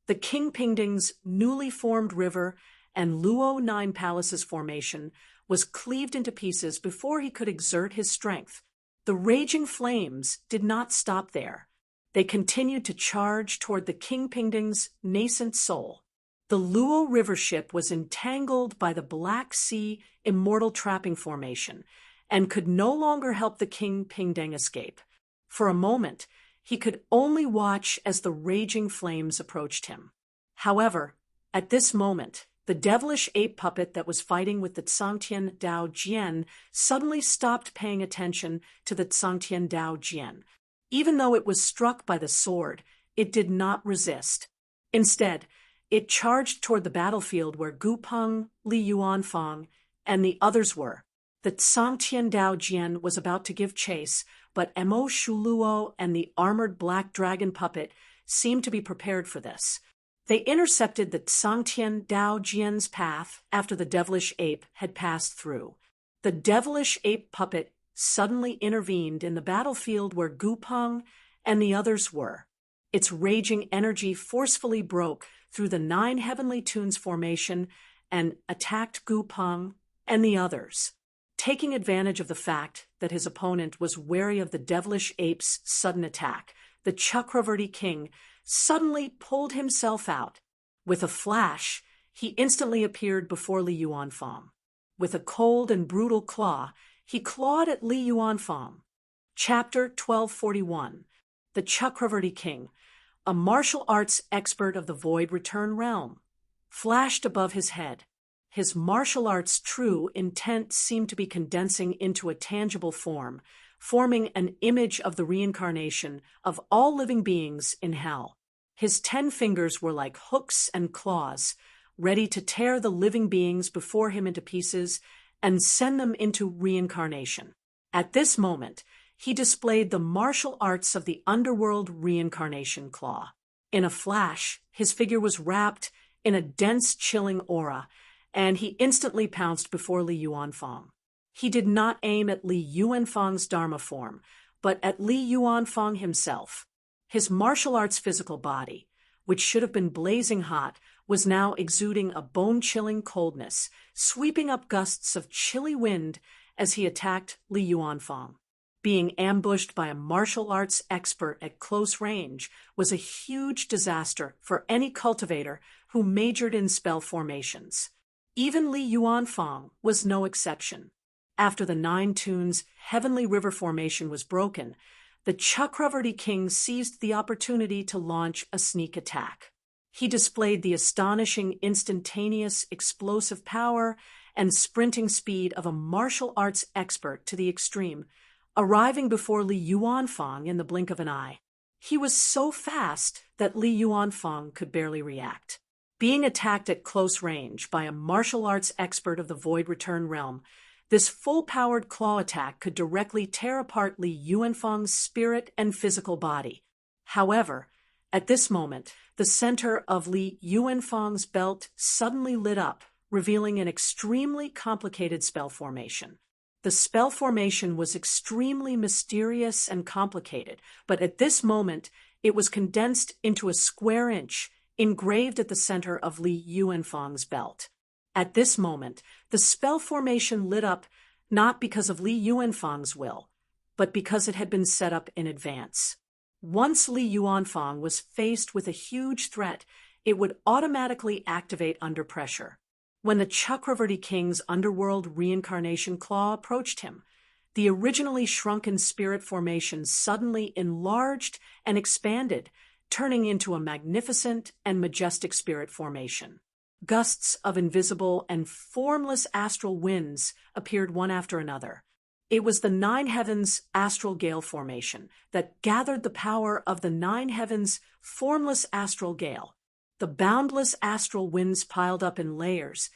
the King Pingding's newly formed river and Luo Nine Palaces formation was cleaved into pieces before he could exert his strength. The raging flames did not stop there. They continued to charge toward the King Pingding's nascent soul. The Luo River ship was entangled by the Black Sea Immortal Trapping Formation and could no longer help the King Pingding escape. For a moment, he could only watch as the raging flames approached him. However, at this moment, the devilish ape puppet that was fighting with the Tsangtian Dao Jian suddenly stopped paying attention to the Tsangtian Dao Jian. Even though it was struck by the sword, it did not resist. Instead, it charged toward the battlefield where Gu Peng, Li Yuanfang, and the others were. The Tsangtian Dao Jian was about to give chase, but Mo Shuluo and the armored black dragon puppet seemed to be prepared for this. They intercepted the Tsangtian Dao Jian's path after the devilish ape had passed through. The devilish ape puppet suddenly intervened in the battlefield where Gu Peng and the others were. Its raging energy forcefully broke through the Nine Heavenly Tunes formation and attacked Gu Peng and the others. Taking advantage of the fact that his opponent was wary of the devilish ape's sudden attack, the Chakravarti king suddenly pulled himself out. With a flash, he instantly appeared before Li Yuanfang. With a cold and brutal claw, he clawed at Li Yuanfang. Chapter 1241. The Chakravarti King, a martial arts expert of the Void Return realm, flashed above his head. His martial arts' true intent seemed to be condensing into a tangible form, forming an image of the reincarnation of all living beings in hell. His 10 fingers were like hooks and claws, ready to tear the living beings before him into pieces and send them into reincarnation. At this moment, he displayed the martial arts of the underworld reincarnation claw. In a flash, his figure was wrapped in a dense, chilling aura, and he instantly pounced before Li Yuanfang. He did not aim at Li Yuanfang's Dharma form, but at Li Yuanfang himself. His martial arts physical body, which should have been blazing hot, was now exuding a bone-chilling coldness, sweeping up gusts of chilly wind as he attacked Li Yuanfang. Being ambushed by a martial arts expert at close range was a huge disaster for any cultivator who majored in spell formations. Even Li Yuanfang was no exception. After the 9 Tunes Heavenly River formation was broken, the Chakravarti king seized the opportunity to launch a sneak attack. He displayed the astonishing instantaneous explosive power and sprinting speed of a martial arts expert to the extreme, arriving before Li Yuanfang in the blink of an eye. He was so fast that Li Yuanfang could barely react. Being attacked at close range by a martial arts expert of the Void Return realm, this full-powered claw attack could directly tear apart Li Yuanfang's spirit and physical body. However, at this moment, the center of Li Yuanfang's belt suddenly lit up, revealing an extremely complicated spell formation. The spell formation was extremely mysterious and complicated, but at this moment, it was condensed into a square inch, engraved at the center of Li Yuanfang's belt. At this moment, the spell formation lit up not because of Li Yuanfang's will, but because it had been set up in advance. Once Li Yuanfang was faced with a huge threat, it would automatically activate under pressure. When the Chakravarti King's underworld reincarnation claw approached him, the originally shrunken spirit formation suddenly enlarged and expanded, turning into a magnificent and majestic spirit formation. Gusts of invisible and formless astral winds appeared one after another. It was the Nine Heavens astral gale formation that gathered the power of the Nine Heavens formless astral gale. The boundless astral winds piled up in layers,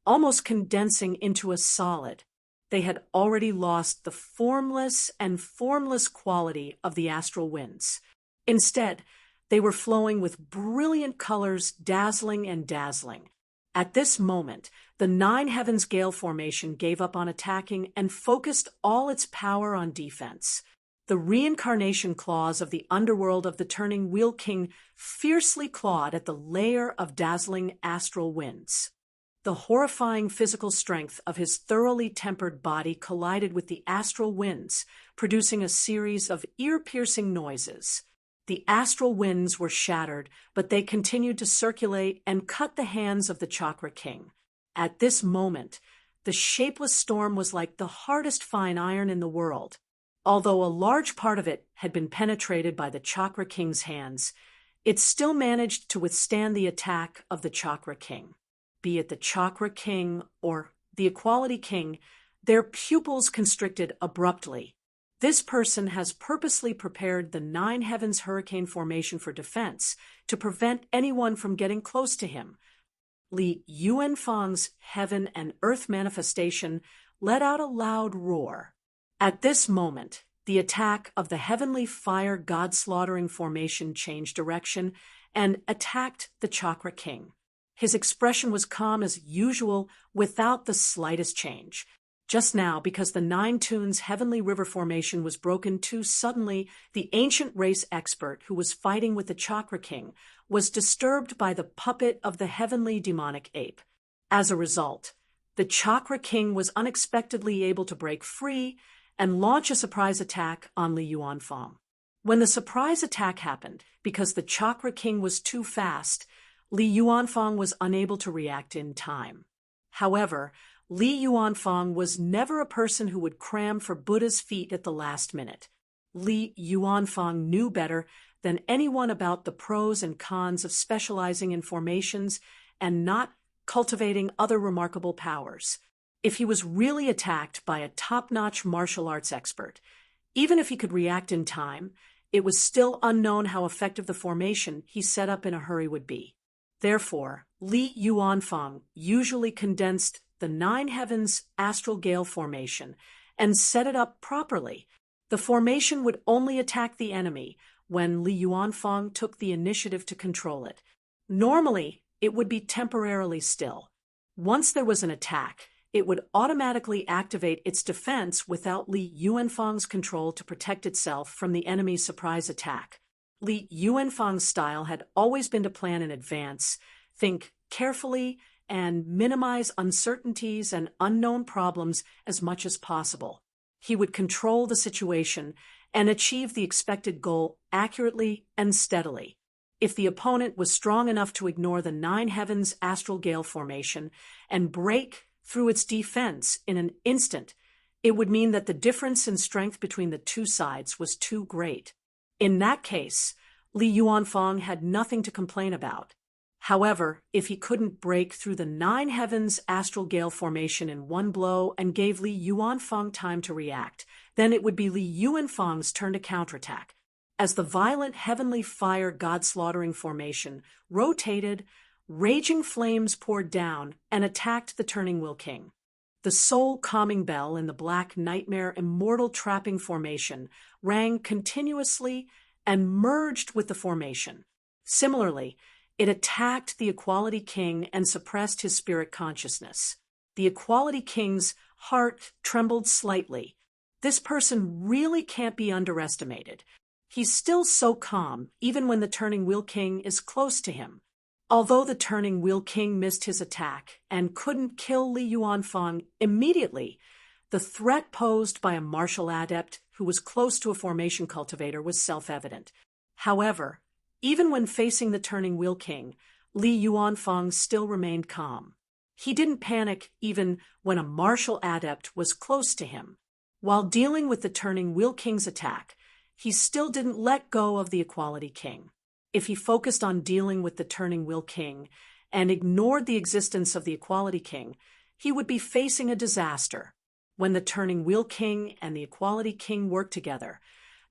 almost condensing into a solid. They had already lost the formless and formless quality of the astral winds. Instead, they were flowing with brilliant colors, dazzling and dazzling. At this moment, the Nine Heavens Gale formation gave up on attacking and focused all its power on defense. The reincarnation claws of the underworld of the Turning Wheel King fiercely clawed at the layer of dazzling astral winds. The horrifying physical strength of his thoroughly tempered body collided with the astral winds, producing a series of ear-piercing noises. The astral winds were shattered, but they continued to circulate and cut the hands of the Chakra King. At this moment, the shapeless storm was like the hardest fine iron in the world. Although a large part of it had been penetrated by the Chakra King's hands, it still managed to withstand the attack of the Chakra King. Be it the Chakra King or the Equality King, their pupils constricted abruptly. This person has purposely prepared the Nine Heavens hurricane formation for defense to prevent anyone from getting close to him. Li Yuanfang's heaven and earth manifestation let out a loud roar. At this moment, the attack of the heavenly fire god-slaughtering formation changed direction and attacked the Chakra King. His expression was calm as usual without the slightest change. Just now, because the Nine Tunes heavenly river formation was broken too suddenly, the ancient race expert who was fighting with the Chakra King was disturbed by the puppet of the heavenly demonic ape. As a result, the Chakra King was unexpectedly able to break free and launch a surprise attack on Li Yuanfang. When the surprise attack happened, because the Chakra King was too fast, Li Yuanfang was unable to react in time. However, Li Yuanfang was never a person who would cram for Buddha's feet at the last minute. Li Yuanfang knew better than anyone about the pros and cons of specializing in formations and not cultivating other remarkable powers. If he was really attacked by a top-notch martial arts expert, even if he could react in time, it was still unknown how effective the formation he set up in a hurry would be. Therefore, Li Yuanfang usually condensed the Nine Heavens astral gale formation and set it up properly. The formation would only attack the enemy when Li Yuanfang took the initiative to control it. Normally, it would be temporarily still. Once there was an attack, it would automatically activate its defense without Li Yuanfang's control to protect itself from the enemy's surprise attack. Li Yuanfang's style had always been to plan in advance, think carefully, and minimize uncertainties and unknown problems as much as possible. He would control the situation and achieve the expected goal accurately and steadily. If the opponent was strong enough to ignore the Nine Heavens astral gale formation and break through its defense in an instant, it would mean that the difference in strength between the two sides was too great. In that case, Li Yuanfang had nothing to complain about. However, if he couldn't break through the Nine Heavens astral gale formation in one blow and gave Li Yuanfang time to react, then it would be Li Yuanfang's turn to counterattack. As the violent heavenly fire god-slaughtering formation rotated, raging flames poured down and attacked the turning wheel king. The soul-calming bell in the black nightmare immortal trapping formation rang continuously and merged with the formation. Similarly, it attacked the Equality King and suppressed his spirit consciousness. The Equality King's heart trembled slightly. This person really can't be underestimated. He's still so calm, even when the Turning Wheel King is close to him. Although the Turning Wheel King missed his attack and couldn't kill Li Yuanfang immediately, the threat posed by a martial adept who was close to a formation cultivator was self-evident. However, even when facing the Turning Wheel King, Li Yuanfang still remained calm. He didn't panic even when a martial adept was close to him. While dealing with the Turning Wheel King's attack, he still didn't let go of the Equality King. If he focused on dealing with the Turning Wheel King and ignored the existence of the Equality King, he would be facing a disaster. When the Turning Wheel King and the Equality King worked together,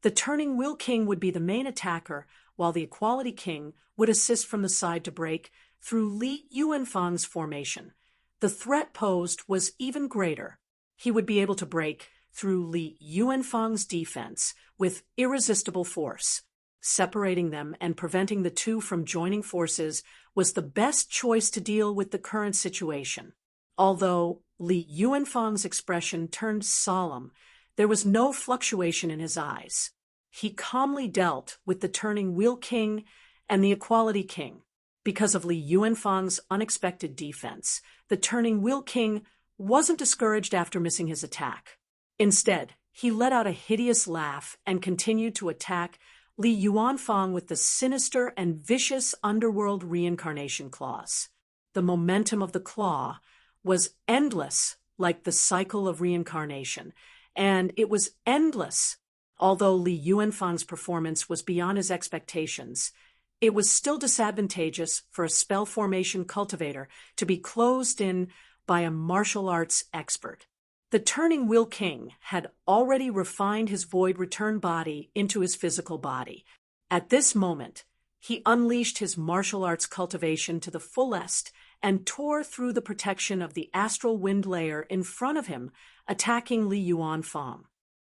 the Turning Wheel King would be the main attacker, while the Equality King would assist from the side to break through Li Yuanfang's formation. The threat posed was even greater. He would be able to break through Li Yuanfang's defense with irresistible force. Separating them and preventing the two from joining forces was the best choice to deal with the current situation. Although Li Yuanfang's expression turned solemn, there was no fluctuation in his eyes. He calmly dealt with the Turning Wheel King and the Equality King. Because of Li Yuanfang's unexpected defense, the Turning Wheel King wasn't discouraged after missing his attack. Instead, he let out a hideous laugh and continued to attack Li Yuanfang with the sinister and vicious underworld reincarnation claws. The momentum of the claw was endless, like the cycle of reincarnation, and it was endless. Although Li Yuanfang's performance was beyond his expectations, it was still disadvantageous for a spell formation cultivator to be closed in by a martial arts expert. The Turning Wheel King had already refined his void return body into his physical body. At this moment, he unleashed his martial arts cultivation to the fullest and tore through the protection of the astral wind layer in front of him, attacking Li Yuanfang.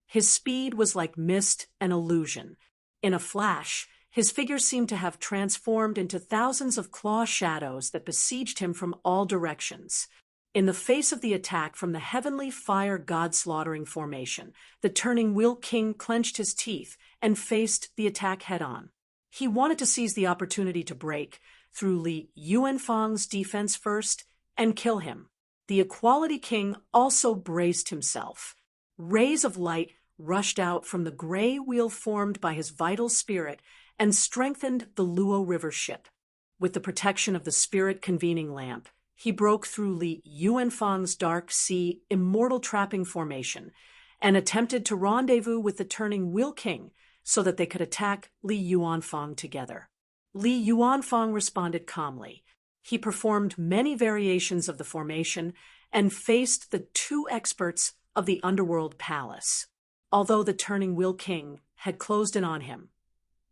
His speed was like mist and illusion. In a flash, his figure seemed to have transformed into thousands of claw shadows that besieged him from all directions. In the face of the attack from the heavenly fire god-slaughtering formation, the Turning Wheel King clenched his teeth and faced the attack head-on. He wanted to seize the opportunity to break through Li Yuanfang's defense first and kill him. The Equality King also braced himself. Rays of light rushed out from the gray wheel formed by his vital spirit and strengthened the Luo River ship. With the protection of the spirit convening lamp, he broke through Li Yuanfang's dark sea immortal trapping formation and attempted to rendezvous with the Turning Wheel King so that they could attack Li Yuanfang together. Li Yuanfang responded calmly. He performed many variations of the formation and faced the two experts of the Underworld Palace. Although the Turning Wheel King had closed in on him,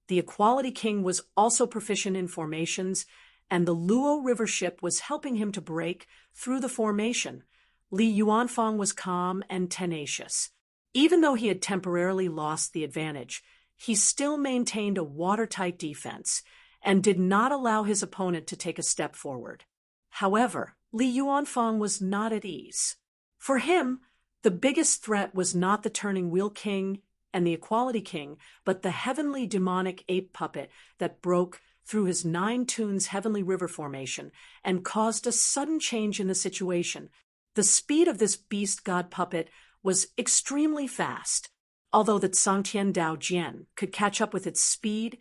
the Equality King was also proficient in formations, and the Luo River ship was helping him to break through the formation. Li Yuanfang was calm and tenacious. Even though he had temporarily lost the advantage, he still maintained a watertight defense and did not allow his opponent to take a step forward. However, Li Yuanfang was not at ease. For him, the biggest threat was not the Turning Wheel King and the Equality King, but the heavenly demonic ape puppet that broke through his 9 tunes heavenly river formation and caused a sudden change in the situation. The speed of this beast god puppet was extremely fast. Although the Tsangtian Dao Jian could catch up with its speed,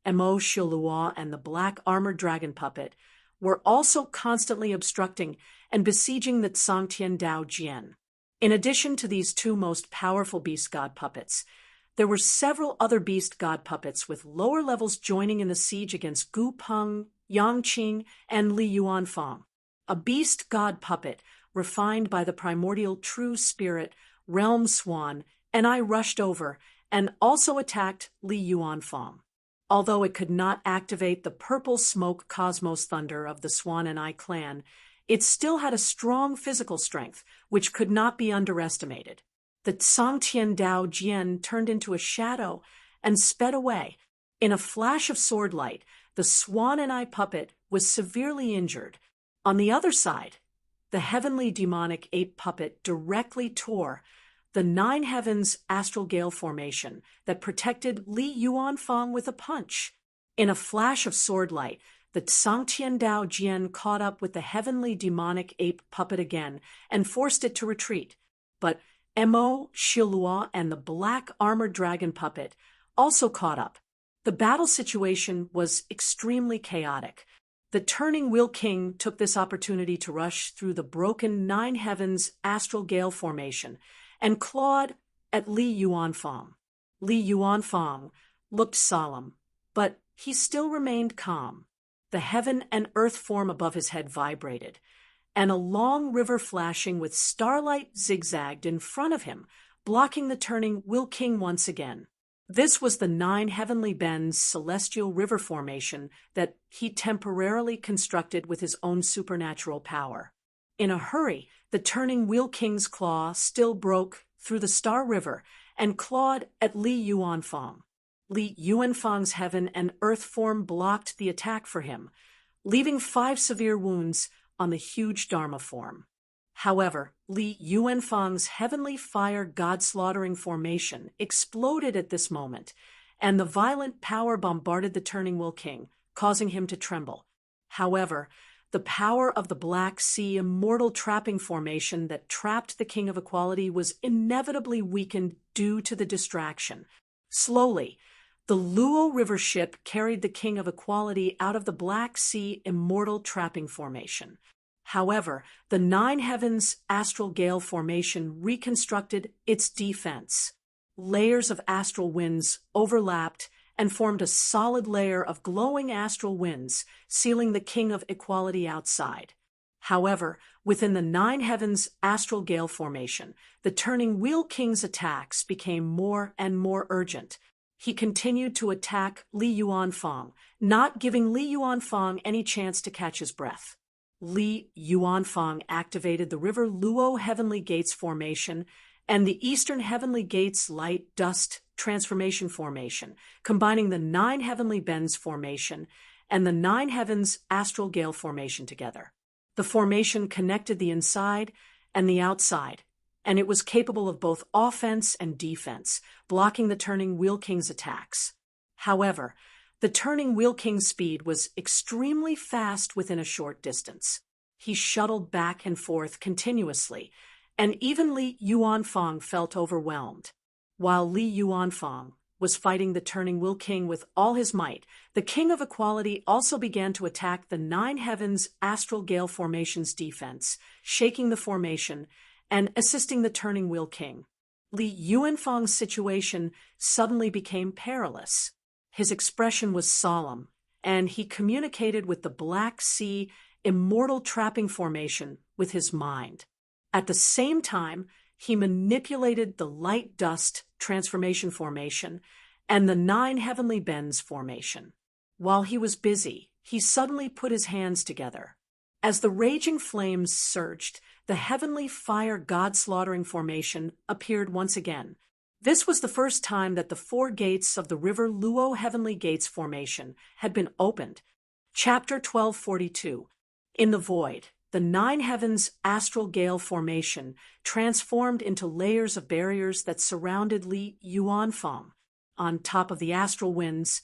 Mo Shilua and the black armored dragon puppet were also constantly obstructing and besieging the Tsangtian Dao Jian. In addition to these 2 most powerful beast god puppets, there were several other beast god puppets with lower levels joining in the siege against Gu Peng, Yang Qing, and Li Yuanfang. A beast god puppet refined by the primordial true spirit, Realm Swan, and I rushed over and also attacked Li Yuanfang. Although it could not activate the purple smoke cosmos thunder of the Swan and I clan, it still had a strong physical strength, which could not be underestimated. The Tsangtian Dao Jian turned into a shadow and sped away. In a flash of sword light, the Swan and I puppet was severely injured. On the other side, the heavenly demonic ape puppet directly tore the Nine Heavens astral gale formation that protected Li Yuanfang with a punch. In a flash of sword light, the Tsangtian Dao Jian caught up with the heavenly demonic ape puppet again and forced it to retreat. But Mo, Shilua, and the black armored dragon puppet also caught up. The battle situation was extremely chaotic. The Turning Wheel King took this opportunity to rush through the broken Nine Heavens astral gale formation and clawed at Li Yuanfang. Li Yuanfang looked solemn, but he still remained calm. The heaven and earth form above his head vibrated, and a long river flashing with starlight zigzagged in front of him, blocking the Turning Wheel King once again. This was the Nine Heavenly Bends celestial river formation that he temporarily constructed with his own supernatural power. In a hurry, the Turning Wheel King's claw still broke through the Star River and clawed at Li Yuanfang. Li Yuanfang's heaven and earth form blocked the attack for him, leaving 5 severe wounds on the huge Dharma form. However, Li Yuanfang's heavenly fire god-slaughtering formation exploded at this moment, and the violent power bombarded the Turning Wheel King, causing him to tremble. However, the power of the Black Sea immortal trapping formation that trapped the King of Equality was inevitably weakened due to the distraction. Slowly, the Luo River ship carried the King of Equality out of the Black Sea immortal trapping formation. However, the Nine Heavens astral gale formation reconstructed its defense. Layers of astral winds overlapped and formed a solid layer of glowing astral winds, sealing the King of Equality outside. However, within the Nine Heavens astral gale formation, the Turning Wheel King's attacks became more and more urgent. He continued to attack Li Yuanfang, not giving Li Yuanfang any chance to catch his breath. Li Yuanfang activated the River Luo Heavenly Gates formation and the Eastern Heavenly Gates Light Dust Transformation formation, combining the Nine Heavenly Bends formation and the Nine Heavens Astral Gale formation together. The formation connected the inside and the outside, and it was capable of both offense and defense, blocking the Turning Wheel King's attacks. However, the Turning Wheel King's speed was extremely fast within a short distance. He shuttled back and forth continuously, and even Li Yuanfang felt overwhelmed. While Li Yuanfang was fighting the Turning Wheel King with all his might, the King of Equality also began to attack the Nine Heavens Astral Gale formation's defense, shaking the formation and assisting the Turning Wheel King. Li Yuanfang's situation suddenly became perilous. His expression was solemn, and he communicated with the Black Sea immortal trapping formation with his mind. At the same time, he manipulated the Light Dust transformation formation and the Nine Heavenly Bends formation. While he was busy, he suddenly put his hands together. As the raging flames surged, the Heavenly Fire God-slaughtering formation appeared once again. This was the first time that the 4 gates of the River Luo Heavenly Gates formation had been opened. Chapter 1242. In the void, the Nine Heavens Astral Gale formation transformed into layers of barriers that surrounded Li Yuanfang. On top of the astral winds,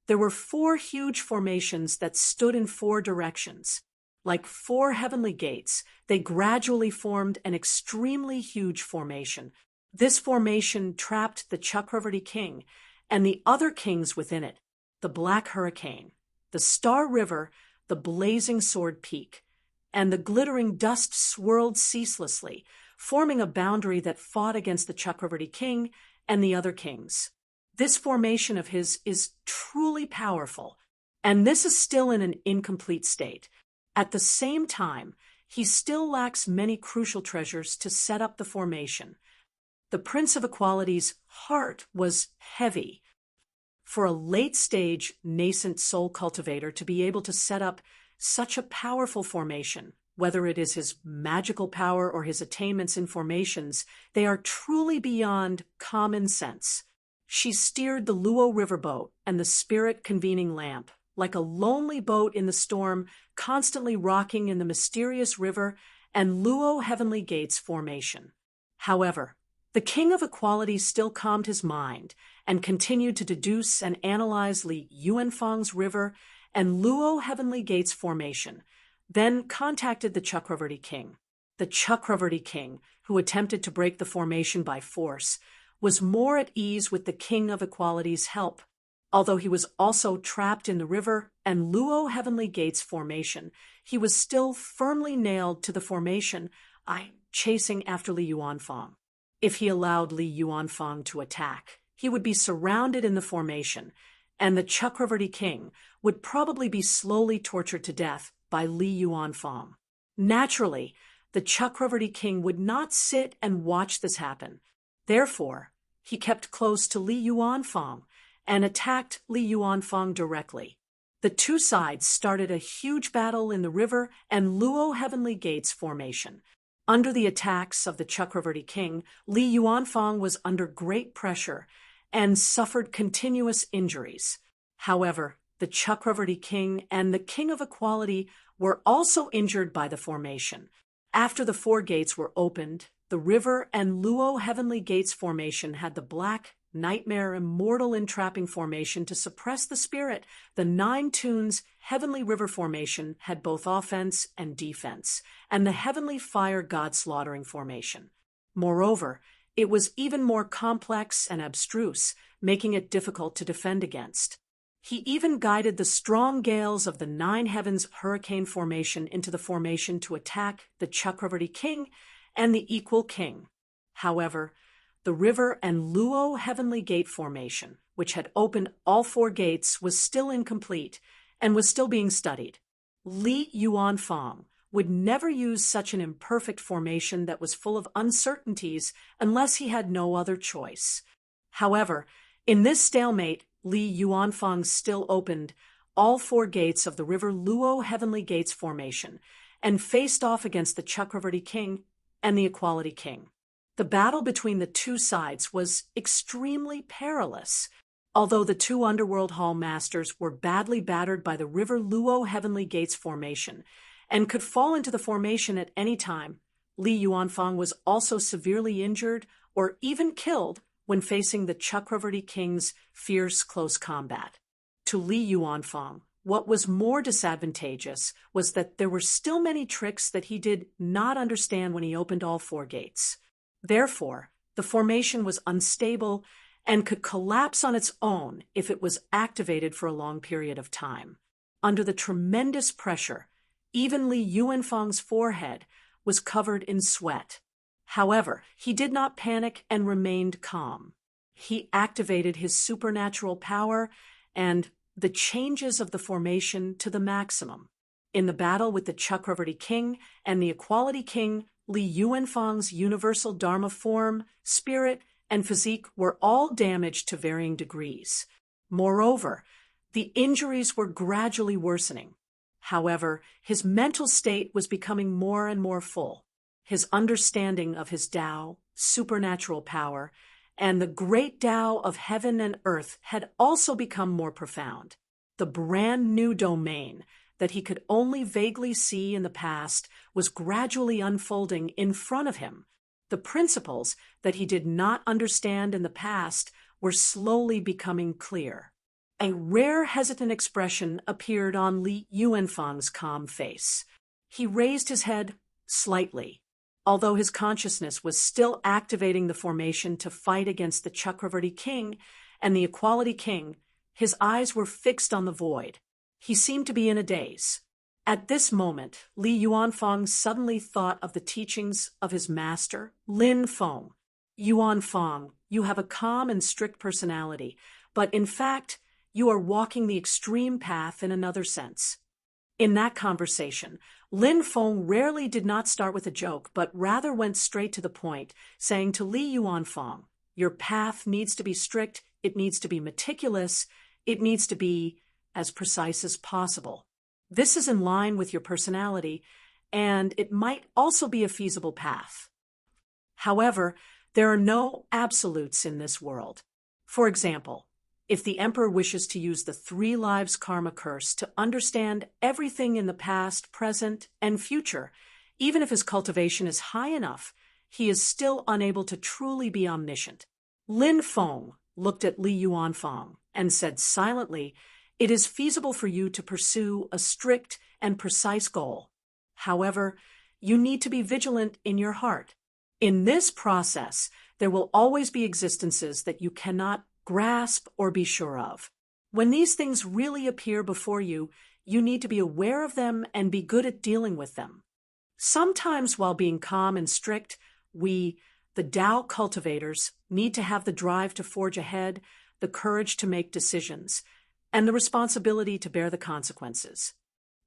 there were 4 huge formations that stood in 4 directions. Like 4 heavenly gates, they gradually formed an extremely huge formation. This formation trapped the Chakravarti King and the other kings within it, the Black Hurricane, the Star River, the Blazing Sword Peak, and the glittering dust swirled ceaselessly, forming a boundary that fought against the Chakravarti King and the other kings. This formation of his is truly powerful, and this is still in an incomplete state. At the same time, he still lacks many crucial treasures to set up the formation. The Prince of Equality's heart was heavy. For a late-stage, nascent soul cultivator to be able to set up such a powerful formation, whether it is his magical power or his attainments in formations, they are truly beyond common sense. She steered the Luo riverboat and the spirit-convening lamp, like a lonely boat in the storm, constantly rocking in the mysterious river and Luo Heavenly Gates formation. However, the King of Equality still calmed his mind and continued to deduce and analyze Li Yuanfang's river and Luo Heavenly Gates formation, then contacted the Chakravarti King. The Chakravarti King, who attempted to break the formation by force, was more at ease with the King of Equality's help. Although he was also trapped in the river and Luo Heavenly Gates formation, he was still firmly nailed to the formation, chasing after Li Yuanfang. If he allowed Li Yuanfang to attack, he would be surrounded in the formation, and the Chakravarti King would probably be slowly tortured to death by Li Yuanfang. Naturally, the Chakravarti King would not sit and watch this happen. Therefore, he kept close to Li Yuanfang and attacked Li Yuanfang directly. The two sides started a huge battle in the river and Luo Heavenly Gates formation. Under the attacks of the Chakravarti King, Li Yuanfang was under great pressure and suffered continuous injuries. However, the Chakravarti King and the King of Equality were also injured by the formation. After the four gates were opened, the river and Luo Heavenly Gates formation had the black, nightmare, immortal entrapping formation to suppress the spirit. The Nine Tunes Heavenly River formation had both offense and defense, and the Heavenly Fire God Slaughtering formation. Moreover, it was even more complex and abstruse, making it difficult to defend against. He even guided the strong gales of the Nine Heavens Hurricane formation into the formation to attack the Chakravarti King and the Equal King. However, the river and Luo Heavenly Gate formation, which had opened all four gates, was still incomplete and was still being studied. Li Yuanfang would never use such an imperfect formation that was full of uncertainties unless he had no other choice. However, in this stalemate, Li Yuanfang still opened all four gates of the river Luo Heavenly Gates formation and faced off against the Chakravarti King and the Equality King. The battle between the two sides was extremely perilous. Although the two Underworld Hall Masters were badly battered by the river Luo Heavenly Gates formation and could fall into the formation at any time, Li Yuanfang was also severely injured or even killed when facing the Chakravarti King's fierce close combat. To Li Yuanfang, what was more disadvantageous was that there were still many tricks that he did not understand when he opened all four gates. Therefore, the formation was unstable and could collapse on its own if it was activated for a long period of time. Under the tremendous pressure, even Li Yuanfang's forehead was covered in sweat. However, he did not panic and remained calm. He activated his supernatural power and the changes of the formation to the maximum. In the battle with the Chakravarti King and the Equality King, Li Yuanfang's universal Dharma form, spirit, and physique were all damaged to varying degrees. Moreover, the injuries were gradually worsening. However, his mental state was becoming more and more full. His understanding of his Tao, supernatural power, and the great Tao of heaven and earth had also become more profound. The brand new domain that he could only vaguely see in the past was gradually unfolding in front of him. The principles that he did not understand in the past were slowly becoming clear. A rare hesitant expression appeared on Li Yuanfang's calm face. He raised his head slightly. Although his consciousness was still activating the formation to fight against the Chakravarti King and the Equality King, his eyes were fixed on the void. He seemed to be in a daze. At this moment, Li Yuanfang suddenly thought of the teachings of his master, Lin Feng. Yuanfang, you have a calm and strict personality, but in fact, you are walking the extreme path in another sense. In that conversation, Lin Feng rarely did not start with a joke, but rather went straight to the point, saying to Li Yuanfang, "Your path needs to be strict, it needs to be meticulous, it needs to be as precise as possible. This is in line with your personality, and it might also be a feasible path. However, there are no absolutes in this world. For example, if the emperor wishes to use the 3 lives karma curse to understand everything in the past, present, and future, even if his cultivation is high enough, he is still unable to truly be omniscient." Lin Feng looked at Li Yuanfang and said silently, "It is feasible for you to pursue a strict and precise goal. However, you need to be vigilant in your heart. In this process, there will always be existences that you cannot grasp or be sure of. When these things really appear before you, you need to be aware of them and be good at dealing with them. Sometimes while being calm and strict, we, the Tao cultivators, need to have the drive to forge ahead, the courage to make decisions, and the responsibility to bear the consequences."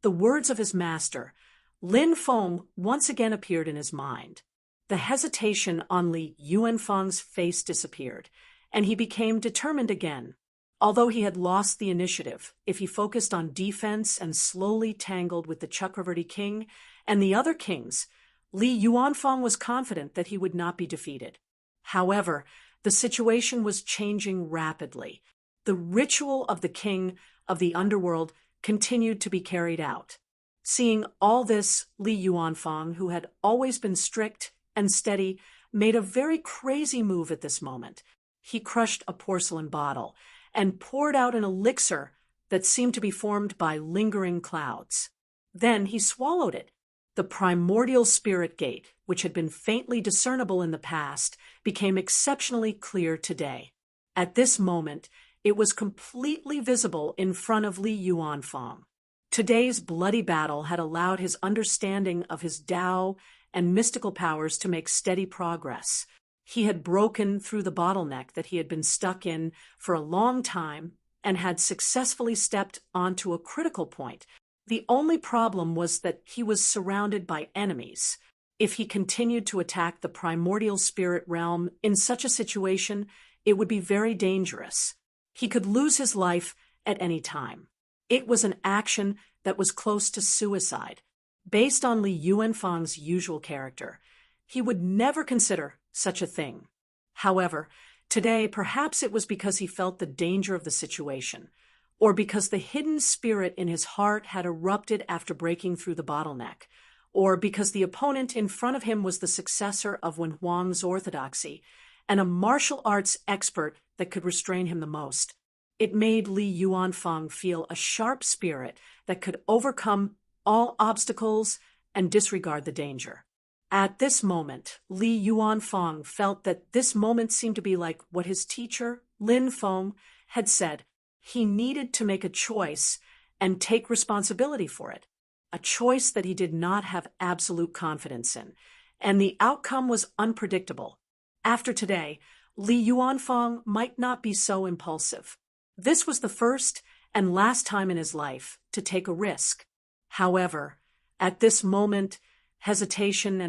The words of his master, Lin Feng, once again appeared in his mind. The hesitation on Li Yuanfang's face disappeared, and he became determined again. Although he had lost the initiative, if he focused on defense and slowly tangled with the Chakravarti king and the other kings, Li Yuanfang was confident that he would not be defeated. However, the situation was changing rapidly. The ritual of the king of the underworld continued to be carried out. Seeing all this, Li Yuanfang, who had always been strict and steady, made a very crazy move at this moment. He crushed a porcelain bottle and poured out an elixir that seemed to be formed by lingering clouds. Then he swallowed it. The primordial spirit gate, which had been faintly discernible in the past, became exceptionally clear today. At this moment, it was completely visible in front of Li Yuanfang. Today's bloody battle had allowed his understanding of his Tao and mystical powers to make steady progress. He had broken through the bottleneck that he had been stuck in for a long time and had successfully stepped onto a critical point. The only problem was that he was surrounded by enemies. If he continued to attack the primordial spirit realm in such a situation, it would be very dangerous. He could lose his life at any time. It was an action that was close to suicide. Based on Li Yuanfang's usual character, he would never consider such a thing. However, today perhaps it was because he felt the danger of the situation, or because the hidden spirit in his heart had erupted after breaking through the bottleneck, or because the opponent in front of him was the successor of Wen Huang's orthodoxy and a martial arts expert that could restrain him the most. It made Li Yuanfang feel a sharp spirit that could overcome all obstacles and disregard the danger. At this moment, Li Yuanfang felt that this moment seemed to be like what his teacher, Lin Feng, had said. He needed to make a choice and take responsibility for it, a choice that he did not have absolute confidence in, and the outcome was unpredictable. After today, Li Yuanfang might not be so impulsive. This was the first and last time in his life to take a risk. However, at this moment, hesitation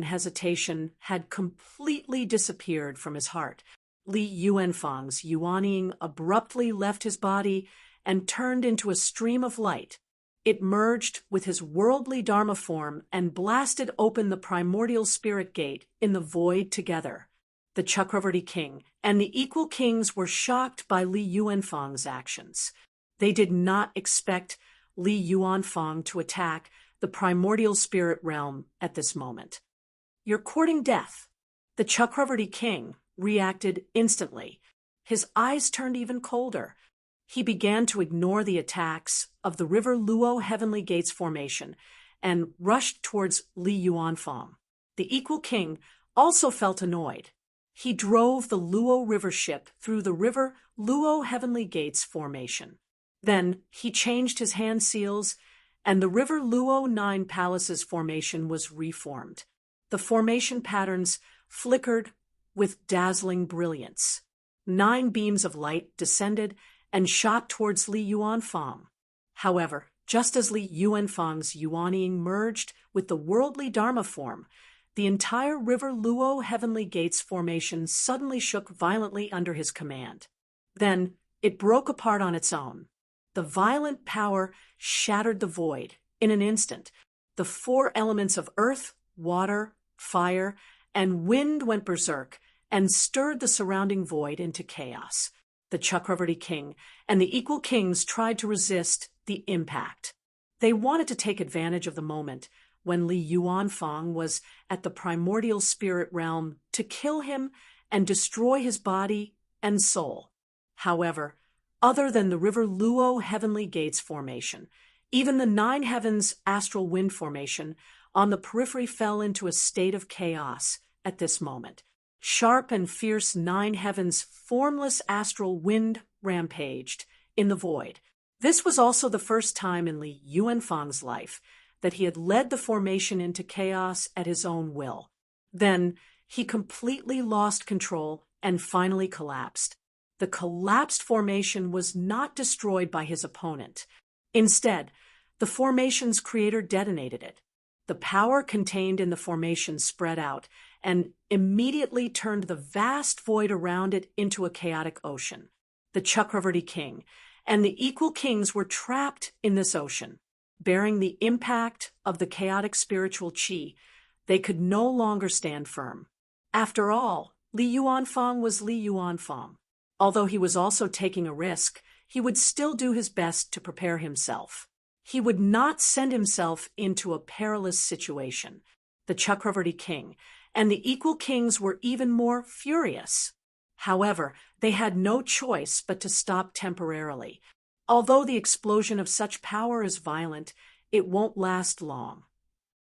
had completely disappeared from his heart. Li Yuanfang's yuanying abruptly left his body and turned into a stream of light. It merged with his worldly Dharma form and blasted open the primordial spirit gate in the void together. The Chakravarti king and the equal kings were shocked by Li Yuanfang's actions. They did not expect Li Yuanfang to attack the primordial spirit realm at this moment. "You're courting death." The Chakravarti king reacted instantly. His eyes turned even colder. He began to ignore the attacks of the River Luo Heavenly Gates formation and rushed towards Li Yuanfang. The equal king also felt annoyed. He drove the Luo River ship through the River Luo Heavenly Gates formation. Then he changed his hand seals, and the River Luo Nine Palaces formation was reformed. The formation patterns flickered with dazzling brilliance. 9 beams of light descended and shot towards Li Yuanfang. However, Just as Li Yuanfang's Yuanying merged with the worldly Dharma form, the entire River Luo Heavenly Gates formation suddenly shook violently under his command. Then it broke apart on its own. The violent power shattered the void in an instant. The four elements of earth, water, fire, and wind went berserk and stirred the surrounding void into chaos. The Chakravarti king and the equal kings tried to resist the impact. They wanted to take advantage of the moment when Li Yuanfang was at the primordial spirit realm to kill him and destroy his body and soul. However, other than the River Luo Heavenly Gates formation, even the Nine Heavens Astral Wind formation on the periphery fell into a state of chaos at this moment. Sharp and fierce Nine Heavens formless astral wind rampaged in the void. This was also the first time in Li Yuanfang's life that he had led the formation into chaos at his own will. Then he completely lost control and finally collapsed. The collapsed formation was not destroyed by his opponent. Instead, the formation's creator detonated it. The power contained in the formation spread out and immediately turned the vast void around it into a chaotic ocean. The Chakravarti king and the equal kings were trapped in this ocean. Bearing the impact of the chaotic spiritual qi, they could no longer stand firm. After all, Li Yuanfang was Li Yuanfang. Although he was also taking a risk, he would still do his best to prepare himself. He would not send himself into a perilous situation. The Chakravarti king and the equal kings were even more furious. However, they had no choice but to stop temporarily. Although the explosion of such power is violent, it won't last long.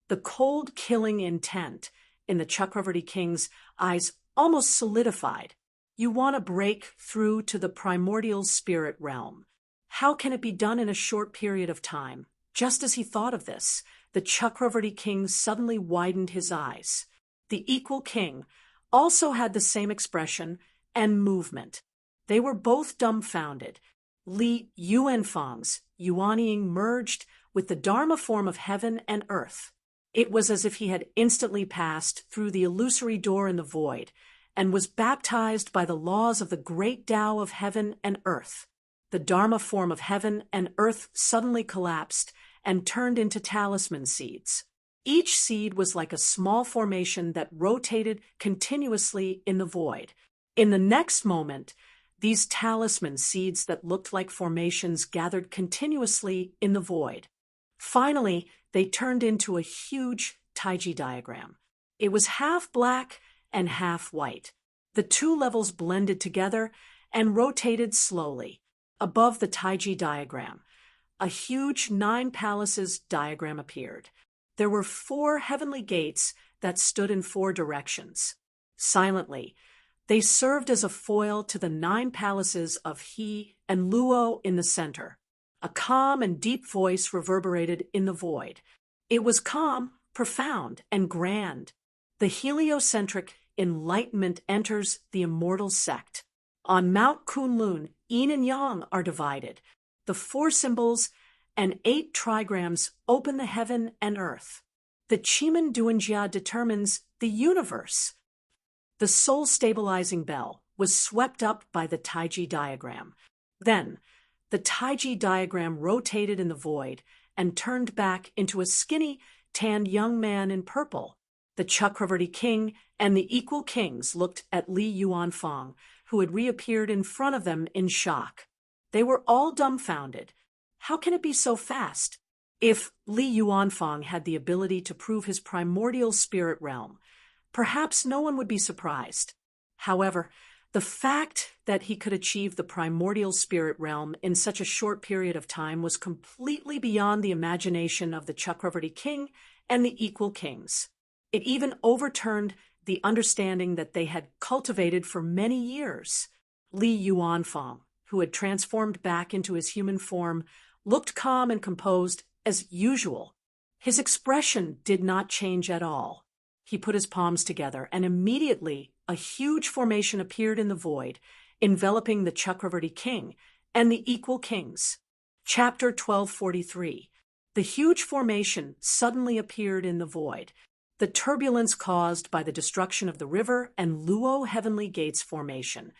The cold, killing intent in the Chakravarti king's eyes almost solidified. You want to break through to the primordial spirit realm. How can it be done in a short period of time? Just as he thought of this, the Chakravarti king suddenly widened his eyes. The equal king also had the same expression and movement. They were both dumbfounded. Li Yuanfang's Yuanying merged with the Dharma form of heaven and earth. It was as if he had instantly passed through the illusory door in the void and was baptized by the laws of the great Tao of heaven and earth. The Dharma form of heaven and earth suddenly collapsed and turned into talisman seeds. Each seed was like a small formation that rotated continuously in the void. In the next moment, these talisman seeds that looked like formations gathered continuously in the void. Finally, they turned into a huge Taiji diagram. It was half black and half white. The two levels blended together and rotated slowly. Above the Taiji diagram, a huge 9 palaces diagram appeared. There were 4 heavenly gates that stood in 4 directions. Silently, they served as a foil to the 9 palaces of He and Luo in the center. A calm and deep voice reverberated in the void. It was calm, profound, and grand. The heliocentric enlightenment enters the immortal sect. On Mount Kunlun, yin and yang are divided. The 4 symbols and 8 trigrams open the heaven and earth. The Chimen Duanjia determines the universe. The soul-stabilizing bell was swept up by the Taiji diagram. Then, the Taiji diagram rotated in the void and turned back into a skinny, tanned young man in purple. The Chakravarti king and the equal kings looked at Li Yuanfang, who had reappeared in front of them in shock. They were all dumbfounded. How can it be so fast? If Li Yuanfang had the ability to prove his primordial spirit realm, perhaps no one would be surprised. However, the fact that he could achieve the primordial spirit realm in such a short period of time was completely beyond the imagination of the Chakravarti king and the equal kings. It even overturned the understanding that they had cultivated for many years. Li Yuanfang, who had transformed back into his human form, looked calm and composed as usual. His expression did not change at all. He put his palms together, and immediately a huge formation appeared in the void, enveloping the Chakravarti king and the equal kings. Chapter 1243. The huge formation suddenly appeared in the void. The turbulence caused by the destruction of the river and Luo Heavenly Gates formation,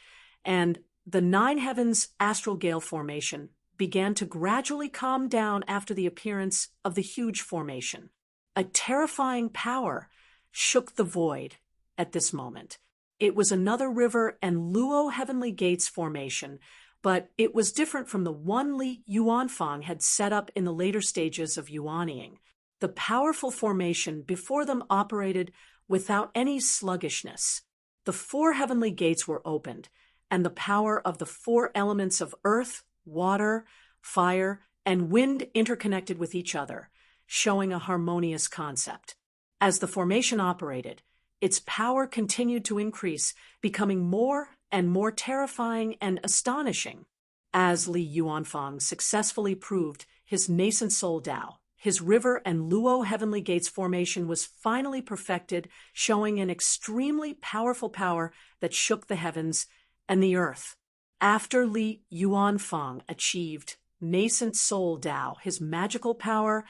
and the Nine Heavens Astral Gale formation began to gradually calm down after the appearance of the huge formation. A terrifying power shook the void at this moment. It was another river and Luo Heavenly Gates formation, but it was different from the one Li Yuanfang had set up in the later stages of Yuanying. The powerful formation before them operated without any sluggishness. The four heavenly gates were opened, and the power of the four elements of earth, water, fire, and wind interconnected with each other, showing a harmonious concept. As the formation operated, its power continued to increase, becoming more and more terrifying and astonishing. As Li Yuanfang successfully proved his nascent soul Tao, his river and Luo Heavenly Gates formation was finally perfected, showing an extremely powerful power that shook the heavens and the earth. After Li Yuanfang achieved nascent soul Tao, his magical power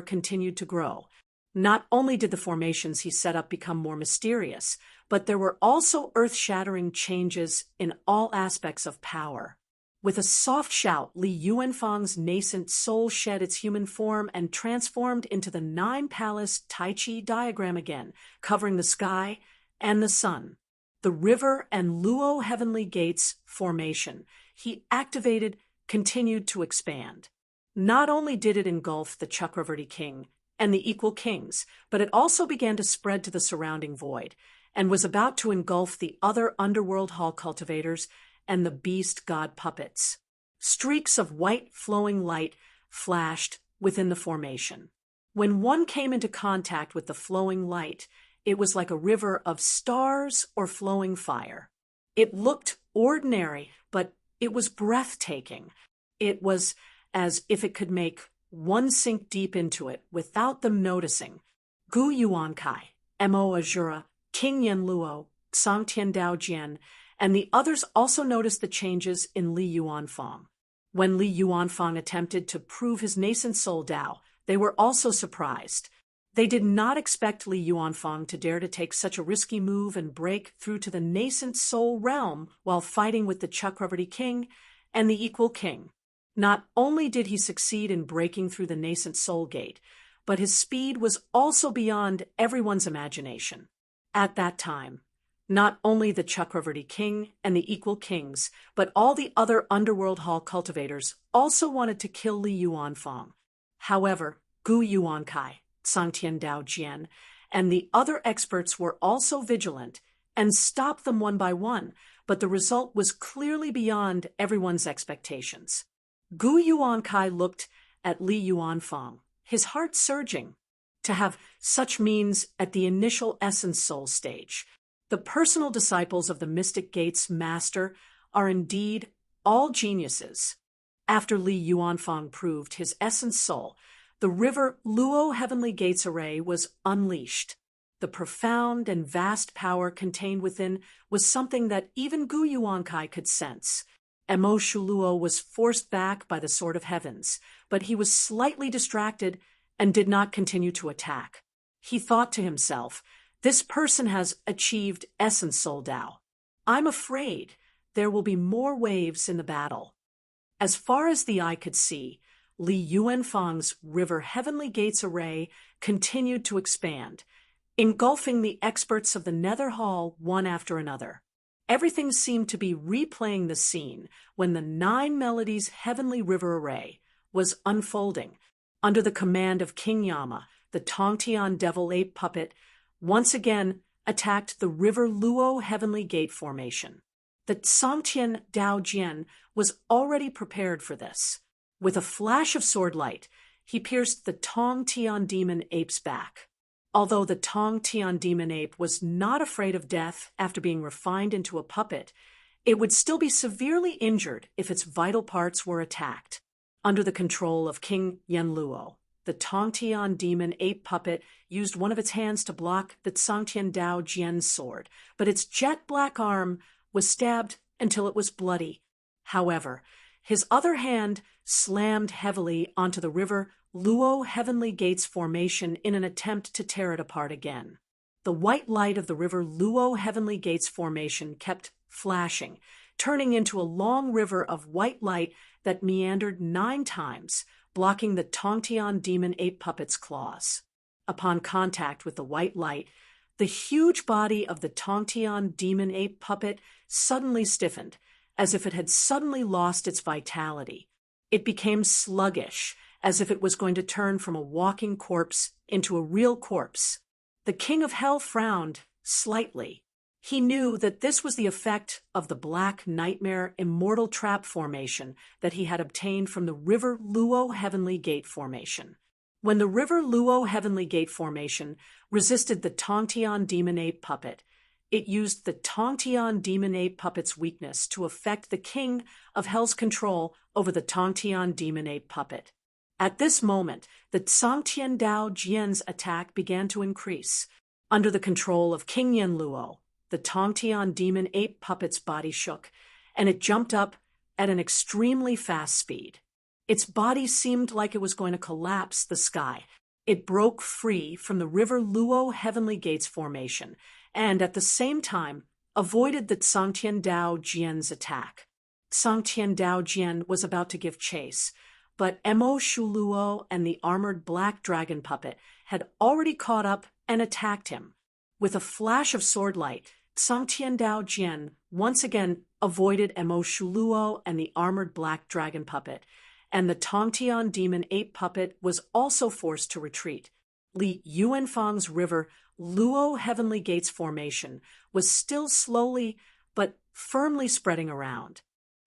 continued to grow. Not only did the formations he set up become more mysterious, but there were also earth-shattering changes in all aspects of power. With a soft shout, Li Yuanfang's nascent soul shed its human form and transformed into the nine-palace Tai Chi diagram again, covering the sky and the sun. The river and Luo Heavenly Gates formation he activated continued to expand. Not only did it engulf the Chakravarti king and the equal kings, but it also began to spread to the surrounding void, and was about to engulf the other underworld hall cultivators and the beast god puppets. Streaks of white flowing light flashed within the formation. When one came into contact with the flowing light, it was like a river of stars or flowing fire. It looked ordinary, but it was breathtaking. It was as if it could make one sink deep into it without them noticing. Gu Yuankai, Mo Azura, King Yen Luo, Xangtian Dao Jian, and the others also noticed the changes in Li Yuanfang. When Li Yuanfang attempted to prove his nascent soul Tao, they were also surprised. They did not expect Li Yuanfang to dare to take such a risky move and break through to the nascent soul realm while fighting with the Chakravarti king and the equal king. Not only did he succeed in breaking through the nascent soul gate, but his speed was also beyond everyone's imagination. At that time, not only the Chakravarti king and the equal kings, but all the other underworld hall cultivators also wanted to kill Li Yuanfang. However, Gu Yuankai, Xangtian Dao Jian, and the other experts were also vigilant and stopped them one by one, but the result was clearly beyond everyone's expectations. Gu Yuankai looked at Li Yuanfang, his heart surging. To have such means at the initial essence soul stage. The personal disciples of the Mystic Gates Master are indeed all geniuses. After Li Yuanfang proved his essence soul, the river Luo Heavenly Gates array was unleashed. The profound and vast power contained within was something that even Gu Yuankai could sense. Mo Shuluo was forced back by the Sword of Heavens, but he was slightly distracted and did not continue to attack. He thought to himself, this person has achieved essence soul Tao. I'm afraid there will be more waves in the battle. As far as the eye could see, Li Yuanfang's River Heavenly Gates array continued to expand, engulfing the experts of the Nether Hall one after another. Everything seemed to be replaying the scene when the Nine Melodies Heavenly River array was unfolding. Under the command of King Yama, the Tongtian Devil Ape puppet once again attacked the River Luo Heavenly Gate formation. The Xangtian Dao Jian was already prepared for this. With a flash of sword light, he pierced the Tongtian Demon Ape's back. Although the Tongtian Demon Ape was not afraid of death after being refined into a puppet, it would still be severely injured if its vital parts were attacked. Under the control of King Yen Luo, the Tongtian Demon Ape puppet used one of its hands to block the Xangtian Dao Jian's sword, but its jet black arm was stabbed until it was bloody. However, His other hand slammed heavily onto the river Luo Heavenly Gates formation in an attempt to tear it apart again. The white light of the river Luo Heavenly Gates formation kept flashing, turning into a long river of white light that meandered 9 times, blocking the Tongtian demon ape puppet's claws. Upon contact with the white light, the huge body of the Tongtian demon ape puppet suddenly stiffened, as if it had suddenly lost its vitality. It became sluggish, as if it was going to turn from a walking corpse into a real corpse. The King of Hell frowned slightly. He knew that this was the effect of the Black Nightmare Immortal Trap formation that he had obtained from the River Luo Heavenly Gate formation. When the River Luo Heavenly Gate formation resisted the Tongtian demon ape puppet, it used the Tongtian demon ape puppet's weakness to affect the King of Hell's control over the Tongtian demon ape puppet. At this moment, the Tsangtian Dao Jian's attack began to increase. Under the control of King Yen Luo, the Tongtian demon ape puppet's body shook, and it jumped up at an extremely fast speed. Its body seemed like it was going to collapse the sky. It broke free from the River Luo Heavenly Gates formation, and at the same time avoided the Tsangtian Dao Jian's attack. Tsangtian Dao Jian was about to give chase, but Mo Shuluo and the armored black dragon puppet had already caught up and attacked him. With a flash of sword light, Tsangtian Dao Jian once again avoided Mo Shuluo and the armored black dragon puppet, and the Tongtian demon ape puppet was also forced to retreat. Li Yuanfang's River Luo Heavenly Gates formation was still slowly but firmly spreading around.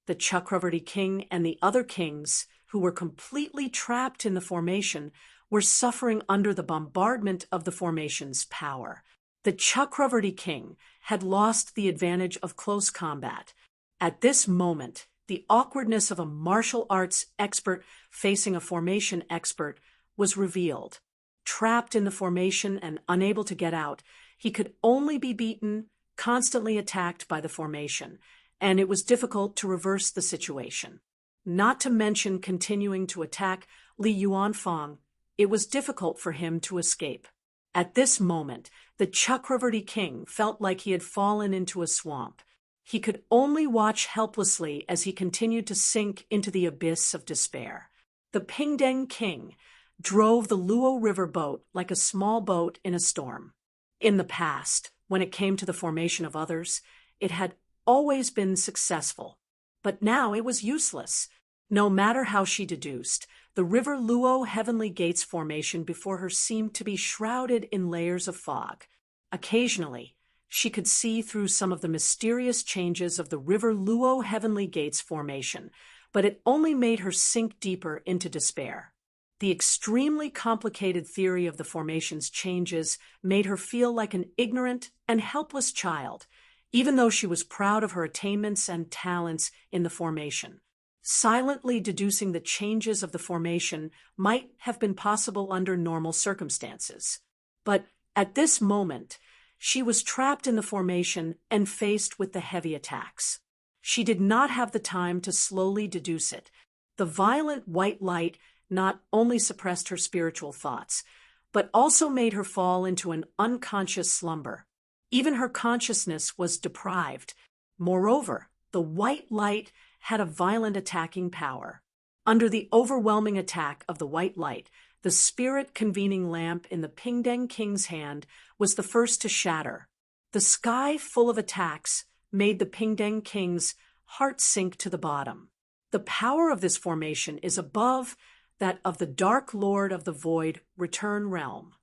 The Chakravarti King and the other kings, who were completely trapped in the formation, were suffering under the bombardment of the formation's power. The Chakravarti King had lost the advantage of close combat. At this moment, the awkwardness of a martial arts expert facing a formation expert was revealed. Trapped in the formation and unable to get out, he could only be beaten, constantly attacked by the formation, and it was difficult to reverse the situation. Not to mention continuing to attack Li Yuanfang, it was difficult for him to escape. At this moment, the Chakravarti King felt like he had fallen into a swamp. He could only watch helplessly as he continued to sink into the abyss of despair. The Pingdeng King drove the Luo River boat like a small boat in a storm. In the past, when it came to the formation of others, it had always been successful. But now it was useless. No matter how she deduced, the River Luo Heavenly Gates formation before her seemed to be shrouded in layers of fog. Occasionally, she could see through some of the mysterious changes of the River Luo Heavenly Gates formation, but it only made her sink deeper into despair. The extremely complicated theory of the formation's changes made her feel like an ignorant and helpless child, even though she was proud of her attainments and talents in the formation. Silently deducing the changes of the formation might have been possible under normal circumstances. But at this moment, she was trapped in the formation and faced with the heavy attacks. She did not have the time to slowly deduce it. The violent white light not only suppressed her spiritual thoughts, but also made her fall into an unconscious slumber. Even her consciousness was deprived. Moreover, the white light had a violent attacking power. Under the overwhelming attack of the white light, the spirit convening lamp in the Pingdeng King's hand was the first to shatter. The sky full of attacks made the Pingdeng King's heart sink to the bottom. The power of this formation is above that of the Dark Lord of the Void Return Realm.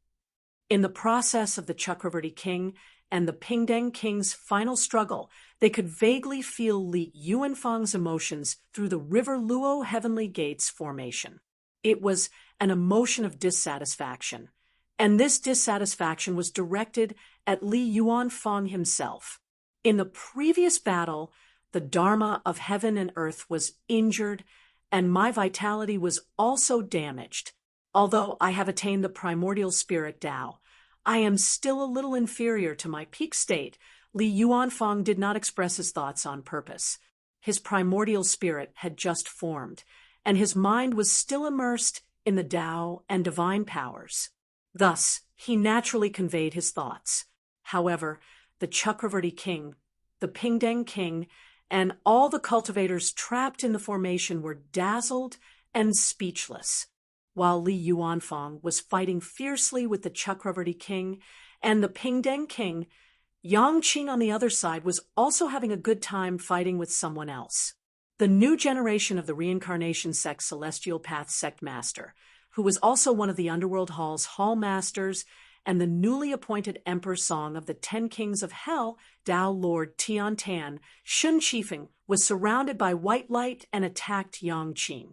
In the process of the Chakravarti King and the Pingdeng King's final struggle, they could vaguely feel Li Yuanfang's emotions through the River Luo Heavenly Gates formation. It was an emotion of dissatisfaction, and this dissatisfaction was directed at Li Yuanfang himself. In the previous battle, the Dharma of heaven and earth was injured, and my vitality was also damaged. Although I have attained the primordial spirit Tao, I am still a little inferior to my peak state. Li Yuanfang did not express his thoughts on purpose. His primordial spirit had just formed, and his mind was still immersed in the Tao and divine powers. Thus, he naturally conveyed his thoughts. However, the Chakravarti king, the Pingdeng king, and all the cultivators trapped in the formation were dazzled and speechless. While Li Yuanfang was fighting fiercely with the Chakravarti king and the Pingdeng king, Yang Qing on the other side was also having a good time fighting with someone else. The new generation of the Reincarnation Sect Celestial Path Sect Master, who was also one of the Underworld Hall's Hall Masters and the newly appointed Emperor Song of the 10 Kings of Hell, Tao Lord Tian Tan, Shun Qifeng, was surrounded by white light and attacked Yang Qing.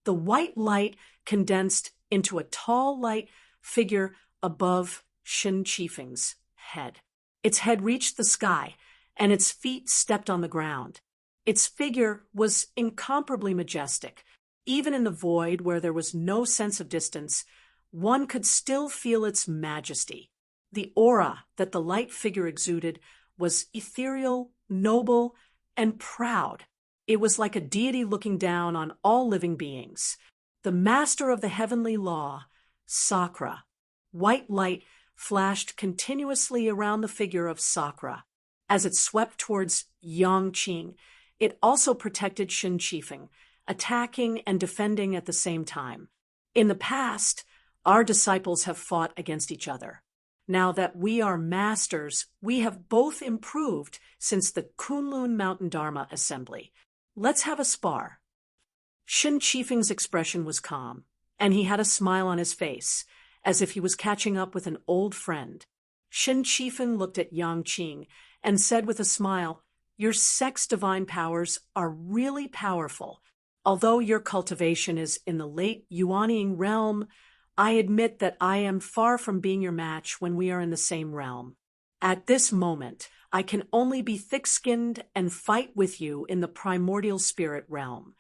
The white light condensed into a tall light figure above Shun Qifeng's head. Its head reached the sky, and its feet stepped on the ground. Its figure was incomparably majestic. Even in the void where there was no sense of distance, one could still feel its majesty. The aura that the light figure exuded was ethereal, noble, and proud. It was like a deity looking down on all living beings. The master of the heavenly law, Sakra. White light flashed continuously around the figure of Sakra. As it swept towards Yang Qing, it also protected Shun Qifeng, attacking and defending at the same time. In the past, our disciples have fought against each other. Now that we are masters, we have both improved since the Kunlun Mountain Dharma Assembly. Let's have a spar. Shun Qifeng's expression was calm, and he had a smile on his face, as if he was catching up with an old friend. Shun Qifeng looked at Yang Qing and said with a smile, "Your sect's divine powers are really powerful. Although your cultivation is in the late Yuanying realm, I admit that I am far from being your match when we are in the same realm. At this moment, I can only be thick-skinned and fight with you in the primordial spirit realm."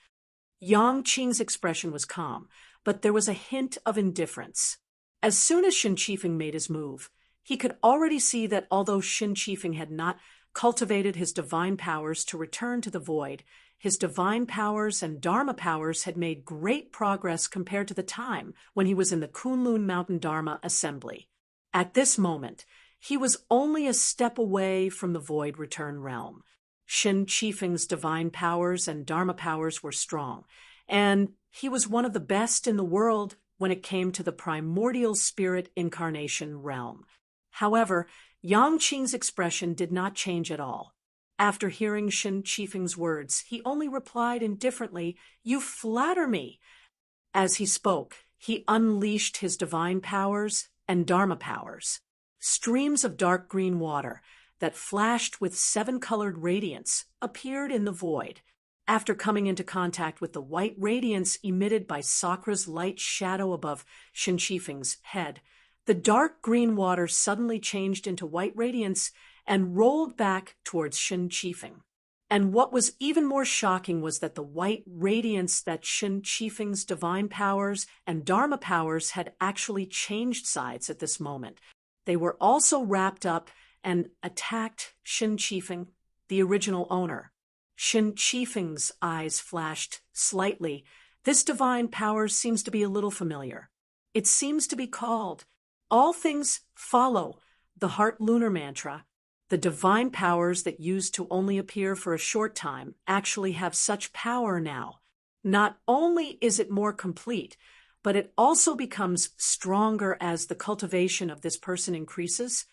Yang Qing's expression was calm, but there was a hint of indifference. As soon as Shun Qifeng made his move, he could already see that although Shun Qifeng had not cultivated his divine powers to return to the void, his divine powers and Dharma powers had made great progress compared to the time when he was in the Kunlun Mountain Dharma Assembly. At this moment, he was only a step away from the void return realm. Shun Qifeng's divine powers and Dharma powers were strong, and he was one of the best in the world when it came to the primordial spirit incarnation realm. However, Yang Qing's expression did not change at all. After hearing Shun Qifeng's words, he only replied indifferently, "You flatter me." As he spoke, he unleashed his divine powers and Dharma powers. Streams of dark green water that flashed with 7-colored radiance appeared in the void. After coming into contact with the white radiance emitted by Sakra's light shadow above Shun Qifeng's head, the dark green water suddenly changed into white radiance and rolled back towards Shun Qifeng. And what was even more shocking was that the white radiance that Shun Qifeng's divine powers and Dharma powers had actually changed sides at this moment. They were also wrapped up and attacked Shun Qifeng, the original owner. Shun Qifeng's eyes flashed slightly. This divine power seems to be a little familiar. It seems to be called "All things follow the heart lunar mantra." The divine powers that used to only appear for a short time actually have such power now. Not only is it more complete, but it also becomes stronger as the cultivation of this person increases.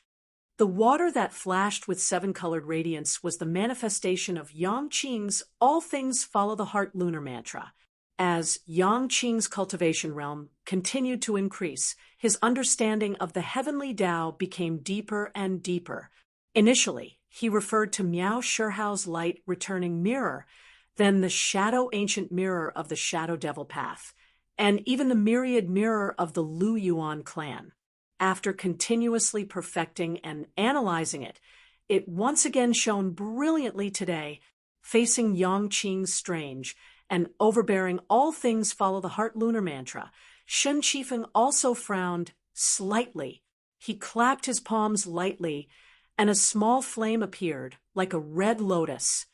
The water that flashed with 7-colored radiance was the manifestation of Yang Qing's "All things follow the heart lunar mantra." As Yang Qing's cultivation realm continued to increase, his understanding of the heavenly Tao became deeper and deeper. Initially, he referred to Miao Shihao's light returning mirror, then the shadow ancient mirror of the Shadow Devil Path, and even the myriad mirror of the Lu Yuan clan. After continuously perfecting and analyzing it, it once again shone brilliantly today, facing Yang Qing's strange and overbearing "All things follow the heart lunar mantra." Shun Qifeng also frowned slightly. He clapped his palms lightly, and a small flame appeared, like a red lotus.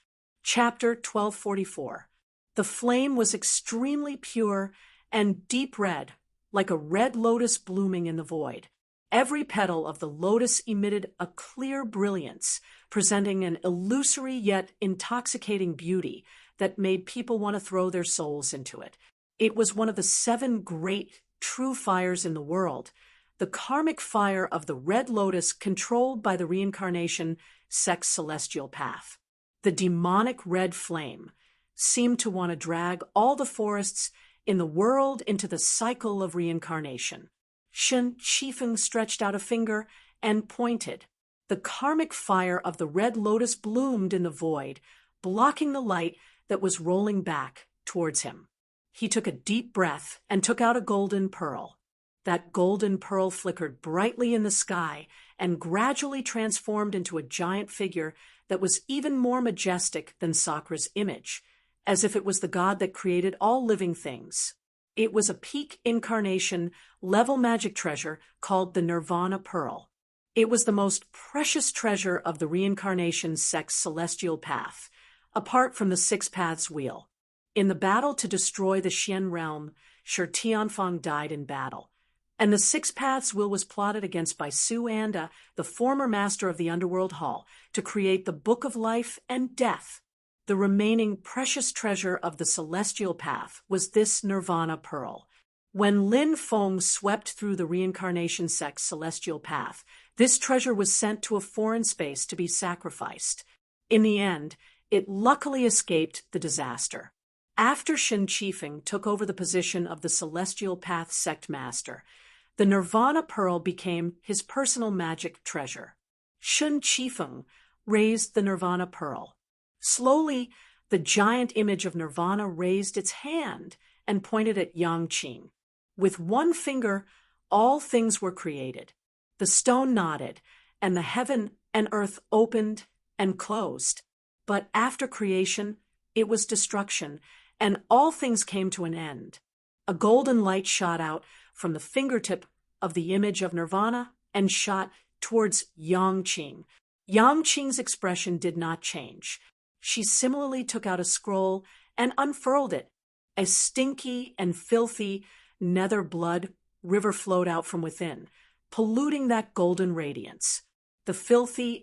Chapter 1244. The flame was extremely pure and deep red, like a red lotus blooming in the void. Every petal of the lotus emitted a clear brilliance, presenting an illusory yet intoxicating beauty that made people want to throw their souls into it. It was one of the 7 great true fires in the world, the karmic fire of the red lotus controlled by the reincarnation sex celestial path. The demonic red flame seemed to want to drag all the forests in the world into the cycle of reincarnation. Shen Qifeng stretched out a finger and pointed. The karmic fire of the red lotus bloomed in the void, blocking the light that was rolling back towards him. He took a deep breath and took out a golden pearl. That golden pearl flickered brightly in the sky and gradually transformed into a giant figure that was even more majestic than Sakra's image, as if it was the god that created all living things. It was a peak incarnation level magic treasure called the Nirvana Pearl. It was the most precious treasure of the reincarnation sex celestial path, apart from the 6 paths wheel. In the battle to destroy the Xian realm, Shi Tianfang died in battle, and the 6 paths wheel was plotted against by Su Anda, the former master of the Underworld Hall, to create the Book of Life and Death. The remaining precious treasure of the celestial path was this Nirvana Pearl. When Lin Feng swept through the reincarnation sex celestial path, this treasure was sent to a foreign space to be sacrificed. In the end, it luckily escaped the disaster. After Shen Qifeng took over the position of the celestial path sect master, the Nirvana Pearl became his personal magic treasure. Shen Qifeng raised the Nirvana Pearl. Slowly, the giant image of Nirvana raised its hand and pointed at Yangqing. With one finger, all things were created. The stone nodded, and the heaven and earth opened and closed. But after creation, it was destruction, and all things came to an end. A golden light shot out from the fingertip of the image of Nirvana and shot towards Yangqing. Yangqing's expression did not change. She similarly took out a scroll and unfurled it. A stinky and filthy nether blood river flowed out from within, polluting that golden radiance. The filthy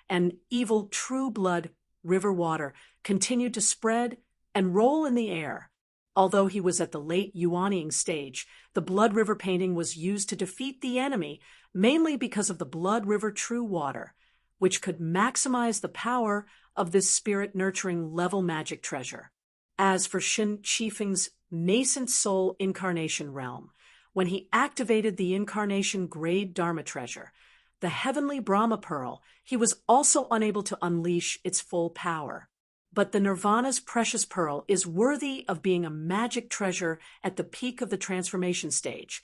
and evil true blood river water continued to spread and roll in the air. Although he was at the late Yuanying stage, the Blood River painting was used to defeat the enemy, mainly because of the Blood River true water, which could maximize the power of this spirit-nurturing level magic treasure. As for Shen Qifeng's nascent soul incarnation realm, when he activated the incarnation grade Dharma treasure, the heavenly Brahma Pearl, he was also unable to unleash its full power. But the Nirvana's precious pearl is worthy of being a magic treasure at the peak of the transformation stage.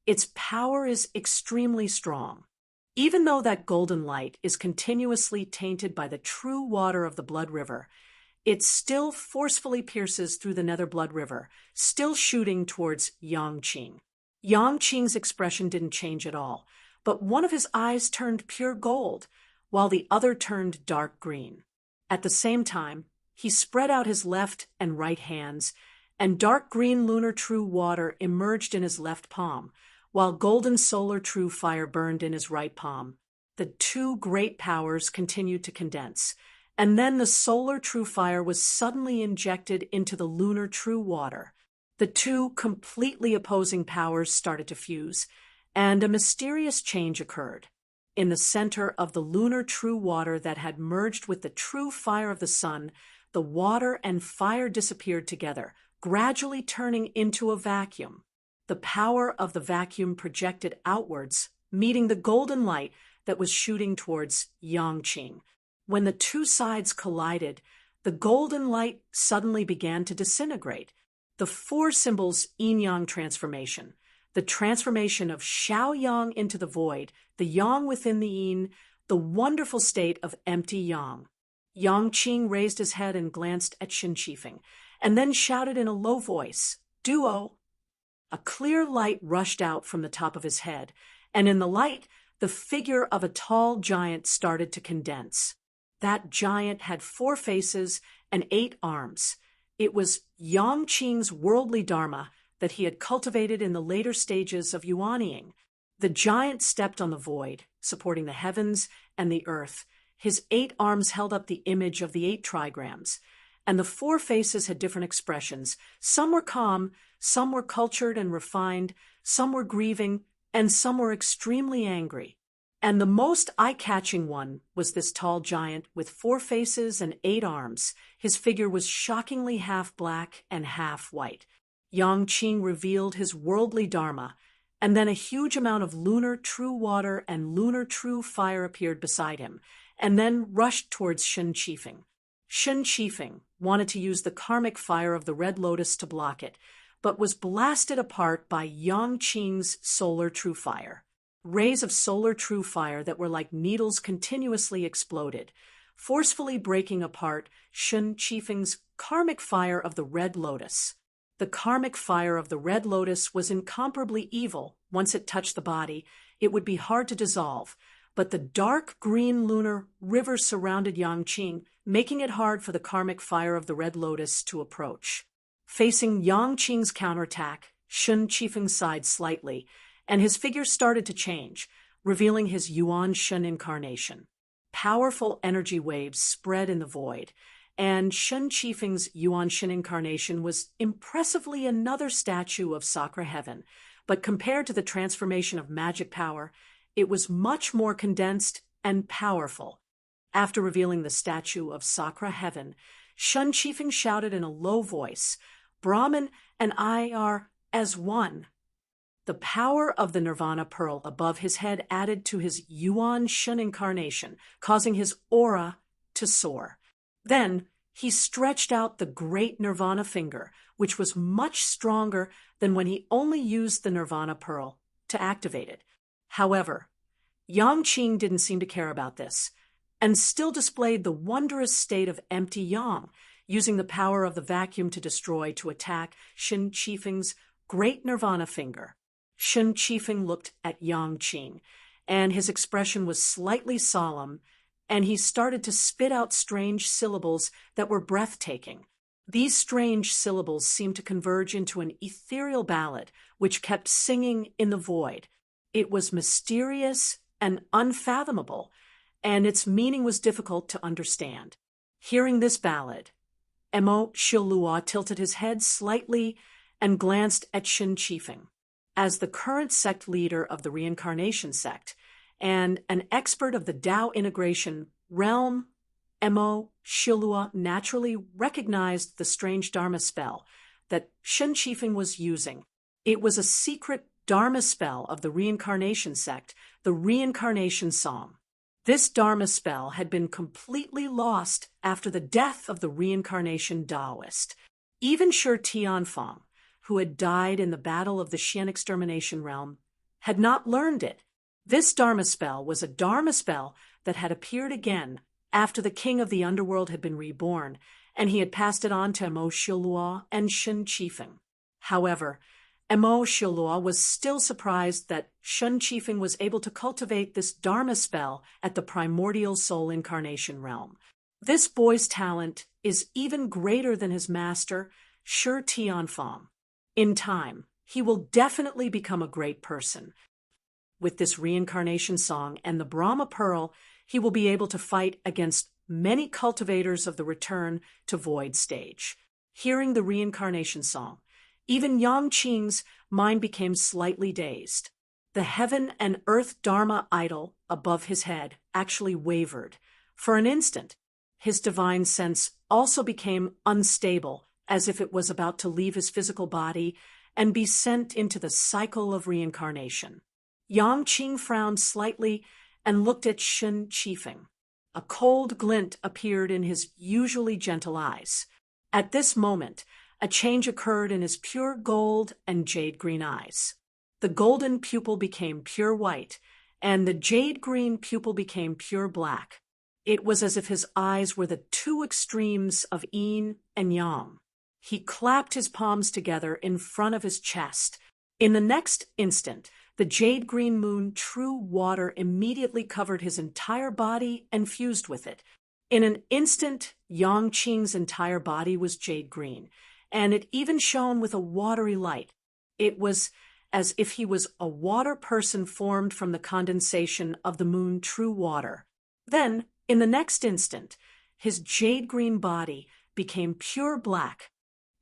Its power is extremely strong. Even though that golden light is continuously tainted by the true water of the Blood River, it still forcefully pierces through the nether Blood River, still shooting towards Yangqing. Yangqing's expression didn't change at all, but one of his eyes turned pure gold, while the other turned dark green. At the same time, he spread out his left and right hands, and dark green lunar true water emerged in his left palm, while golden solar true fire burned in his right palm. The 2 great powers continued to condense, and then the solar true fire was suddenly injected into the lunar true water. The 2 completely opposing powers started to fuse, and a mysterious change occurred. In the center of the lunar true water that had merged with the true fire of the sun, the water and fire disappeared together, gradually turning into a vacuum. The power of the vacuum projected outwards, meeting the golden light that was shooting towards Yangqing. When the 2 sides collided, the golden light suddenly began to disintegrate. The 4 symbols yin-yang transformation, the transformation of Xiao-yang into the void, the yang within the yin, the wonderful state of empty yang. Yangqing raised his head and glanced at Shen Qifeng, and then shouted in a low voice, "Duo!" A clear light rushed out from the top of his head, and in the light, the figure of a tall giant started to condense. That giant had 4 faces and 8 arms. It was Yangqing's worldly dharma that he had cultivated in the later stages of yuanying. The giant stepped on the void, supporting the heavens and the earth. His 8 arms held up the image of the 8 trigrams, and the 4 faces had different expressions. Some were calm, some were cultured and refined, some were grieving, and some were extremely angry. And the most eye-catching one was this tall giant with 4 faces and 8 arms. His figure was shockingly half black and half white. Yangqing revealed his worldly dharma, and then a huge amount of lunar true water and lunar true fire appeared beside him, and then rushed towards Shen Qifeng. Shen Qifeng wanted to use the karmic fire of the red lotus to block it, but was blasted apart by Yangqing's solar true fire. Rays of solar true fire that were like needles continuously exploded, forcefully breaking apart Shen Qifeng's karmic fire of the red lotus. The karmic fire of the red lotus was incomparably evil. Once it touched the body, it would be hard to dissolve, but the dark green lunar river surrounded Yangqing, making it hard for the karmic fire of the red lotus to approach. Facing Yangqing's counterattack, Shen Qifeng sighed slightly, and his figure started to change, revealing his Yuan Shen incarnation. Powerful energy waves spread in the void, and Shen Qifeng's Yuan Shen incarnation was impressively another statue of Sacra Heaven, but compared to the transformation of magic power, it was much more condensed and powerful. After revealing the statue of Sacra Heaven, Shen Qifeng shouted in a low voice, "Brahman and I are as one." The power of the Nirvana pearl above his head added to his Yuan Shen incarnation, causing his aura to soar. Then he stretched out the great Nirvana finger, which was much stronger than when he only used the Nirvana pearl to activate it. However, Yangqing didn't seem to care about this, and still displayed the wondrous state of empty yang, using the power of the vacuum to destroy to attack Shen Qifeng's great Nirvana finger. Shen Qifeng looked at Yangqing, and his expression was slightly solemn, and he started to spit out strange syllables that were breathtaking. These strange syllables seemed to converge into an ethereal ballad, which kept singing in the void. It was mysterious and unfathomable, and its meaning was difficult to understand. Hearing this ballad, Emo Shilua tilted his head slightly and glanced at Shen Qifeng. As the current sect leader of the reincarnation sect and an expert of the Tao integration realm, Emo Shilua naturally recognized the strange Dharma spell that Shen Qifeng was using. It was a secret Dharma spell of the reincarnation sect, the reincarnation song. This Dharma spell had been completely lost after the death of the reincarnation Taoist. Even Shi Tianfang, who had died in the battle of the Xian extermination realm, had not learned it. This Dharma spell was a Dharma spell that had appeared again after the king of the underworld had been reborn, and he had passed it on to Emo Shilua and Shen Qifeng. However, Emo Shilua was still surprised that Shen Qifeng was able to cultivate this Dharma spell at the primordial soul incarnation realm. This boy's talent is even greater than his master, Shi Tianfang. In time, he will definitely become a great person. With this reincarnation song and the Brahma Pearl, he will be able to fight against many cultivators of the return to void stage. Hearing the reincarnation song, even Yangqing's mind became slightly dazed. The heaven and earth Dharma idol above his head actually wavered. For an instant, his divine sense also became unstable, as if it was about to leave his physical body and be sent into the cycle of reincarnation. Yangqing frowned slightly and looked at Shen Qifeng. A cold glint appeared in his usually gentle eyes. At this moment, a change occurred in his pure gold and jade green eyes. The golden pupil became pure white, and the jade green pupil became pure black. It was as if his eyes were the 2 extremes of yin and yang. He clapped his palms together in front of his chest. In the next instant, the jade green moon true water immediately covered his entire body and fused with it. In an instant, Yang Qing's entire body was jade green, and it even shone with a watery light. It was as if he was a water person formed from the condensation of the moon true water. Then, in the next instant, his jade green body became pure black.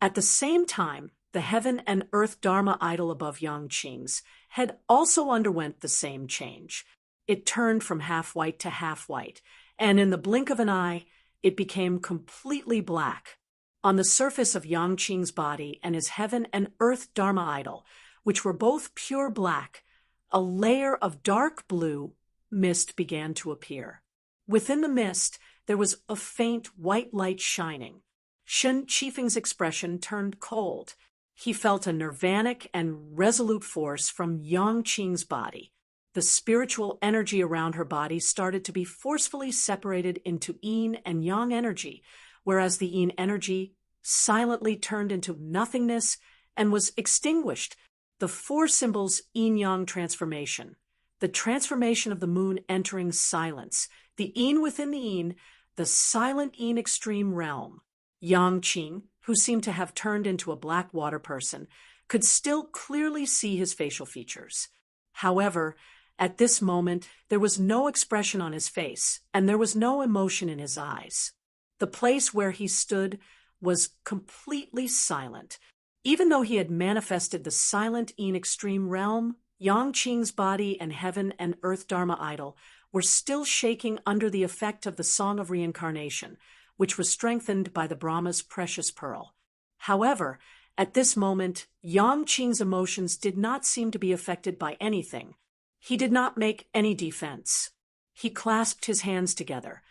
At the same time, the heaven and earth Dharma idol above Yang Qing's had also underwent the same change. It turned from half-white to half-white, and in the blink of an eye, it became completely black. On the surface of Yang Qing's body and his heaven and earth Dharma idol, which were both pure black, a layer of dark blue mist began to appear. Within the mist, there was a faint white light shining. Shen Qifeng's expression turned cold. He felt a nirvanic and resolute force from Yang Qing's body. The spiritual energy around her body started to be forcefully separated into yin and yang energy, whereas the yin energy silently turned into nothingness and was extinguished. The four symbols yin-yang transformation, the transformation of the moon entering silence, the yin within the yin, the silent yin extreme realm. Yang Qing, who seemed to have turned into a black water person, could still clearly see his facial features. However, at this moment, there was no expression on his face, and there was no emotion in his eyes. The place where he stood was completely silent. Even though he had manifested the silent yin extreme realm, Yang Qing's body and heaven and earth Dharma idol were still shaking under the effect of the Song of Reincarnation, which was strengthened by the Brahma's precious pearl. However, at this moment, Yang Qing's emotions did not seem to be affected by anything. He did not make any defense. He clasped his hands together,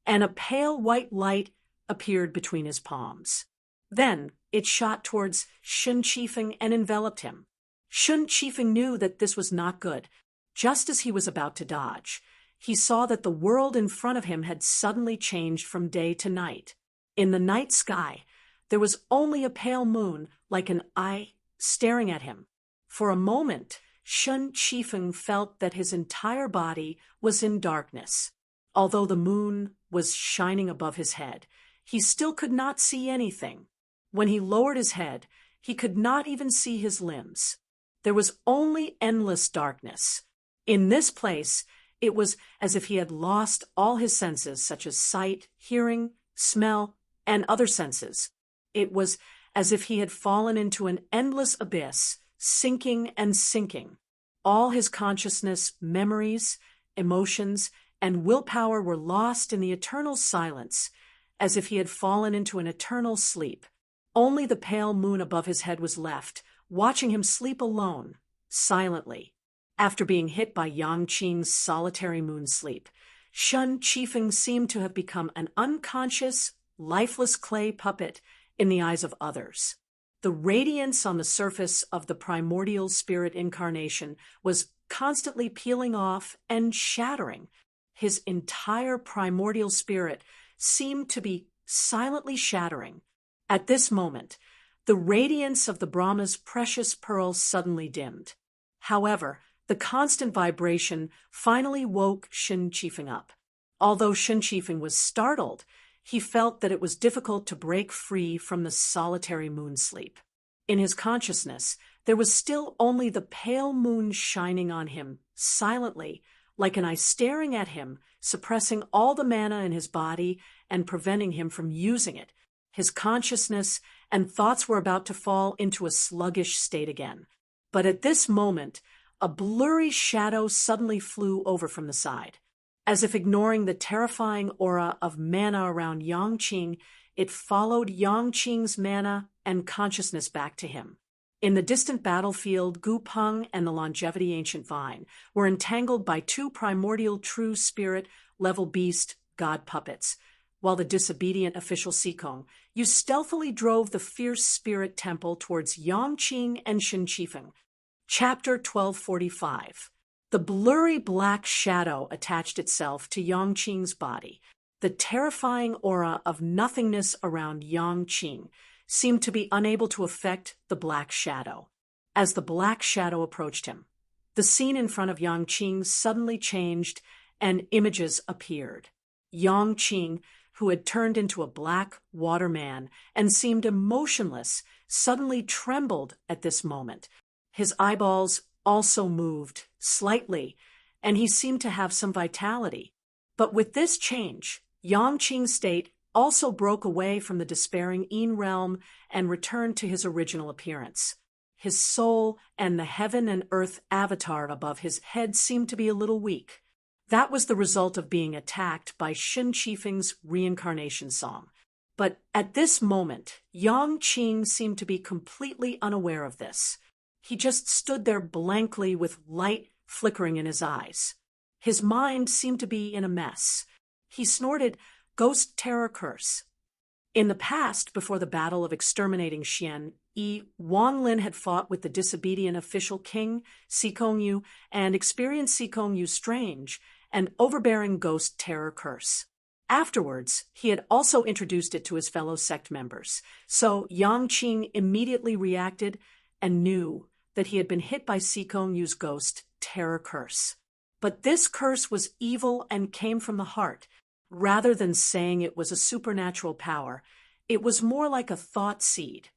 and a pale white light appeared between his palms. Then it shot towards Shen Qifeng and enveloped him. Shen Qifeng knew that this was not good. Just as he was about to dodge, he saw that the world in front of him had suddenly changed from day to night. In the night sky, there was only a pale moon like an eye staring at him. For a moment, Shen Qifeng felt that his entire body was in darkness. Although the moon was shining above his head, he still could not see anything. When he lowered his head, he could not even see his limbs. There was only endless darkness. In this place, it was as if he had lost all his senses, such as sight, hearing, smell, and other senses. It was as if he had fallen into an endless abyss, sinking and sinking. All his consciousness, memories, emotions, and willpower were lost in the eternal silence, as if he had fallen into an eternal sleep. Only the pale moon above his head was left, watching him sleep alone, silently. After being hit by Yang Qing's solitary moon sleep, Shen Qifeng seemed to have become an unconscious, lifeless clay puppet in the eyes of others. The radiance on the surface of the primordial spirit incarnation was constantly peeling off and shattering. His entire primordial spirit seemed to be silently shattering. At this moment, the radiance of the Brahma's precious pearl suddenly dimmed. However, the constant vibration finally woke Shen Qifeng up. Although Shen Qifeng was startled, he felt that it was difficult to break free from the solitary moon sleep. In his consciousness, there was still only the pale moon shining on him, silently, like an eye staring at him, suppressing all the mana in his body and preventing him from using it. His consciousness and thoughts were about to fall into a sluggish state again. But at this moment, a blurry shadow suddenly flew over from the side. As if ignoring the terrifying aura of mana around Yang Qing, it followed Yang Qing's mana and consciousness back to him. In the distant battlefield, Gu Peng and the Longevity Ancient Vine were entangled by two primordial true spirit level beast god puppets, while the disobedient official Sikong, you stealthily drove the fierce spirit temple towards Yang Qing and Shen Qifeng. Chapter 1245. The blurry black shadow attached itself to Yang Qing's body. The terrifying aura of nothingness around Yang Qing seemed to be unable to affect the black shadow. As the black shadow approached him, the scene in front of Yang Qing suddenly changed and images appeared. Yang Qing, who had turned into a black water man and seemed emotionless, suddenly trembled at this moment. His eyeballs also moved slightly, and he seemed to have some vitality. But with this change, Yang Qing's state also broke away from the despairing Yin realm and returned to his original appearance. His soul and the heaven and earth avatar above his head seemed to be a little weak. That was the result of being attacked by Shen Qifeng's reincarnation song. But at this moment, Yang Qing seemed to be completely unaware of this. He just stood there blankly with light flickering in his eyes. His mind seemed to be in a mess. He snorted, "Ghost terror curse." In the past, before the battle of exterminating Xian Yi, Wang Lin had fought with the disobedient official king, Sikong Yu, and experienced Sikong Yu's strange and overbearing ghost terror curse. Afterwards, he had also introduced it to his fellow sect members, so Yang Qing immediately reacted and knew that he had been hit by Sikong Yu's ghost terror curse. But this curse was evil and came from the heart. Rather than saying it was a supernatural power, it was more like a thought seed.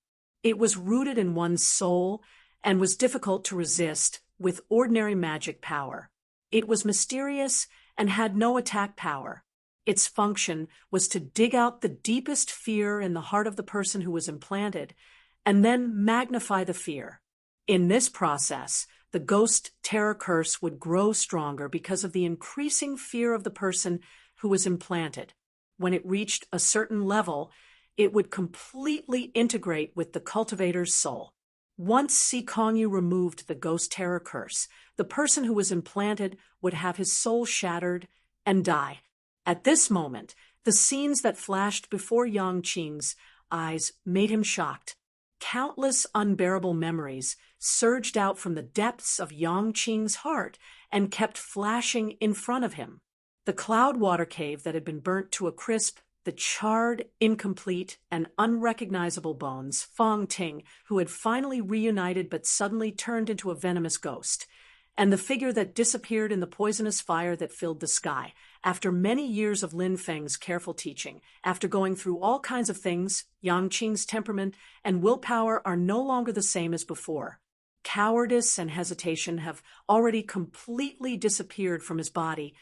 It was rooted in one's soul and was difficult to resist with ordinary magic power. It was mysterious and had no attack power. Its function was to dig out the deepest fear in the heart of the person who was implanted and then magnify the fear. In this process, the ghost terror curse would grow stronger because of the increasing fear of the person who was implanted. When it reached a certain level, it would completely integrate with the cultivator's soul. Once Sikong Yu removed the ghost terror curse, the person who was implanted would have his soul shattered and die. At this moment, the scenes that flashed before Yang Qing's eyes made him shocked. Countless unbearable memories surged out from the depths of Yang Qing's heart and kept flashing in front of him. The cloud water cave that had been burnt to a crisp, the charred, incomplete, and unrecognizable bones, Fong Ting, who had finally reunited but suddenly turned into a venomous ghost, and the figure that disappeared in the poisonous fire that filled the sky. After many years of Lin Feng's careful teaching, after going through all kinds of things, Yang Qing's temperament and willpower are no longer the same as before. Cowardice and hesitation have already completely disappeared from his body,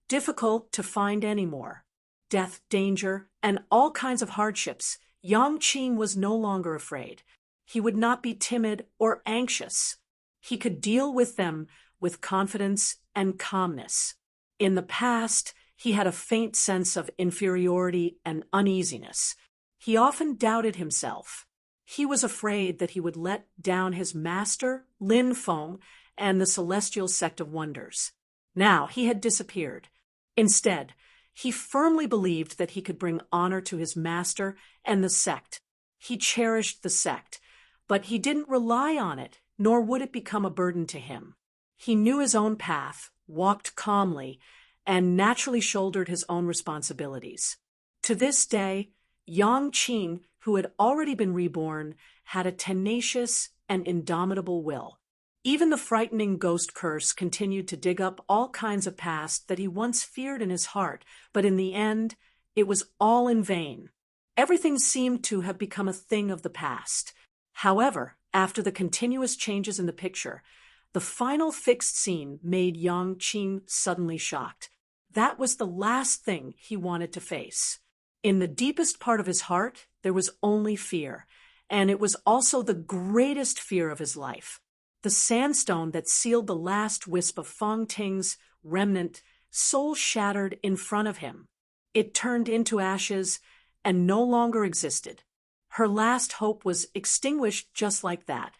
difficult to find anymore. Death, danger, and all kinds of hardships, Yang Qing was no longer afraid. He would not be timid or anxious. He could deal with them with confidence and calmness. In the past, he had a faint sense of inferiority and uneasiness. He often doubted himself. He was afraid that he would let down his master, Lin Feng, and the Celestial Sect of Wonders. Now he had disappeared. Instead, he firmly believed that he could bring honor to his master and the sect. He cherished the sect, but he didn't rely on it, nor would it become a burden to him. He knew his own path, walked calmly, and naturally shouldered his own responsibilities. To this day, Yang Qing, who had already been reborn, had a tenacious and indomitable will. Even the frightening ghost curse continued to dig up all kinds of past that he once feared in his heart, but in the end, it was all in vain. Everything seemed to have become a thing of the past. However, after the continuous changes in the picture, the final fixed scene made Yang Qing suddenly shocked. That was the last thing he wanted to face. In the deepest part of his heart, there was only fear, and it was also the greatest fear of his life. The sandstone that sealed the last wisp of Fong Ting's remnant soul shattered in front of him. It turned into ashes and no longer existed. Her last hope was extinguished just like that.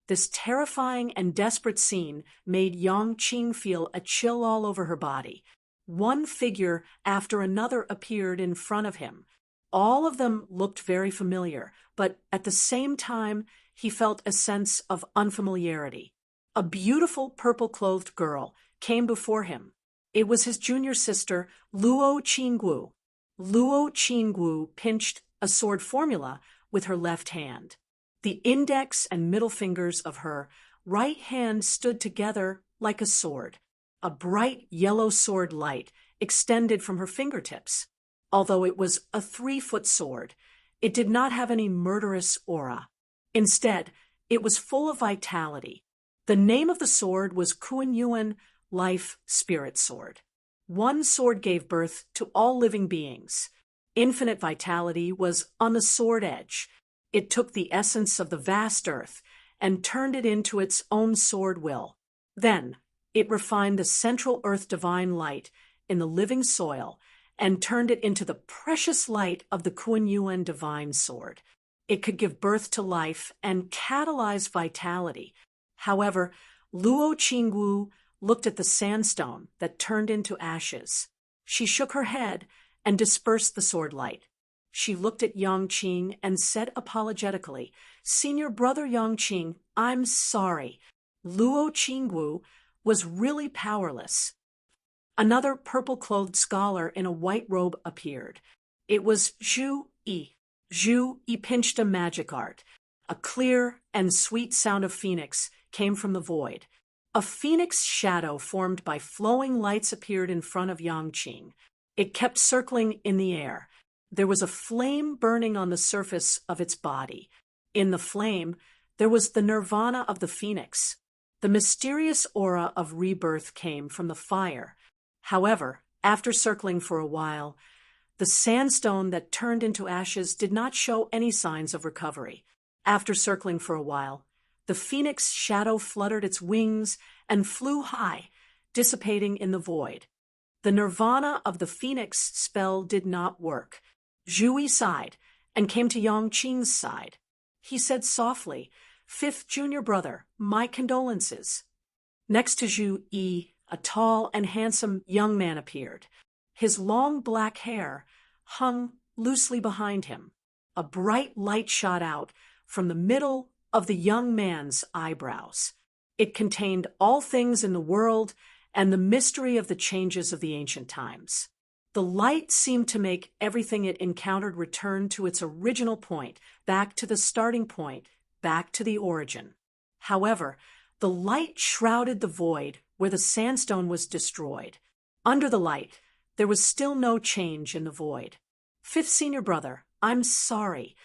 This terrifying and desperate scene made Yang Qing feel a chill all over her body. One figure after another appeared in front of him. All of them looked very familiar, but at the same time, he felt a sense of unfamiliarity. A beautiful purple-clothed girl came before him. It was his junior sister, Luo Qinggu. Luo Qinggu pinched a sword formula with her left hand. The index and middle fingers of her right hand stood together like a sword. A bright yellow sword light extended from her fingertips. Although it was a 3-foot sword, it did not have any murderous aura. Instead, it was full of vitality. The name of the sword was Kuan Yuan, Life Spirit Sword. One sword gave birth to all living beings. Infinite vitality was on the sword edge. It took the essence of the vast earth and turned it into its own sword will. Then, it refined the central earth divine light in the living soil and turned it into the precious light of the Kuan Yuan divine sword. It could give birth to life and catalyze vitality. However, Luo Qingwu looked at the sandstone that turned into ashes. She shook her head and dispersed the sword light. She looked at Yangqing and said apologetically, "Senior brother Yangqing, I'm sorry." Luo Qingwu was really powerless. Another purple-clothed scholar in a white robe appeared. It was Zhu Yi. Zhu Yi pinched a magic art. A clear and sweet sound of phoenix came from the void. A phoenix shadow formed by flowing lights appeared in front of Yangqing. It kept circling in the air. There was a flame burning on the surface of its body. In the flame, there was the nirvana of the phoenix. The mysterious aura of rebirth came from the fire. However, after circling for a while, the sandstone that turned into ashes did not show any signs of recovery. After circling for a while, the phoenix shadow fluttered its wings and flew high, dissipating in the void. The nirvana of the phoenix spell did not work. Zhu Yi sighed and came to Yangqing's side. He said softly, "Fifth junior brother, my condolences." Next to Zhu Yi, a tall and handsome young man appeared. His long black hair hung loosely behind him. A bright light shot out from the middle of the young man's eyebrows. It contained all things in the world and the mystery of the changes of the ancient times. The light seemed to make everything it encountered return to its original point, back to the starting point, back to the origin. However, the light shrouded the void where the sandstone was destroyed. Under the light, there was still no change in the void. "Fifth senior brother, I'm sorry."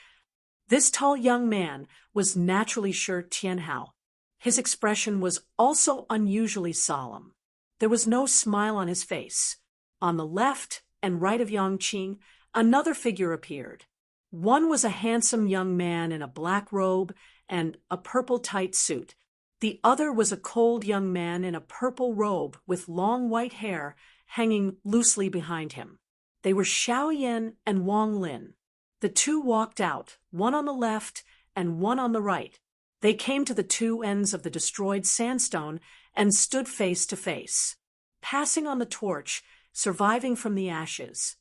This tall young man was naturally Shi Tianhao. His expression was also unusually solemn. There was no smile on his face. On the left and right of Yangqing, another figure appeared. One was a handsome young man in a black robe and a purple tight suit. The other was a cold young man in a purple robe with long white hair hanging loosely behind him. They were Xiaoyan and Wang Lin. The two walked out, one on the left and one on the right. They came to the two ends of the destroyed sandstone and stood face to face. Passing on the torch, surviving from the ashes.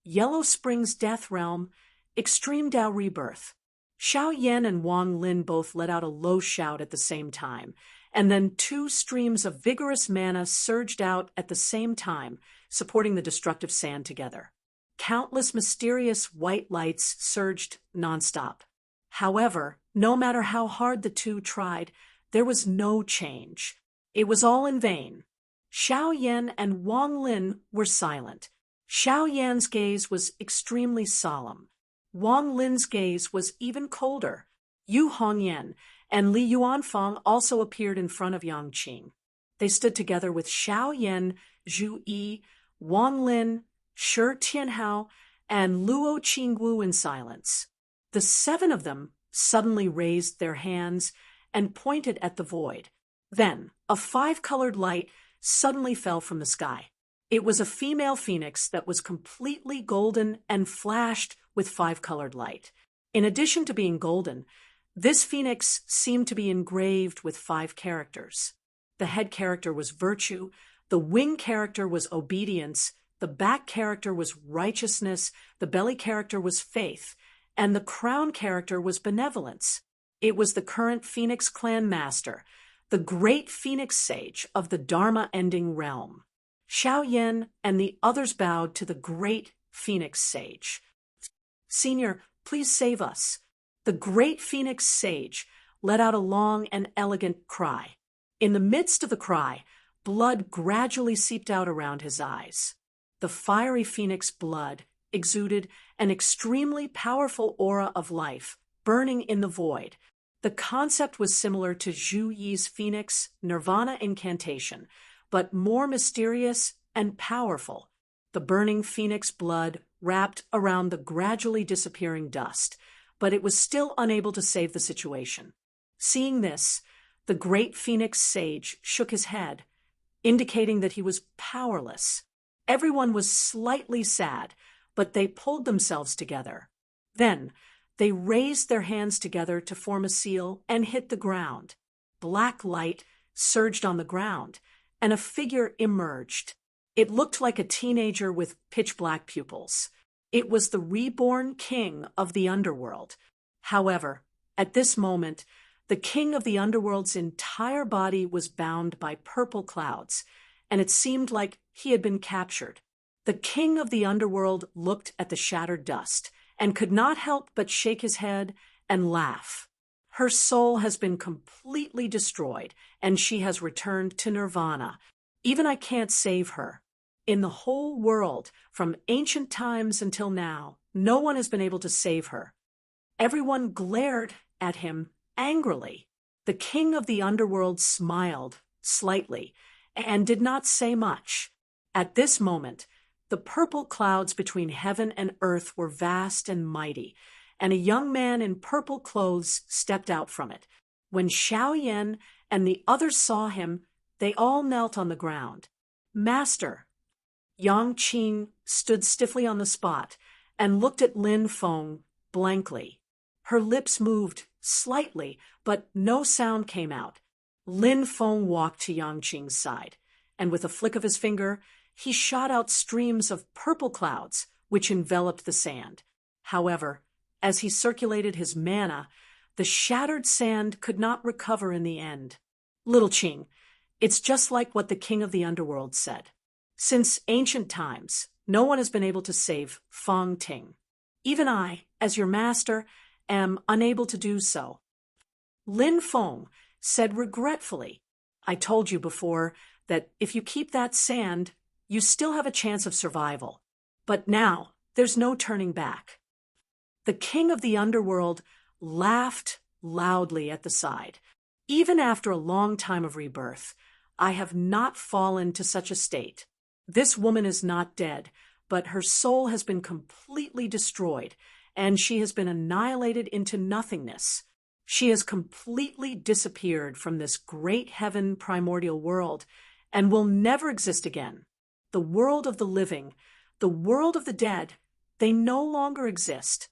Yellow Spring's death realm, extreme Tao rebirth. Xiao Yan and Wang Lin both let out a low shout at the same time, and then two streams of vigorous mana surged out at the same time, supporting the destructive sand together. Countless mysterious white lights surged nonstop. However, no matter how hard the two tried, there was no change. It was all in vain. Xiao Yan and Wang Lin were silent. Xiao Yan's gaze was extremely solemn. Wang Lin's gaze was even colder. Yu Hongyan and Li Yuanfang also appeared in front of Yangqing. They stood together with Xiao Yan, Zhu Yi, Wang Lin, Shi Tianhao, and Luo Qingwu in silence. The seven of them suddenly raised their hands and pointed at the void. Then, a five-colored light suddenly fell from the sky. It was a female phoenix that was completely golden and flashed with five-colored light. In addition to being golden, this phoenix seemed to be engraved with 5 characters. The head character was virtue, the wing character was obedience, the back character was righteousness, the belly character was faith, and the crown character was benevolence. It was the current Phoenix Clan master, the great Phoenix Sage of the Dharma-ending realm. Xiao Yan and the others bowed to the great Phoenix Sage. "Senior, please save us." The great Phoenix Sage let out a long and elegant cry. In the midst of the cry, blood gradually seeped out around his eyes. The fiery phoenix blood exuded an extremely powerful aura of life, burning in the void. The concept was similar to Zhu Yi's Phoenix Nirvana incantation, but more mysterious and powerful. The burning phoenix blood wrapped around the gradually disappearing dust, but it was still unable to save the situation. Seeing this, the great phoenix sage shook his head, indicating that he was powerless. Everyone was slightly sad, but they pulled themselves together. Then, they raised their hands together to form a seal and hit the ground. Black light surged on the ground, and a figure emerged. It looked like a teenager with pitch-black pupils. It was the reborn king of the underworld. However, at this moment, the king of the underworld's entire body was bound by purple clouds, and it seemed like he had been captured. The king of the underworld looked at the shattered dust and could not help but shake his head and laugh. Her soul has been completely destroyed, and she has returned to nirvana. Even I can't save her. In the whole world, from ancient times until now, no one has been able to save her. Everyone glared at him angrily. The king of the underworld smiled slightly and did not say much. At this moment, the purple clouds between heaven and earth were vast and mighty, and a young man in purple clothes stepped out from it. When Xiao Yan and the others saw him, they all knelt on the ground. "Master!" Yang Qing stood stiffly on the spot and looked at Lin Feng blankly. Her lips moved slightly, but no sound came out. Lin Feng walked to Yang Qing's side, and with a flick of his finger, he shot out streams of purple clouds, which enveloped the sand. However, as he circulated his mana, the shattered sand could not recover in the end. "Little Qing, it's just like what the king of the underworld said. Since ancient times, no one has been able to save Feng Ting. Even I, as your master, am unable to do so." Lin Feng said regretfully, "I told you before that if you keep that sand, you still have a chance of survival. But now, there's no turning back." The king of the underworld laughed loudly at the side. "Even after a long time of rebirth, I have not fallen to such a state. This woman is not dead, but her soul has been completely destroyed, and she has been annihilated into nothingness. She has completely disappeared from this great heaven primordial world and will never exist again. The world of the living, the world of the dead, they no longer exist."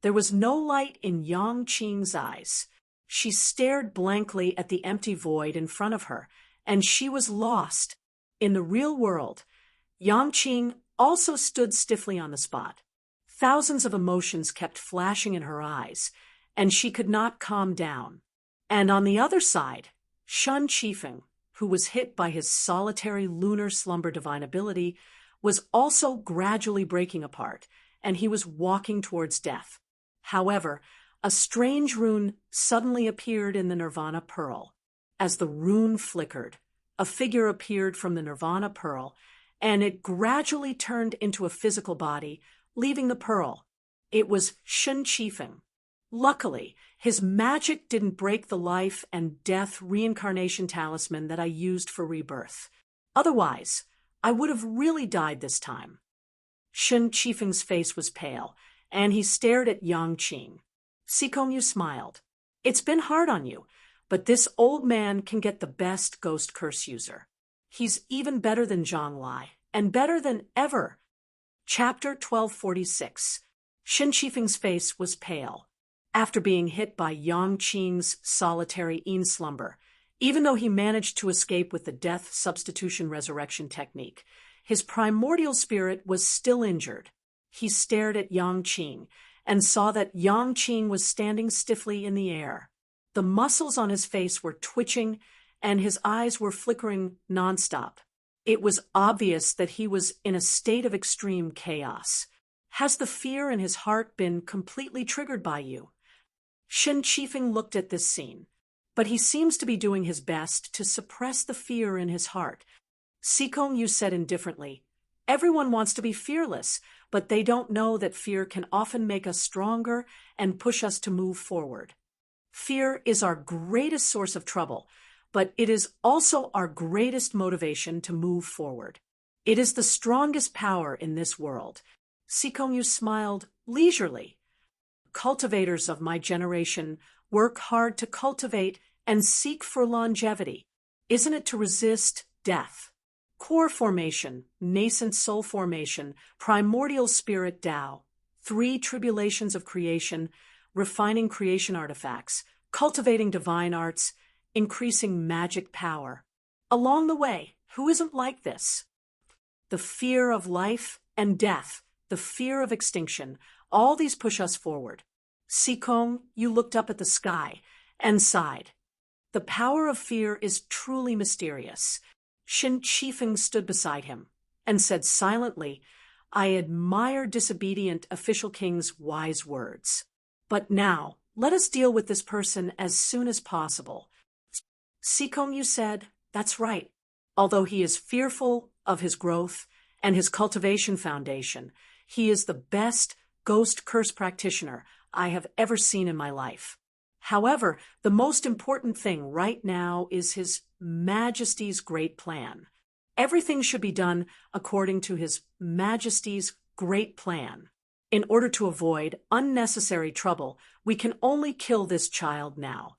There was no light in Yang Qing's eyes. She stared blankly at the empty void in front of her, and she was lost. In the real world, Yang Qing also stood stiffly on the spot. Thousands of emotions kept flashing in her eyes, and she could not calm down. And on the other side, Shun Qifeng, who was hit by his solitary lunar slumber divine ability, was also gradually breaking apart, and he was walking towards death. However, a strange rune suddenly appeared in the Nirvana Pearl. As the rune flickered, a figure appeared from the Nirvana Pearl, and it gradually turned into a physical body, leaving the pearl. It was Shun Qifeng. Luckily, his magic didn't break the life and death reincarnation talisman that I used for rebirth. Otherwise, I would have really died this time. Shun Qifeng's face was pale, and he stared at Yang Qing. Sikongyu smiled. "It's been hard on you, but this old man can get the best ghost curse user. He's even better than Zhang Lai, and better than ever." Chapter 1246. Shun Qifeng's face was pale. After being hit by Yang Qing's solitary slumber, even though he managed to escape with the death substitution resurrection technique, his primordial spirit was still injured. He stared at Yang Qing and saw that Yang Qing was standing stiffly in the air. The muscles on his face were twitching, and his eyes were flickering nonstop. It was obvious that he was in a state of extreme chaos. Has the fear in his heart been completely triggered by you? Shun Qifeng looked at this scene, but he seems to be doing his best to suppress the fear in his heart. Sikong Yu said indifferently, Everyone wants to be fearless, but they don't know that fear can often make us stronger and push us to move forward. Fear is our greatest source of trouble, but it is also our greatest motivation to move forward. It is the strongest power in this world. Sikongyu smiled leisurely. Cultivators of my generation work hard to cultivate and seek for longevity. Isn't it to resist death? Core formation, nascent soul formation, primordial spirit Tao, 3 tribulations of creation, refining creation artifacts, cultivating divine arts, increasing magic power. Along the way, who isn't like this? The fear of life and death, the fear of extinction, all these push us forward. Sikong, you looked up at the sky and sighed. The power of fear is truly mysterious. Shin Chifeng stood beside him and said silently, I admire disobedient official king's wise words. But now, let us deal with this person as soon as possible. Sikong, you said, that's right. Although he is fearful of his growth and his cultivation foundation, he is the best ghost curse practitioner I have ever seen in my life. However, the most important thing right now is His Majesty's great plan. Everything should be done according to His Majesty's great plan. In order to avoid unnecessary trouble, we can only kill this child now.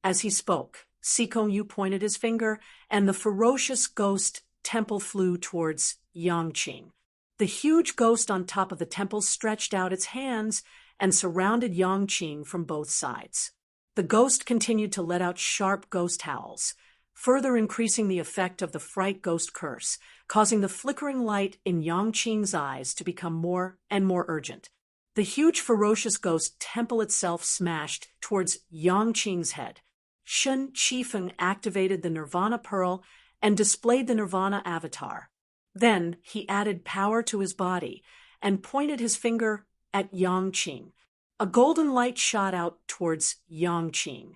As he spoke, Sikong Yu pointed his finger, and the ferocious ghost temple flew towards Yangqing. The huge ghost on top of the temple stretched out its hands and surrounded Yangqing from both sides. The ghost continued to let out sharp ghost howls, further increasing the effect of the fright ghost curse, causing the flickering light in Yangqing's eyes to become more and more urgent. The huge ferocious ghost temple itself smashed towards Yangqing's head. Shen Chifeng activated the Nirvana Pearl and displayed the Nirvana avatar. Then he added power to his body and pointed his finger at Yangqing. A golden light shot out towards Yangqing.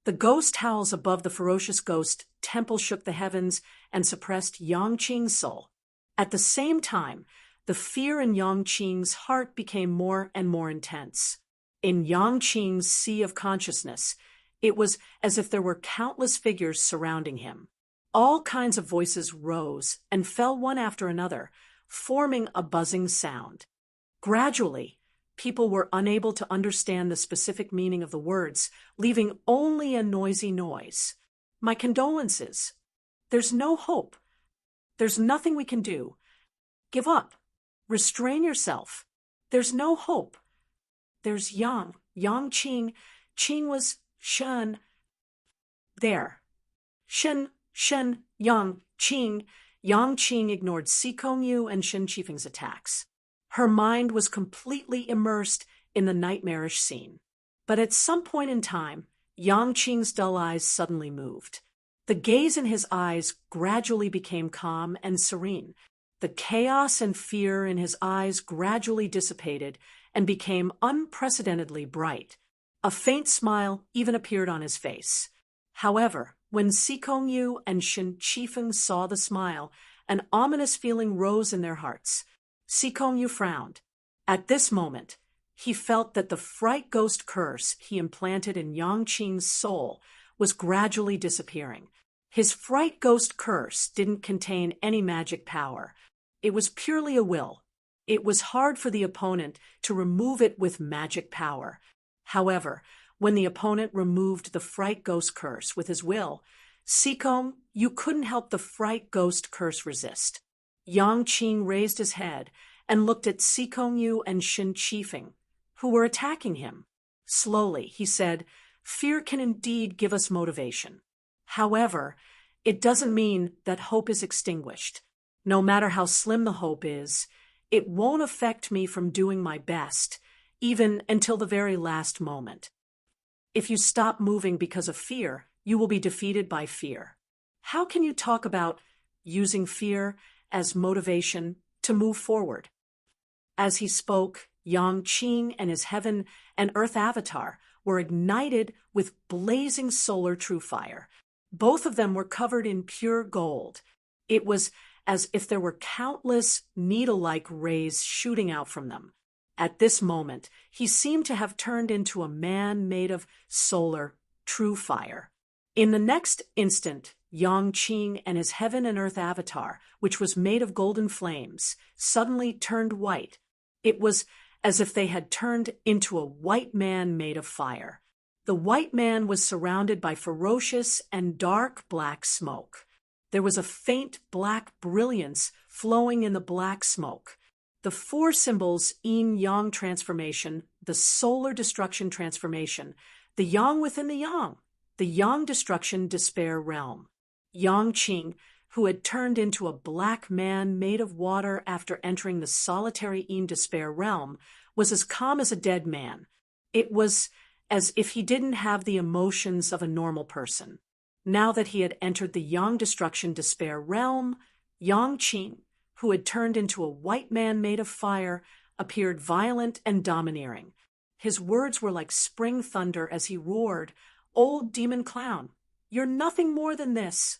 The ghost howls above the ferocious ghost temple shook the heavens and suppressed Yangqing's soul. At the same time, the fear in Yangqing's heart became more and more intense. In Yangqing's sea of consciousness, it was as if there were countless figures surrounding him. All kinds of voices rose and fell one after another, forming a buzzing sound. Gradually, people were unable to understand the specific meaning of the words, leaving only a noisy noise. My condolences. There's no hope. There's nothing we can do. Give up. Restrain yourself. There's no hope. There's Yangqing. Qing was Shen. There. Shen, Yangqing. Yangqing ignored Sikong Yu and Shen Chifeng's attacks. Her mind was completely immersed in the nightmarish scene. But at some point in time, Yangqing's dull eyes suddenly moved. The gaze in his eyes gradually became calm and serene. The chaos and fear in his eyes gradually dissipated and became unprecedentedly bright. A faint smile even appeared on his face. However, when Sikong Yu and Shen Chifeng saw the smile, an ominous feeling rose in their hearts. Sikong Yu frowned. At this moment, he felt that the fright ghost curse he implanted in Yangqing's soul was gradually disappearing. His fright ghost curse didn't contain any magic power. It was purely a will. It was hard for the opponent to remove it with magic power. However, when the opponent removed the fright ghost curse with his will, Sikong, you couldn't help the fright ghost curse resist. Yangqing raised his head and looked at Sikong Yu and Shen Chifeng, who were attacking him. Slowly, he said, fear can indeed give us motivation. However, it doesn't mean that hope is extinguished. No matter how slim the hope is, it won't affect me from doing my best, even until the very last moment. If you stop moving because of fear, you will be defeated by fear. How can you talk about using fear as motivation to move forward? As he spoke, Yangqing and his heaven and earth avatar were ignited with blazing solar true fire. Both of them were covered in pure gold. It was as if there were countless needle-like rays shooting out from them. At this moment, he seemed to have turned into a man made of solar, true fire. In the next instant, Yang Qing and his heaven and earth avatar, which was made of golden flames, suddenly turned white. It was as if they had turned into a white man made of fire. The white man was surrounded by ferocious and dark black smoke. There was a faint black brilliance flowing in the black smoke. The four symbols yin-yang transformation, the solar destruction transformation, the yang within the yang destruction despair realm. Yang Qing, who had turned into a black man made of water after entering the solitary yin despair realm, was as calm as a dead man. It was as if he didn't have the emotions of a normal person. Now that he had entered the yang destruction despair realm, Yang Qing, who had turned into a white man made of fire, appeared violent and domineering. His words were like spring thunder as he roared, "Old demon clown, you're nothing more than this."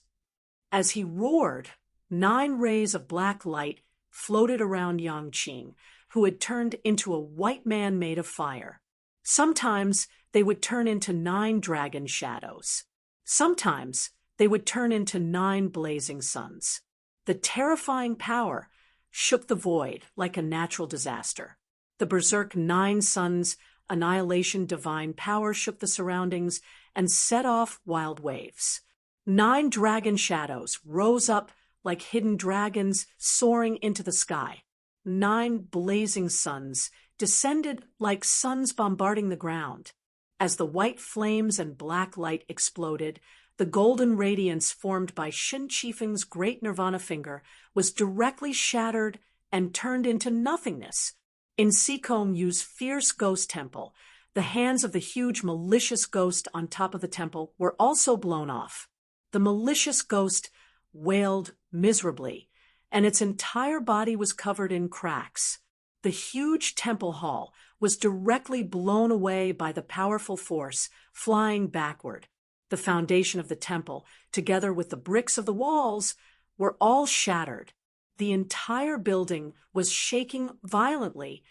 As he roared, 9 rays of black light floated around Yang Qing, who had turned into a white man made of fire. Sometimes they would turn into 9 dragon shadows. Sometimes they would turn into 9 blazing suns. The terrifying power shook the void like a natural disaster. The berserk 9 suns annihilation divine power shook the surroundings and set off wild waves. 9 dragon shadows rose up like hidden dragons soaring into the sky. 9 blazing suns descended like suns bombarding the ground. As the white flames and black light exploded, the golden radiance formed by Shin Qifeng's great nirvana finger was directly shattered and turned into nothingness. In Sikong Yu's fierce ghost temple, the hands of the huge malicious ghost on top of the temple were also blown off. The malicious ghost wailed miserably, and its entire body was covered in cracks. The huge temple hall was directly blown away by the powerful force, flying backward. The foundation of the temple, together with the bricks of the walls, were all shattered. The entire building was shaking violently,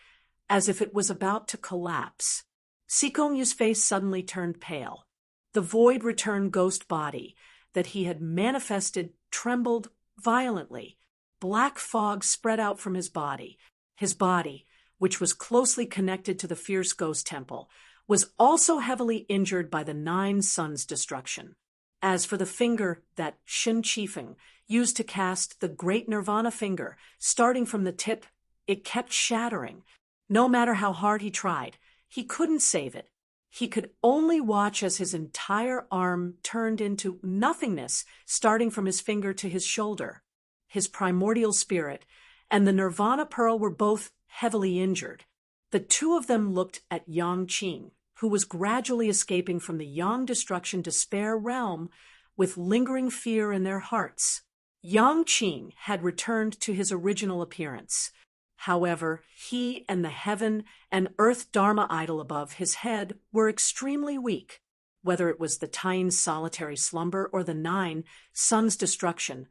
as if it was about to collapse. Sikong Yu's face suddenly turned pale. The void-returned ghost body that he had manifested trembled violently. Black fog spread out from his body. His body, which was closely connected to the fierce ghost temple, was also heavily injured by the 9 suns' destruction. As for the finger that Shin Qifeng used to cast the great nirvana finger, starting from the tip, it kept shattering. No matter how hard he tried, he couldn't save it. He could only watch as his entire arm turned into nothingness, starting from his finger to his shoulder. His primordial spirit and the nirvana pearl were both heavily injured. The two of them looked at Yang Qing, who was gradually escaping from the yang destruction despair realm with lingering fear in their hearts. Yang Qing had returned to his original appearance. However, he and the heaven and earth Dharma idol above his head were extremely weak. Whether it was the Tain's solitary slumber or the 9 suns' destruction,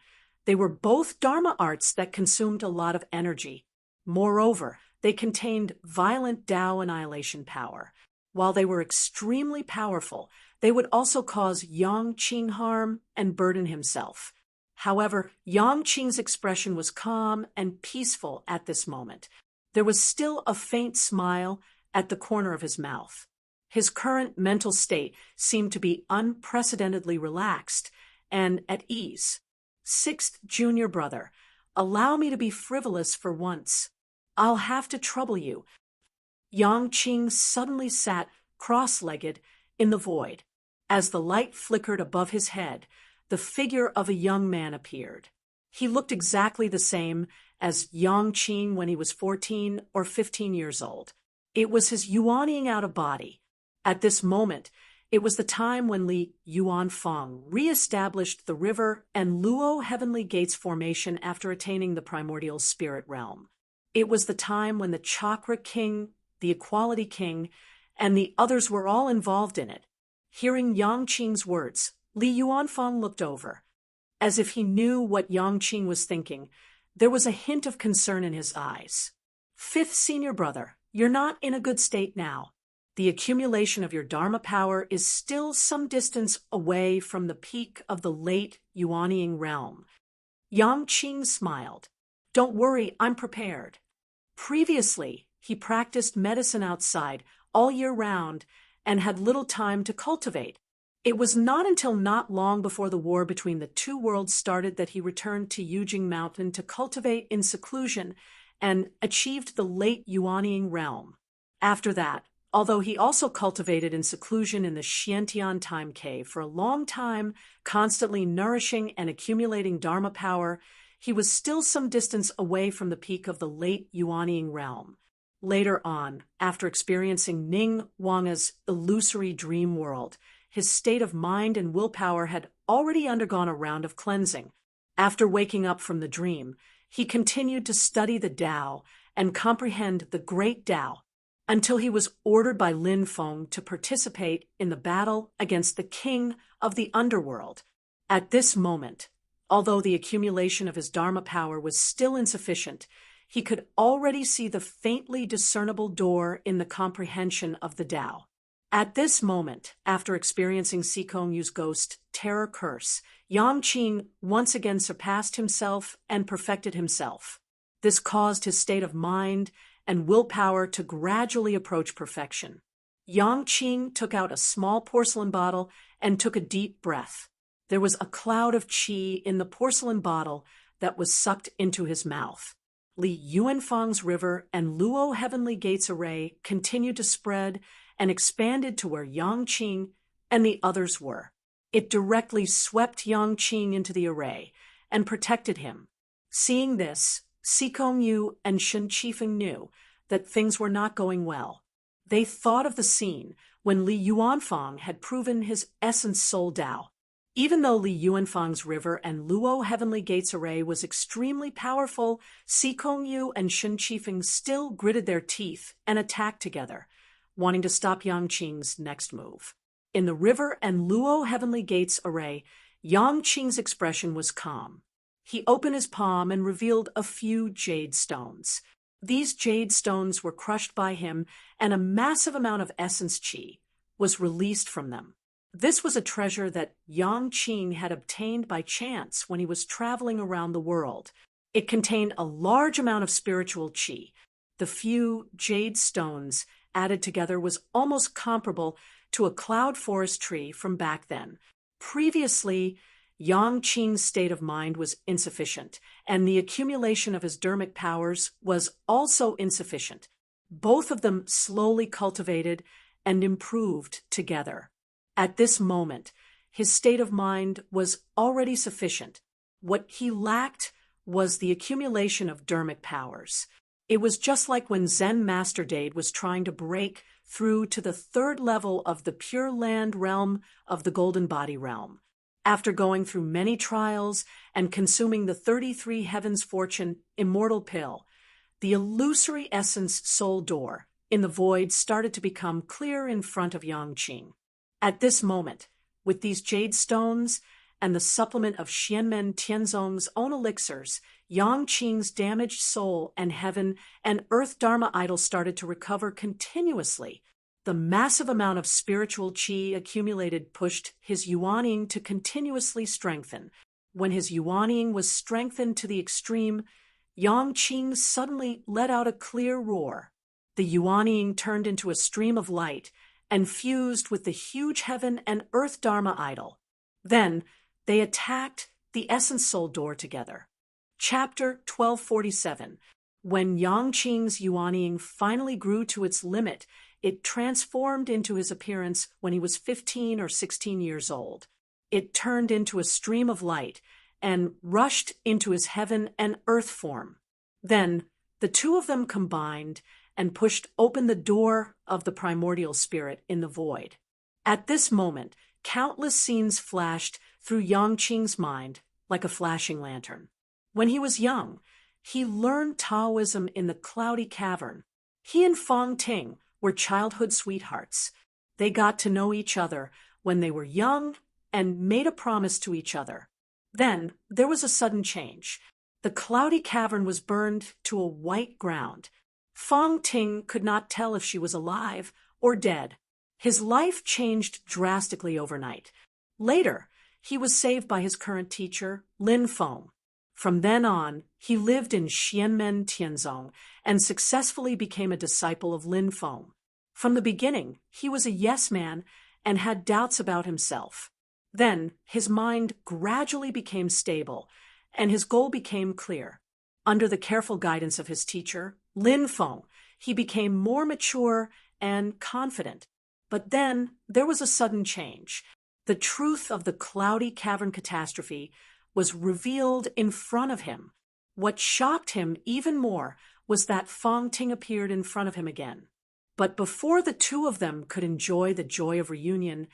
they were both Dharma arts that consumed a lot of energy. Moreover, they contained violent Tao annihilation power. While they were extremely powerful, they would also cause Yang Qing harm and burden himself. However, Yang Qing's expression was calm and peaceful at this moment. There was still a faint smile at the corner of his mouth. His current mental state seemed to be unprecedentedly relaxed and at ease. 6th junior brother, allow me to be frivolous for once. I'll have to trouble you. Yang Qing suddenly sat cross-legged in the void. As the light flickered above his head, the figure of a young man appeared. He looked exactly the same as Yang Qing when he was 14 or 15 years old. It was his yuaning out of body. At this moment, it was the time when Li Yuanfang re-established the river and Luo Heavenly Gates formation after attaining the primordial spirit realm. It was the time when the Chakra King, the Equality King, and the others were all involved in it. Hearing Yang Qing's words, Li Yuanfang looked over. As if he knew what Yang Qing was thinking, there was a hint of concern in his eyes. Fifth senior brother, you're not in a good state now. The accumulation of your Dharma power is still some distance away from the peak of the late Yuanying realm. Yang Qing smiled. Don't worry, I'm prepared. Previously, he practiced medicine outside all year round and had little time to cultivate. It was not until not long before the war between the two worlds started that he returned to Yujing Mountain to cultivate in seclusion and achieved the late Yuanying realm. After that, although he also cultivated in seclusion in the Xiantian time cave for a long time, constantly nourishing and accumulating Dharma power, he was still some distance away from the peak of the late Yuanying realm. Later on, after experiencing Ning Wanga's illusory dream world, his state of mind and willpower had already undergone a round of cleansing. After waking up from the dream, he continued to study the Tao and comprehend the great Tao until he was ordered by Lin Feng to participate in the battle against the king of the underworld. At this moment, although the accumulation of his Dharma power was still insufficient, he could already see the faintly discernible door in the comprehension of the Tao. At this moment, after experiencing Sikong Yu's ghost terror curse, Yang Qing once again surpassed himself and perfected himself. This caused his state of mind and willpower to gradually approach perfection. Yang Qing took out a small porcelain bottle and took a deep breath. There was a cloud of qi in the porcelain bottle that was sucked into his mouth. Li Yuanfang's river and Luo Heavenly Gates array continued to spread and expanded to where Yang Qing and the others were. It directly swept Yang Qing into the array and protected him. Seeing this, Sikong Yu and Shen Qifeng knew that things were not going well. They thought of the scene when Li Yuanfang had proven his essence soul Tao. Even though Li Yuanfang's river and Luo Heavenly Gates array was extremely powerful, Sikong Yu and Shen Qifeng still gritted their teeth and attacked together, wanting to stop Yang Qing's next move. In the river and Luo Heavenly Gates array, Yang Qing's expression was calm. He opened his palm and revealed a few jade stones. These jade stones were crushed by him, and a massive amount of essence qi was released from them. This was a treasure that Yang Qing had obtained by chance when he was traveling around the world. It contained a large amount of spiritual qi. The few jade stones added together was almost comparable to a cloud forest tree from back then. Previously, Yang Qing's state of mind was insufficient, and the accumulation of his dharmic powers was also insufficient. Both of them slowly cultivated and improved together. At this moment, his state of mind was already sufficient. What he lacked was the accumulation of dharmic powers. It was just like when Zen Master Dade was trying to break through to the third level of the Pure Land realm of the Golden Body realm. After going through many trials and consuming the 33 Heavens Fortune immortal pill, the illusory essence soul door in the void started to become clear in front of Yang Qing. At this moment, with these jade stones and the supplement of Xianmen Tianzong's own elixirs, Yang Qing's damaged soul and heaven and earth dharma idol started to recover continuously. The massive amount of spiritual qi accumulated pushed his yuanying to continuously strengthen. When his yuanying was strengthened to the extreme, Yang Qing suddenly let out a clear roar. The yuanying turned into a stream of light and fused with the huge heaven and earth dharma idol. Then they attacked the essence soul door together. Chapter 1247. When Yang Qing's yuanying finally grew to its limit, it transformed into his appearance when he was 15 or 16 years old. It turned into a stream of light and rushed into his heaven and earth form. Then the two of them combined and pushed open the door of the primordial spirit in the void. At this moment, countless scenes flashed through Yang Qing's mind like a flashing lantern. When he was young, he learned Taoism in the cloudy cavern. He and Fang Ting were childhood sweethearts. They got to know each other when they were young and made a promise to each other. Then there was a sudden change. The cloudy cavern was burned to a white ground. Fong Ting could not tell if she was alive or dead. His life changed drastically overnight. Later, he was saved by his current teacher, Lin Feng. From then on, he lived in Xianmen Tianzong and successfully became a disciple of Lin Feng. From the beginning, he was a yes man and had doubts about himself. Then, his mind gradually became stable, and his goal became clear. Under the careful guidance of his teacher, Lin Feng, he became more mature and confident. But then, there was a sudden change. The truth of the cloudy cavern catastrophe was revealed in front of him. What shocked him even more was that Fong Ting appeared in front of him again. But before the two of them could enjoy the joy of reunion,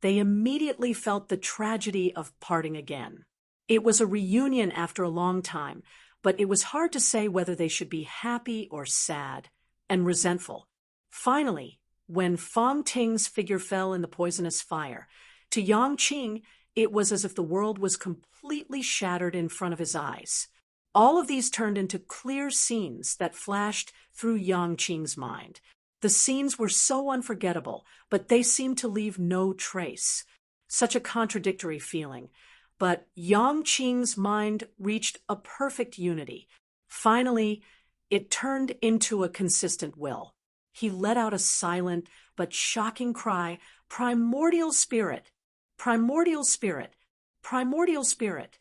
they immediately felt the tragedy of parting again. It was a reunion after a long time, but it was hard to say whether they should be happy or sad and resentful. Finally, when Fong Ting's figure fell in the poisonous fire, to Yang Qing, it was as if the world was completely shattered in front of his eyes. All of these turned into clear scenes that flashed through Yang Qing's mind. The scenes were so unforgettable, but they seemed to leave no trace. Such a contradictory feeling. But Yang Qing's mind reached a perfect unity. Finally, it turned into a consistent will. He let out a silent but shocking cry, "Primordial spirit! Primordial spirit! Primordial spirit!"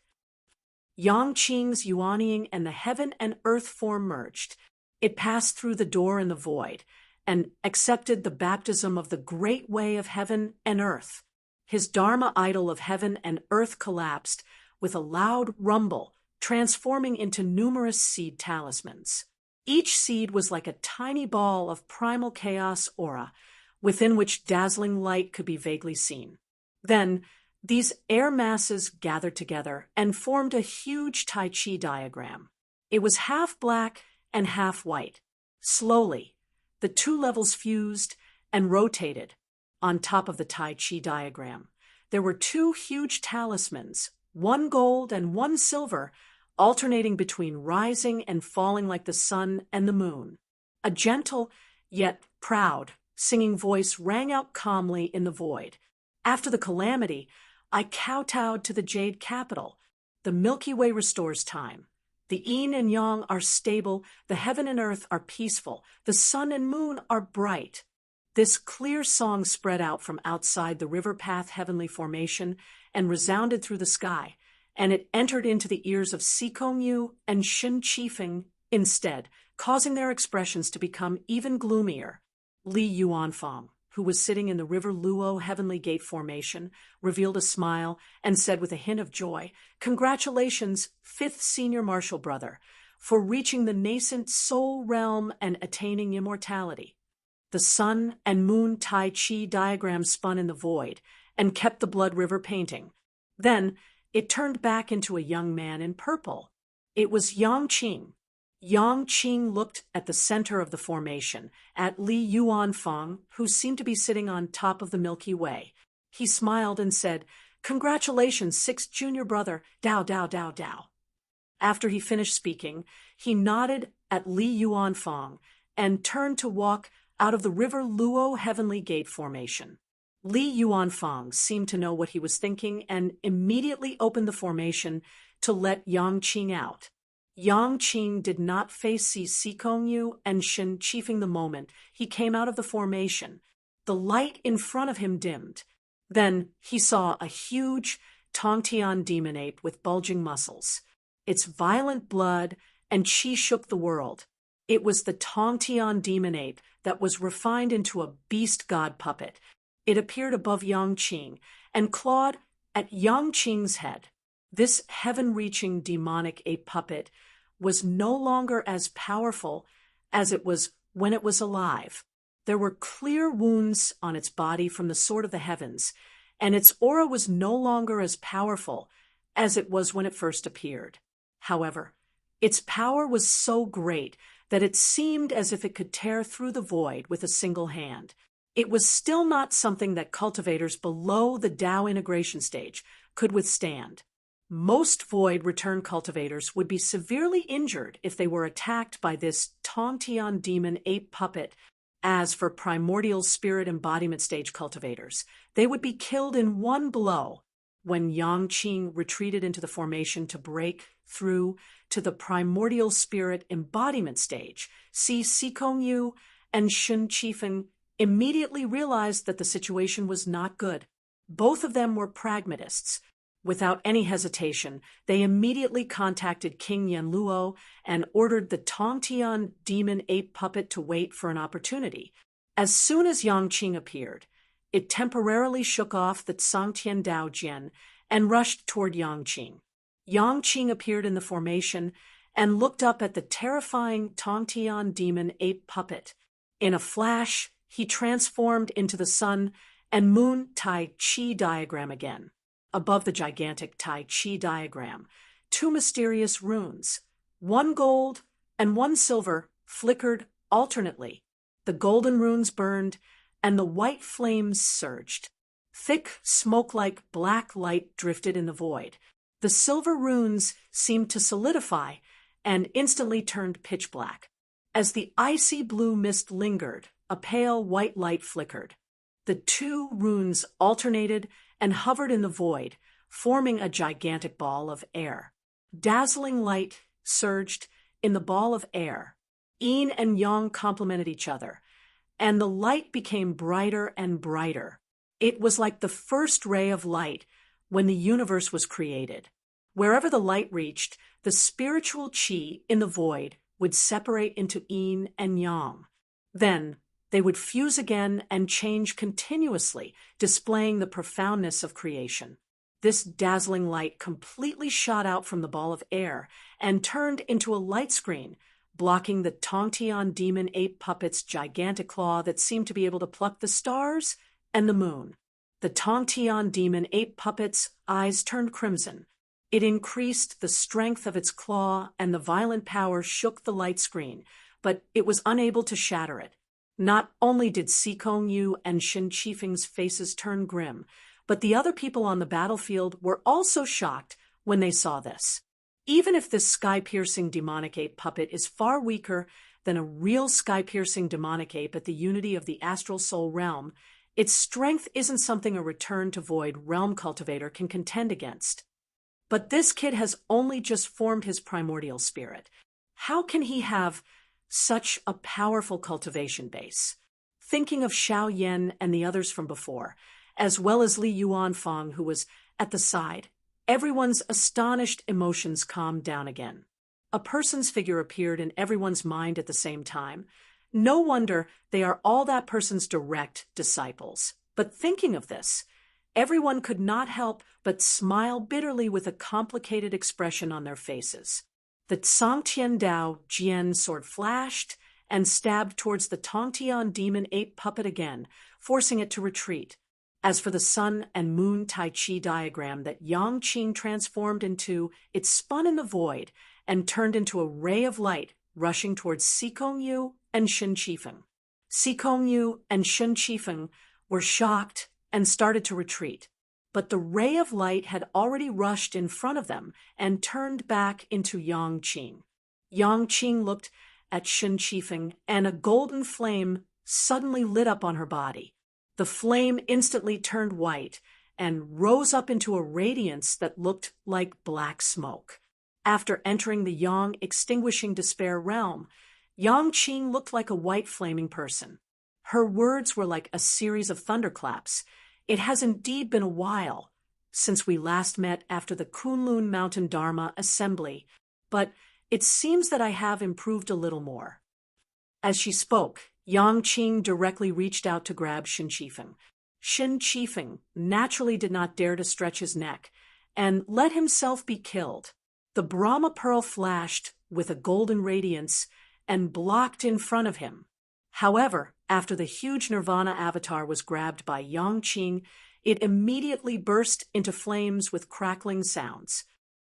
Yang Qing's yuanying and the heaven and earth form merged. It passed through the door in the void and accepted the baptism of the great way of heaven and earth. His Dharma idol of heaven and earth collapsed with a loud rumble, transforming into numerous seed talismans. Each seed was like a tiny ball of primal chaos aura, within which dazzling light could be vaguely seen. Then, these air masses gathered together and formed a huge Tai Chi diagram. It was half black and half white. Slowly, the two levels fused and rotated. On top of the Tai Chi diagram, there were two huge talismans, one gold and one silver, alternating between rising and falling like the sun and the moon. A gentle, yet proud, singing voice rang out calmly in the void. After the calamity, I kowtowed to the Jade Capital. The Milky Way restores time. The yin and yang are stable, the heaven and earth are peaceful, the sun and moon are bright. This clear song spread out from outside the river path heavenly formation and resounded through the sky, and it entered into the ears of Sikong Yu and Shen Qifeng instead, causing their expressions to become even gloomier. Li Yuanfang, who was sitting in the river Luo heavenly gate formation, revealed a smile and said with a hint of joy, "Congratulations, fifth senior martial brother, for reaching the nascent soul realm and attaining immortality." The sun and moon Tai Chi diagram spun in the void and kept the blood river painting. Then it turned back into a young man in purple. It was Yang Qing. Yang Qing looked at the center of the formation, at Li Yuanfang, who seemed to be sitting on top of the Milky Way. He smiled and said, "Congratulations, sixth junior brother, Dao Dao Dao Dao." After he finished speaking, he nodded at Li Yuanfang and turned to walk out of the river Luo heavenly gate formation. Li Yuanfang seemed to know what he was thinking and immediately opened the formation to let Yang Qing out. Yang Qing did not face Sikong Yu and Shen Qifeng the moment he came out of the formation. The light in front of him dimmed. Then he saw a huge Tongtian demon ape with bulging muscles. Its violent blood and qi shook the world. It was the Tongtian demon ape that was refined into a beast god puppet. It appeared above Yang Qing and clawed at Yang Qing's head. This heaven-reaching demonic ape puppet was no longer as powerful as it was when it was alive. There were clear wounds on its body from the sword of the heavens, and its aura was no longer as powerful as it was when it first appeared. However, its power was so great that it seemed as if it could tear through the void with a single hand. It was still not something that cultivators below the Tao integration stage could withstand. Most Void return cultivators would be severely injured if they were attacked by this Tongtian demon ape puppet. As for primordial spirit embodiment stage cultivators, they would be killed in one blow. When Yangqing retreated into the formation to break through to the primordial spirit embodiment stage, Sikongyu and Shun Qifeng immediately realized that the situation was not good. Both of them were pragmatists. Without any hesitation, they immediately contacted King Yanluo and ordered the Tongtian demon ape puppet to wait for an opportunity. As soon as Yangqing appeared, it temporarily shook off the Sangtian Dao Jian and rushed toward Yangqing. Yangqing appeared in the formation and looked up at the terrifying Tongtian demon ape puppet. In a flash, he transformed into the sun and moon Tai Chi diagram again. Above the gigantic Tai Chi diagram, two mysterious runes, one gold and one silver, flickered alternately. The golden runes burned, and the white flames surged. Thick, smoke-like black light drifted in the void. The silver runes seemed to solidify and instantly turned pitch black. As the icy blue mist lingered, a pale white light flickered. The two runes alternated and hovered in the void, forming a gigantic ball of air. Dazzling light surged in the ball of air. Yin and Yang complemented each other, and the light became brighter and brighter. It was like the first ray of light when the universe was created. Wherever the light reached, the spiritual qi in the void would separate into Yin and Yang. Then, they would fuse again and change continuously, displaying the profoundness of creation. This dazzling light completely shot out from the ball of air and turned into a light screen, blocking the Tongtian demon ape puppet's gigantic claw that seemed to be able to pluck the stars and the moon. The Tongtian demon ape puppet's eyes turned crimson. It increased the strength of its claw, and the violent power shook the light screen, but it was unable to shatter it. Not only did Sikongyu and Shun Qifeng's faces turn grim, but the other people on the battlefield were also shocked when they saw this. Even if this sky-piercing demonic ape puppet is far weaker than a real sky-piercing demonic ape at the unity of the astral soul realm, its strength isn't something a return-to-void realm cultivator can contend against. But this kid has only just formed his primordial spirit. How can he have such a powerful cultivation base? Thinking of Xiao Yan and the others from before, as well as Li Yuanfang, who was at the side, everyone's astonished emotions calmed down again. A person's figure appeared in everyone's mind at the same time. No wonder they are all that person's direct disciples. But thinking of this, everyone could not help but smile bitterly with a complicated expression on their faces. The Sangtian Dao Jian sword flashed and stabbed towards the Tongtian demon ape puppet again, forcing it to retreat. As for the sun and moon Tai Chi diagram that Yangqing transformed into, it spun in the void and turned into a ray of light rushing towards Sikongyu and Shun Qifeng. Sikongyu and Shun Qifeng were shocked and started to retreat. But the ray of light had already rushed in front of them and turned back into Yangqing. Yangqing looked at Shun Qifeng, and a golden flame suddenly lit up on her body. The flame instantly turned white and rose up into a radiance that looked like black smoke. After entering the Yang extinguishing despair realm, Yangqing looked like a white flaming person. Her words were like a series of thunderclaps. It has indeed been a while since we last met after the Kunlun Mountain Dharma Assembly, but it seems that I have improved a little more. As she spoke, Yangqing directly reached out to grab Shun Qifeng. Shun Qifeng naturally did not dare to stretch his neck and let himself be killed. The Brahma Pearl flashed with a golden radiance and blocked in front of him. However, after the huge Nirvana avatar was grabbed by Yangqing, it immediately burst into flames with crackling sounds.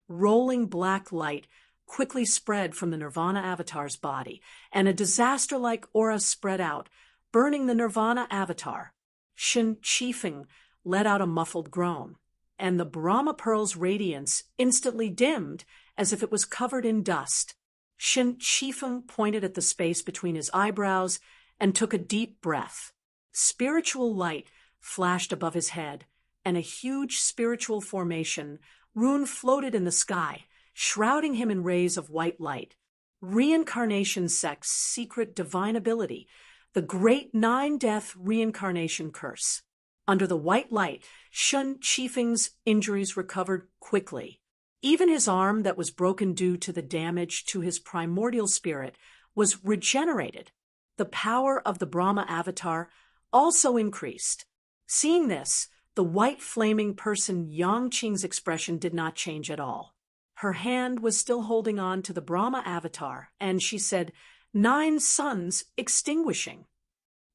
Rolling black light quickly spread from the Nirvana avatar's body, and a disaster-like aura spread out, burning the Nirvana avatar. Shun Qifeng let out a muffled groan. and the Brahma pearl's radiance instantly dimmed as if it was covered in dust. Shen Qifeng pointed at the space between his eyebrows and took a deep breath. Spiritual light flashed above his head, and a huge spiritual formation, rune floated in the sky, shrouding him in rays of white light. Reincarnation sect's secret divine ability, the Great Nine-Death Reincarnation Curse. Under the white light, Shen Qifeng's injuries recovered quickly. Even his arm that was broken due to the damage to his primordial spirit was regenerated. The power of the Brahma avatar also increased. Seeing this, the white flaming person Yang Qing's expression did not change at all. Her hand was still holding on to the Brahma avatar, and she said, "9 suns extinguishing."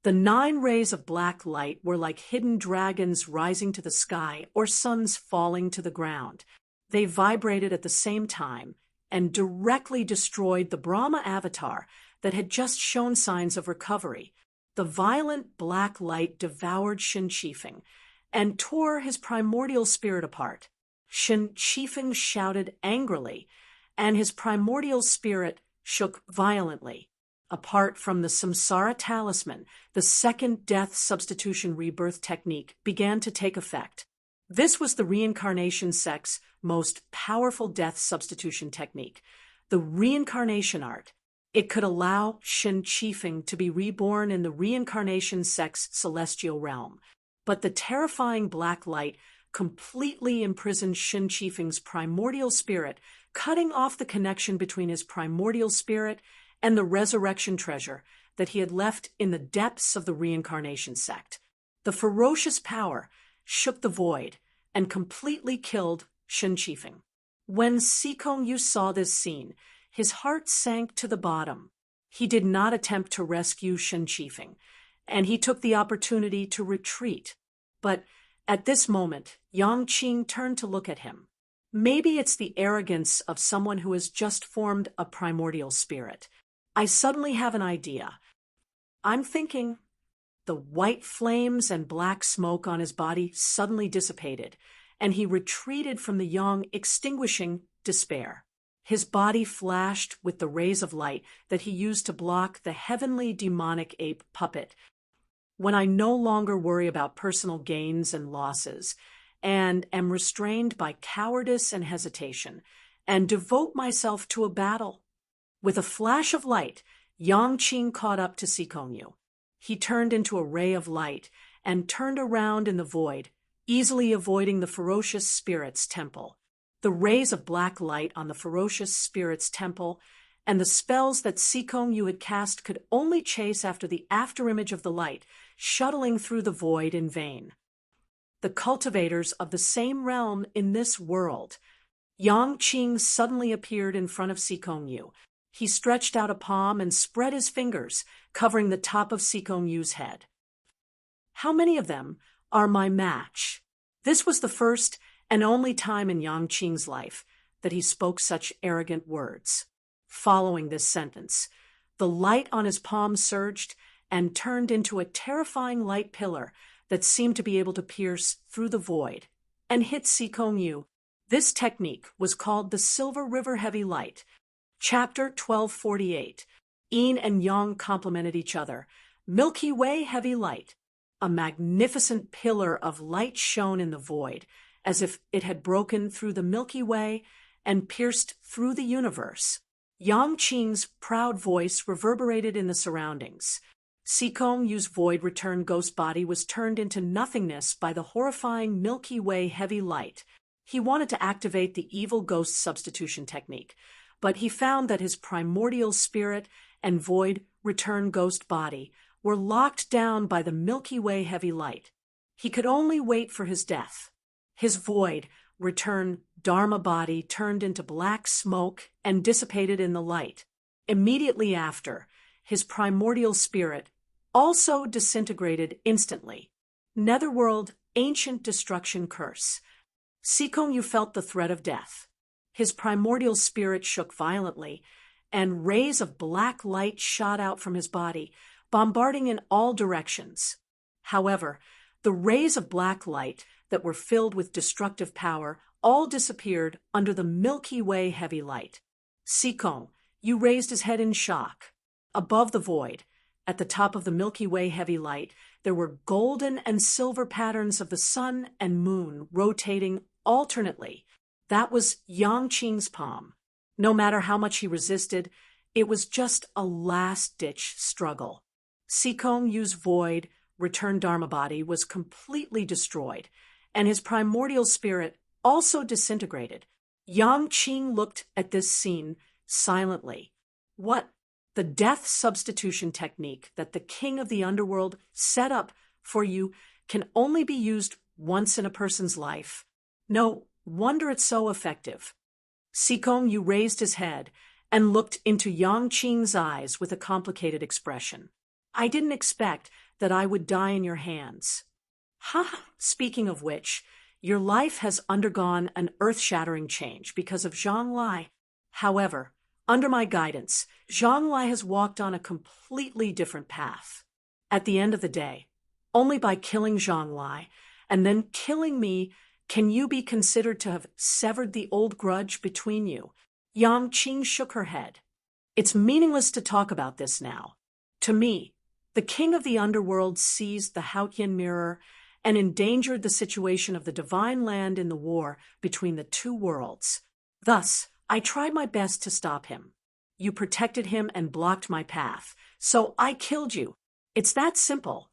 The 9 rays of black light were like hidden dragons rising to the sky or suns falling to the ground. They vibrated at the same time and directly destroyed the Brahma avatar that had just shown signs of recovery. The violent black light devoured Shen Qifeng and tore his primordial spirit apart. Shen Qifeng shouted angrily, and his primordial spirit shook violently. Apart from the Samsara talisman, the second death substitution rebirth technique began to take effect. This was the reincarnation sect's most powerful death substitution technique, the reincarnation art. It could allow Shen Qifeng to be reborn in the reincarnation sect's celestial realm. But the terrifying black light completely imprisoned Shen Qifeng's primordial spirit, cutting off the connection between his primordial spirit and the resurrection treasure that he had left in the depths of the reincarnation sect. The ferocious power shook the void and completely killed Shen Qifeng. When Sikong Yu saw this scene, his heart sank to the bottom. He did not attempt to rescue Shen Qifeng, and he took the opportunity to retreat. But at this moment, Yang Qing turned to look at him. Maybe it's the arrogance of someone who has just formed a primordial spirit. I suddenly have an idea. I'm thinking. The white flames and black smoke on his body suddenly dissipated, and he retreated from the Yang, extinguishing despair. His body flashed with the rays of light that he used to block the heavenly demonic ape puppet. When I no longer worry about personal gains and losses, and am restrained by cowardice and hesitation, and devote myself to a battle. With a flash of light, Yang Qing caught up to Sikong Yu. He turned into a ray of light and turned around in the void, easily avoiding the ferocious spirit's temple. The rays of black light on the ferocious spirit's temple and the spells that Sikong Yu had cast could only chase after the afterimage of the light, shuttling through the void in vain. The cultivators of the same realm in this world. Yang Qing suddenly appeared in front of Sikong Yu. He stretched out a palm and spread his fingers, covering the top of Sikong Yu's head. How many of them are my match? This was the first and only time in Yang Qing's life that he spoke such arrogant words. Following this sentence, the light on his palm surged and turned into a terrifying light pillar that seemed to be able to pierce through the void and hit Sikong Yu. This technique was called the Silver River Heavy Light. Chapter 1248. Yin and Yang complemented each other. Milky Way Heavy Light. A magnificent pillar of light shone in the void, as if it had broken through the Milky Way and pierced through the universe. Yang Qing's proud voice reverberated in the surroundings. Sikong Yu's void return ghost body was turned into nothingness by the horrifying Milky Way heavy light. He wanted to activate the evil ghost substitution technique, but he found that his primordial spirit and void return ghost body were locked down by the Milky Way heavy light. He could only wait for his death. His void return Dharma body turned into black smoke and dissipated in the light. Immediately after, his primordial spirit also disintegrated instantly. Netherworld Ancient Destruction Curse. Sikong Yu felt the threat of death. His primordial spirit shook violently, and rays of black light shot out from his body, bombarding in all directions. However, the rays of black light that were filled with destructive power all disappeared under the Milky Way heavy light. Sikong, you raised his head in shock. Above the void, at the top of the Milky Way heavy light, there were golden and silver patterns of the sun and moon rotating alternately. That was Yangqing's palm. No matter how much he resisted, it was just a last-ditch struggle. Sikong Yu's void, returned Dharma body, was completely destroyed, and his primordial spirit also disintegrated. Yangqing looked at this scene silently. What? The death substitution technique that the king of the underworld set up for you can only be used once in a person's life. No wonder it's so effective. Sikong Yu raised his head and looked into Yangqing's eyes with a complicated expression. I didn't expect that I would die in your hands. Ha! Speaking of which, your life has undergone an earth-shattering change because of Zhang Lai. However, under my guidance, Zhang Lai has walked on a completely different path. At the end of the day, only by killing Zhang Lai and then killing me can you be considered to have severed the old grudge between you. Yangqing shook her head. It's meaningless to talk about this now. To me, the king of the underworld seized the Haotian mirror and endangered the situation of the divine land in the war between the two worlds. Thus, I tried my best to stop him. You protected him and blocked my path, so I killed you. It's that simple.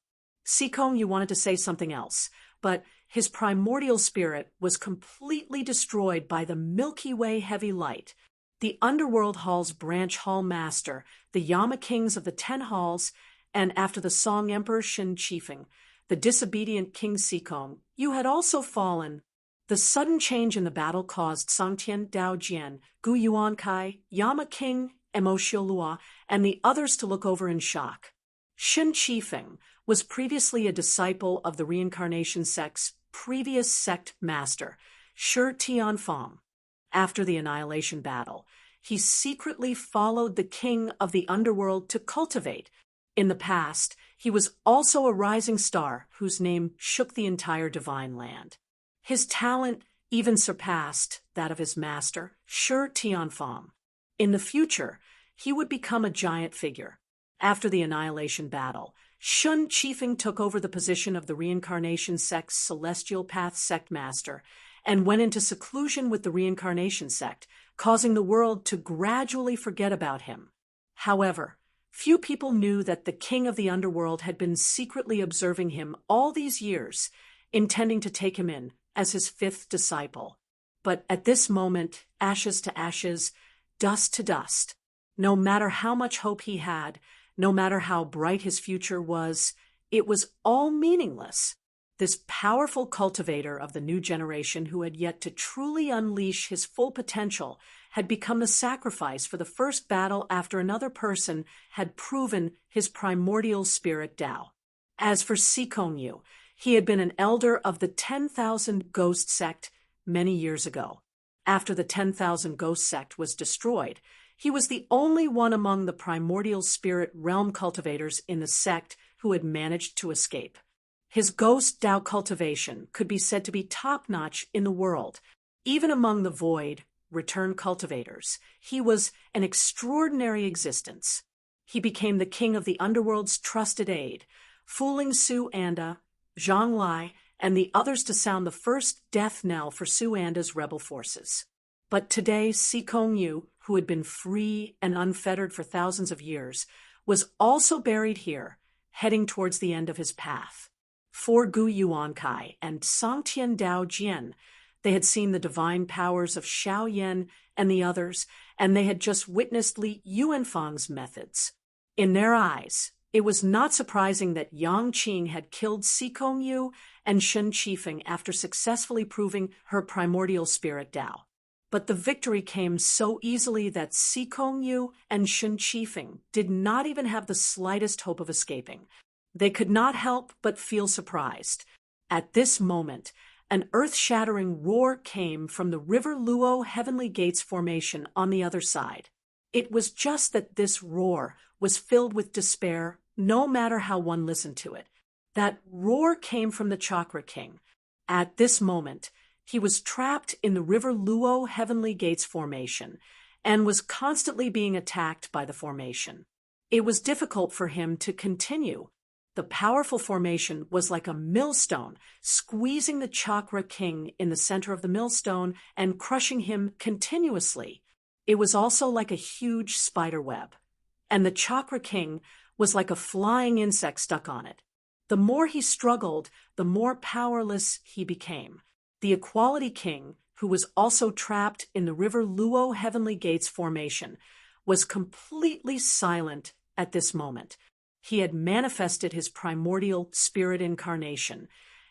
Sikong, you wanted to say something else, but his primordial spirit was completely destroyed by the Milky Way heavy light. The Underworld Hall's branch hall master, the Yama kings of the 10 halls, and after the Song Emperor Shen Qifeng, the disobedient King Sikong, you had also fallen. The sudden change in the battle caused Sangtian Dao Jian, Gu Yuankai, Yama King, Mo Xiulua, and the others to look over in shock. Shen Qifeng was previously a disciple of the reincarnation sect's previous sect master, Shi Tianfang. After the annihilation battle, he secretly followed the king of the underworld to cultivate. In the past, he was also a rising star whose name shook the entire divine land. His talent even surpassed that of his master, Shi Tianfang. In the future, he would become a giant figure. After the annihilation battle, Shen Qifeng took over the position of the reincarnation sect's celestial path sect master and went into seclusion with the reincarnation sect, causing the world to gradually forget about him. However, few people knew that the king of the underworld had been secretly observing him all these years, intending to take him in as his 5th disciple. But at this moment, ashes to ashes, dust to dust. No matter how much hope he had, no matter how bright his future was, it was all meaningless. This powerful cultivator of the new generation who had yet to truly unleash his full potential had become the sacrifice for the first battle after another person had proven his primordial spirit Tao. As for Sikong Yu, he had been an elder of the 10,000 Ghost sect many years ago. After the 10,000 Ghost sect was destroyed, he was the only one among the primordial spirit realm cultivators in the sect who had managed to escape. His ghost Tao cultivation could be said to be top-notch in the world. Even among the void, return cultivators, he was an extraordinary existence. He became the king of the underworld's trusted aide, fooling Su Anda, Zhang Lai, and the others to sound the first death knell for Su Anda's rebel forces. But today, Sikong Yu, who had been free and unfettered for thousands of years, was also buried here, heading towards the end of his path. For Gu Yuankai and Sangtian Dao Jian, they had seen the divine powers of Xiao Yan and the others, and they had just witnessed Li Yuanfang's methods. In their eyes, it was not surprising that Yangqing had killed Sikong Yu and Shen Qifeng after successfully proving her primordial spirit Tao. But the victory came so easily that Sikong Yu and Shen Qifeng did not even have the slightest hope of escaping. They could not help but feel surprised. At this moment, an earth-shattering roar came from the River Luo Heavenly Gates formation on the other side. It was just that this roar was filled with despair, no matter how one listened to it. That roar came from the Chakra King. At this moment, he was trapped in the River Luo Heavenly Gates formation and was constantly being attacked by the formation. It was difficult for him to continue. The powerful formation was like a millstone, squeezing the Chakra King in the center of the millstone and crushing him continuously. It was also like a huge spider web, and the Chakra King was like a flying insect stuck on it. The more he struggled, the more powerless he became. The Equality King, who was also trapped in the River Luo Heavenly Gates formation, was completely silent at this moment. He had manifested his primordial spirit incarnation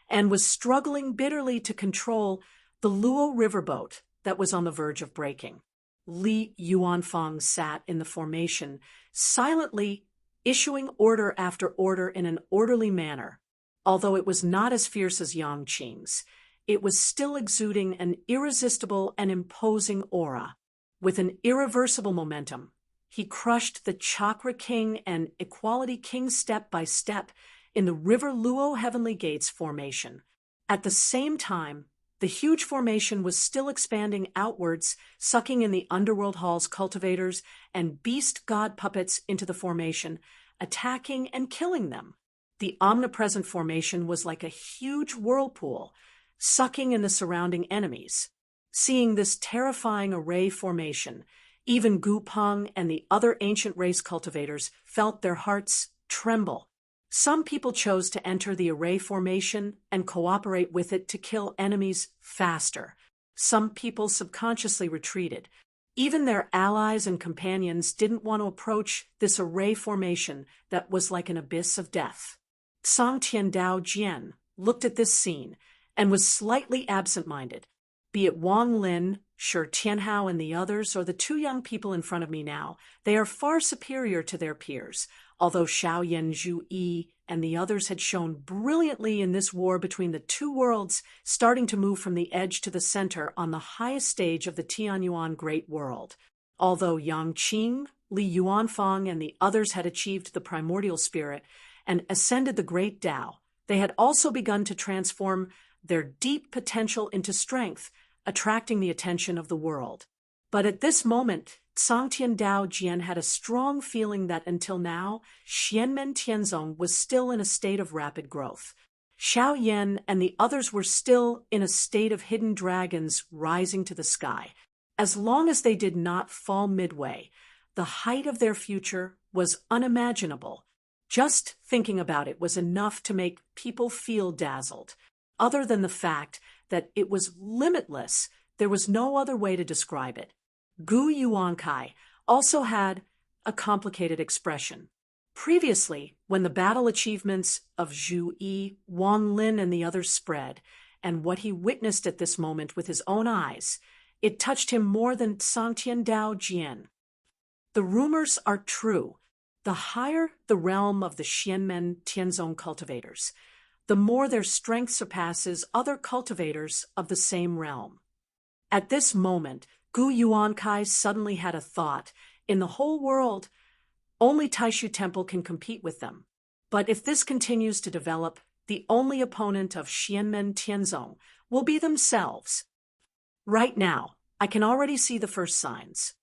and was struggling bitterly to control the Luo riverboat that was on the verge of breaking. Li Yuanfang sat in the formation, silently issuing order after order in an orderly manner. Although it was not as fierce as Yang Qing's, it was still exuding an irresistible and imposing aura. With an irreversible momentum, he crushed the Chakra King and Equality King step by step in the River Luo Heavenly Gates formation. At the same time, the huge formation was still expanding outwards, sucking in the Underworld Hall's cultivators and beast god puppets into the formation, attacking and killing them. The omnipresent formation was like a huge whirlpool, sucking in the surrounding enemies. Seeing this terrifying array formation, even Gu Peng and the other ancient race cultivators felt their hearts tremble. Some people chose to enter the array formation and cooperate with it to kill enemies faster. Some people subconsciously retreated. Even their allies and companions didn't want to approach this array formation that was like an abyss of death. Song Tiandao Jian looked at this scene and was slightly absent-minded. Be it Wang Lin, Shi Tianhao, and the others, or the two young people in front of me now, they are far superior to their peers. Although Xiaoyan Zhu Yi and the others had shown brilliantly in this war between the two worlds, starting to move from the edge to the center on the highest stage of the Tianyuan Great World. Although Yang Qing, Li Yuanfang, and the others had achieved the primordial spirit and ascended the Great Tao, they had also begun to transform their deep potential into strength, attracting the attention of the world. But at this moment, Sangtian Dao Jian had a strong feeling that until now, Xianmen Tianzong was still in a state of rapid growth. Xiao Yan and the others were still in a state of hidden dragons rising to the sky. As long as they did not fall midway, the height of their future was unimaginable. Just thinking about it was enough to make people feel dazzled. Other than the fact that it was limitless, there was no other way to describe it. Gu Yuankai also had a complicated expression. Previously, when the battle achievements of Zhu Yi, Wang Lin, and the others spread, and what he witnessed at this moment with his own eyes, it touched him more than Sangtian Dao Jian. The rumors are true. The higher the realm of the Xianmen Tianzong cultivators, the more their strength surpasses other cultivators of the same realm. At this moment, Gu Yuankai suddenly had a thought. In the whole world, only Taishu Temple can compete with them. But if this continues to develop, the only opponent of Xianmen Tianzong will be themselves. Right now, I can already see the first signs.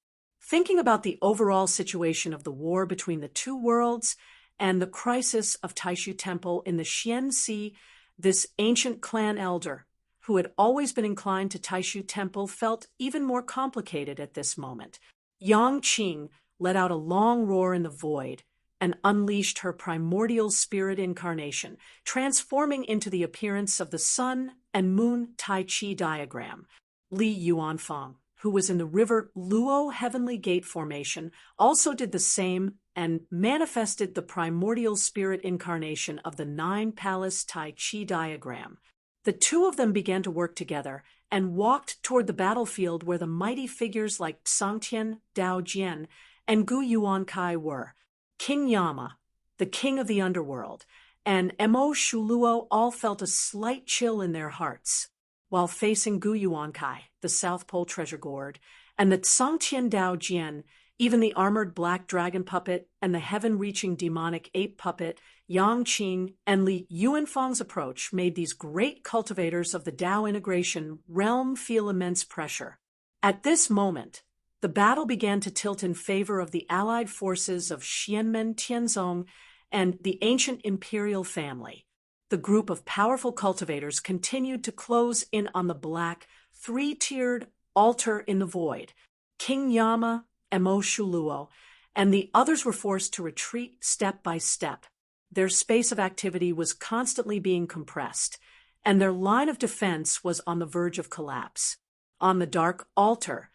Thinking about the overall situation of the war between the two worlds and the crisis of Taishu Temple in the Xian Sea, this ancient clan elder, who had always been inclined to Taishu Temple, felt even more complicated at this moment. Yang Qing let out a long roar in the void and unleashed her primordial spirit incarnation, transforming into the appearance of the sun and moon Tai Chi diagram. Li Yuanfang, who was in the River Luo Heavenly Gate formation, also did the same and manifested the primordial spirit incarnation of the Nine Palace Tai Chi diagram. The two of them began to work together and walked toward the battlefield where the mighty figures like Sangtian Dao Jian and Gu Yuankai were. King Yama, the king of the underworld, and Mo Shuluo all felt a slight chill in their hearts. While facing Gu Yuankai, the South Pole treasure gourd, and the Sangtian Dao Jian, Even the armored black dragon puppet and the heaven-reaching demonic ape puppet, Yang Qing and Li Yuanfang's approach made these great cultivators of the Tao integration realm feel immense pressure. At this moment, the battle began to tilt in favor of the allied forces of Xianmen Tianzong and the ancient imperial family. The group of powerful cultivators continued to close in on the black, three-tiered altar in the void. King Yama, Emo Shuluo, and the others were forced to retreat step by step. Their space of activity was constantly being compressed, and their line of defense was on the verge of collapse. On the dark altar,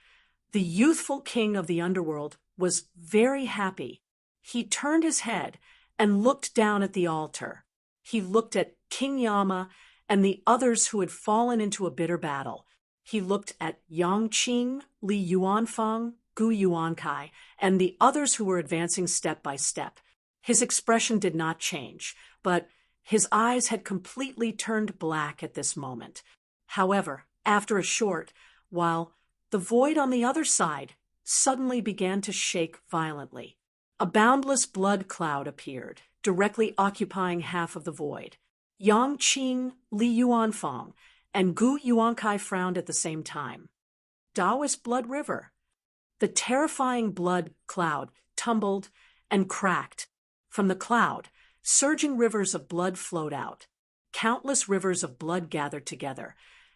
the youthful king of the underworld was very happy. He turned his head and looked down at the altar. He looked at King Yama and the others who had fallen into a bitter battle. He looked at Yang Qing, Li Yuanfang, Gu Yuankai, and the others who were advancing step by step. His expression did not change, but his eyes had completely turned black at this moment. However, after a short while, the void on the other side suddenly began to shake violently. A boundless blood cloud appeared, directly occupying half of the void. Yang Qing, Li Yuanfang, and Gu Yuankai frowned at the same time. Taoist blood river. The terrifying blood cloud tumbled and cracked. From the cloud, surging rivers of blood flowed out. Countless rivers of blood gathered together,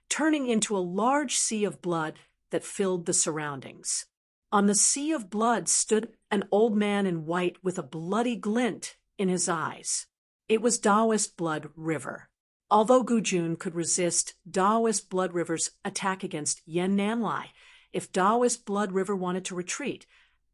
turning into a large sea of blood that filled the surroundings. On the sea of blood stood an old man in white with a bloody glint in his eyes. It was Taoist blood river. Although Gu Jun could resist Taoist blood river's attack against Yan Nanlai, if Taoist blood river wanted to retreat,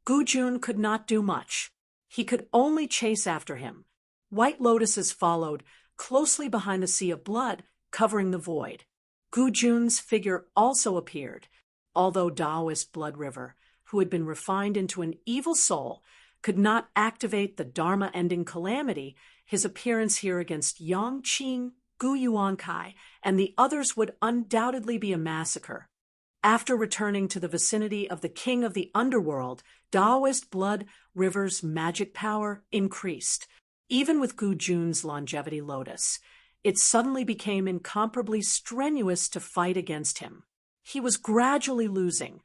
Gu Jun could not do much. He could only chase after him. White lotuses followed, closely behind the sea of blood, covering the void. Gu Jun's figure also appeared, although Taoist blood river, who had been refined into an evil soul, could not activate the Dharma-ending calamity. His appearance here against Yang Qing, Gu Yuankai, and the others would undoubtedly be a massacre. After returning to the vicinity of the king of the underworld, Taoist blood river's magic power increased. Even with Gu Jun's longevity lotus, it suddenly became incomparably strenuous to fight against him. He was gradually losing.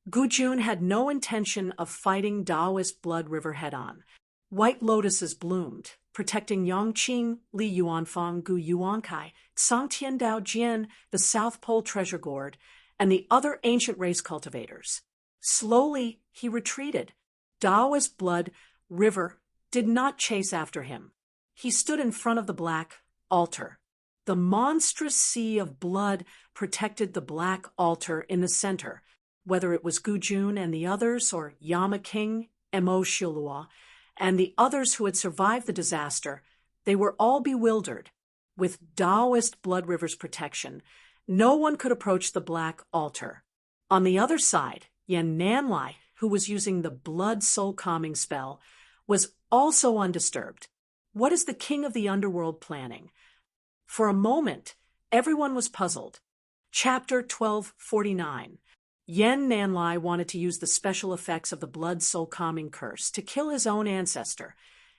Gu Jun had no intention of fighting Taoist blood river head-on. White lotuses bloomed, protecting Yang Qing, Li Yuanfang, Gu Yuankai, Sangtian Dao Jian, the South Pole treasure gourd, and the other ancient race cultivators. Slowly, he retreated. Taoist blood river did not chase after him. He stood in front of the black altar. The monstrous sea of blood protected the black altar in the center. Whether it was Gu Jun and the others, or Yama King, Emo Shilua, and the others who had survived the disaster, they were all bewildered. With Taoist blood river's protection, no one could approach the black altar. On the other side, Yan Nanlai, who was using the blood soul calming spell, was also undisturbed. What is the king of the underworld planning? For a moment, everyone was puzzled. Chapter 1249. Yan Nanlai wanted to use the special effects of the blood soul calming curse to kill his own ancestor,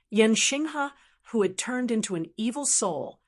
Yan Xinghe, who had turned into an evil soul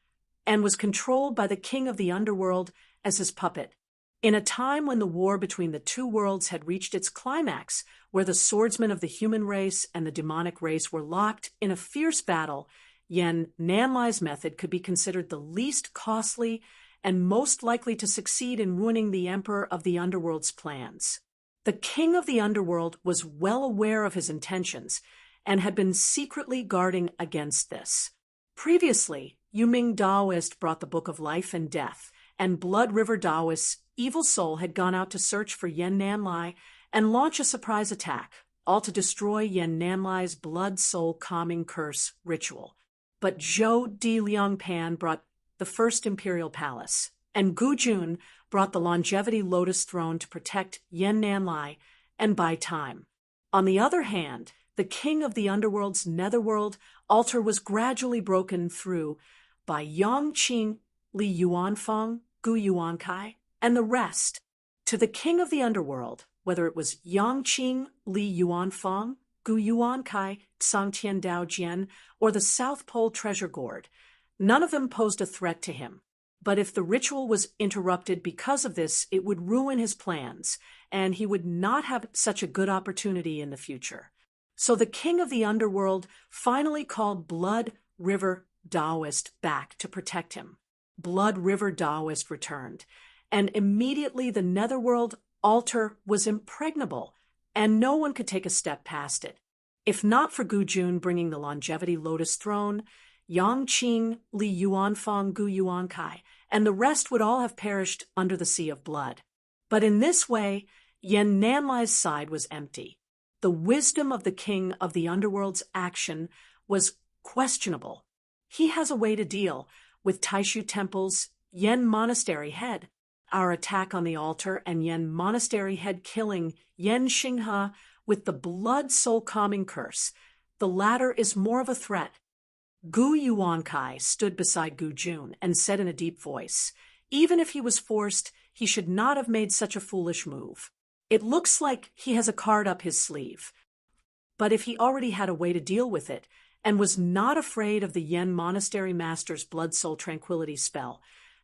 and was controlled by the king of the underworld as his puppet. In a time when the war between the two worlds had reached its climax, where the swordsmen of the human race and the demonic race were locked in a fierce battle, Yan Nanlai's method could be considered the least costly and most likely to succeed in ruining the Emperor of the Underworld's plans. The king of the Underworld was well aware of his intentions and had been secretly guarding against this. Previously, Yuming Taoist brought the Book of Life and Death, and Blood River Taoist's evil soul had gone out to search for Yan Nanlai and launch a surprise attack, all to destroy Yan Nanlai's blood soul calming curse ritual. But Zhou Di Liangpan brought the first imperial palace, and Gu Jun brought the longevity lotus throne to protect Yan Nanlai and buy time. On the other hand, the king of the underworld's netherworld altar was gradually broken through by Yang Qing, Li Yuanfang, Gu Yuankai, and the rest. To the king of the underworld, whether it was Yang Qing, Li Yuanfang, Gu Yuankai, Tsang Tian Dao Jian, or the South Pole treasure gourd. None of them posed a threat to him. But if the ritual was interrupted because of this, it would ruin his plans, and he would not have such a good opportunity in the future. So the king of the underworld finally called Blood River Taoist back to protect him. Blood River Taoist returned, and immediately the netherworld altar was impregnable, and no one could take a step past it. If not for Gu Jun bringing the longevity lotus throne, Yang Qing, Li Yuanfang, Gu Yuankai, and the rest would all have perished under the sea of blood. But in this way, Yan Nanlai's side was empty. The wisdom of the king of the underworld's action was questionable. He has a way to deal with Taishu Temple's Yen Monastery head, our attack on the altar, and Yen Monastery head killing Yen Xinghe with the blood soul calming curse. The latter is more of a threat. Gu Yuankai stood beside Gu Jun and said in a deep voice, even if he was forced, he should not have made such a foolish move. It looks like he has a card up his sleeve. But if he already had a way to deal with it, and was not afraid of the Yen Monastery Master's blood soul tranquility spell,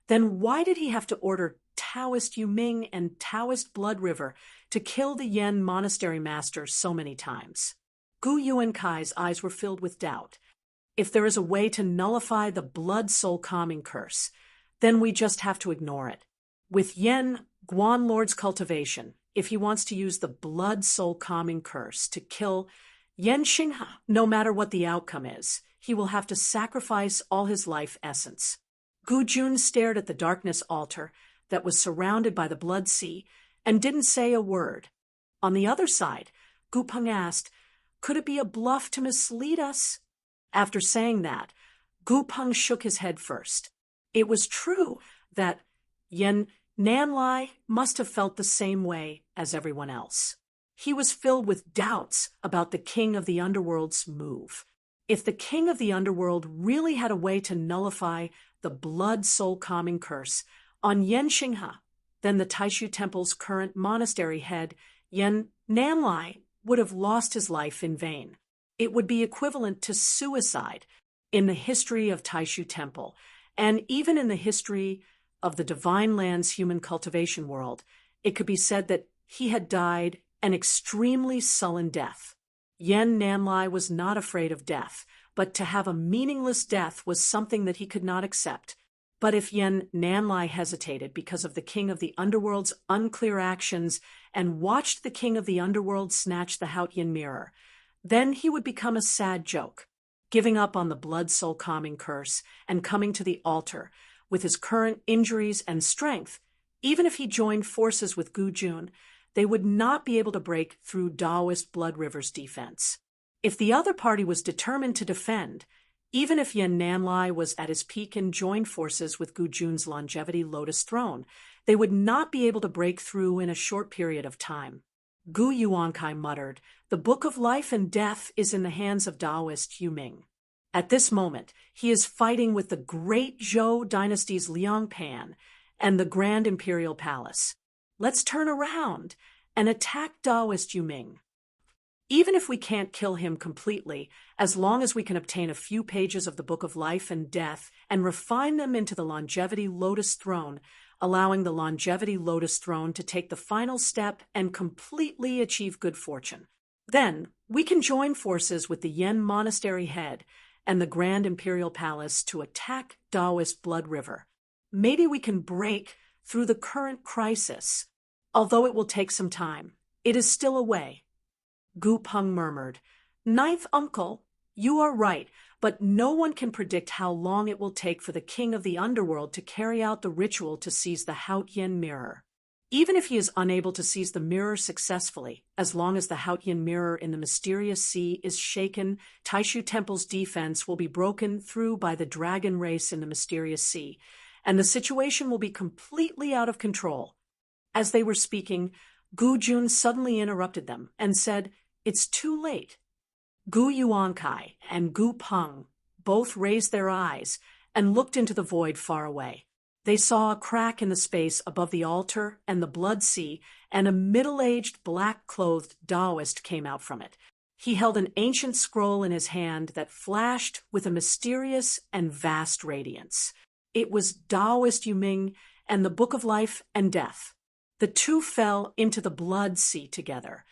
then why did he have to order Taoist Yuming and Taoist Blood River to kill the Yen Monastery Master so many times? Gu Yuankai's eyes were filled with doubt. If there is a way to nullify the blood soul calming curse, then we just have to ignore it. With Yen Guan Lord's cultivation, if he wants to use the blood soul calming curse to kill Yen Xinghe, no matter what the outcome is, he will have to sacrifice all his life essence. Gu Jun stared at the darkness altar that was surrounded by the blood sea and didn't say a word. On the other side, Gu Peng asked, could it be a bluff to mislead us? After saying that, Gu Peng shook his head first. It was true that Yan Nanlai must have felt the same way as everyone else. He was filled with doubts about the king of the underworld's move. If the king of the underworld really had a way to nullify the blood soul calming curse on Yen Xinghe, then the Taishu Temple's current monastery head, Yan Nanlai, would have lost his life in vain. It would be equivalent to suicide in the history of Taishu Temple, and even in the history of the Divine Land's human cultivation world. It could be said that he had died an extremely sullen death. Yen Nanlai was not afraid of death, but to have a meaningless death was something that he could not accept. But if Yen Nanlai hesitated because of the king of the underworld's unclear actions and watched the king of the underworld snatch the Haotian mirror, then he would become a sad joke, giving up on the blood soul calming curse and coming to the altar with his current injuries and strength. Even if he joined forces with Gu Jun, they would not be able to break through Taoist Blood River's defense. If the other party was determined to defend, even if Yen Nanlai was at his peak and joined forces with Gu Jun's longevity lotus throne, they would not be able to break through in a short period of time. Gu Yuankai muttered, the book of life and death is in the hands of Taoist Yuming. At this moment, he is fighting with the great Zhou dynasty's Liang Pan and the Grand Imperial Palace. Let's turn around and attack Taoist Yuming. Even if we can't kill him completely, as long as we can obtain a few pages of the Book of Life and Death and refine them into the Longevity Lotus Throne, allowing the Longevity Lotus Throne to take the final step and completely achieve good fortune. Then, we can join forces with the Yen Monastery head and the Grand Imperial Palace to attack Taoist Blood River. Maybe we can break through the current crisis. Although it will take some time, it is still a way. Gu Peng murmured, Ninth uncle, you are right, but no one can predict how long it will take for the king of the underworld to carry out the ritual to seize the Haotian mirror. Even if he is unable to seize the mirror successfully, as long as the Haotian mirror in the mysterious sea is shaken, Taishu Temple's defense will be broken through by the dragon race in the mysterious sea, and the situation will be completely out of control. As they were speaking, Gu Jun suddenly interrupted them and said, it's too late. Gu Yuankai and Gu Peng both raised their eyes and looked into the void far away. They saw a crack in the space above the altar and the blood sea, and a middle-aged, black-clothed Taoist came out from it. He held an ancient scroll in his hand that flashed with a mysterious and vast radiance. It was Taoist Yuming and the Book of Life and Death. The two fell into the blood sea together.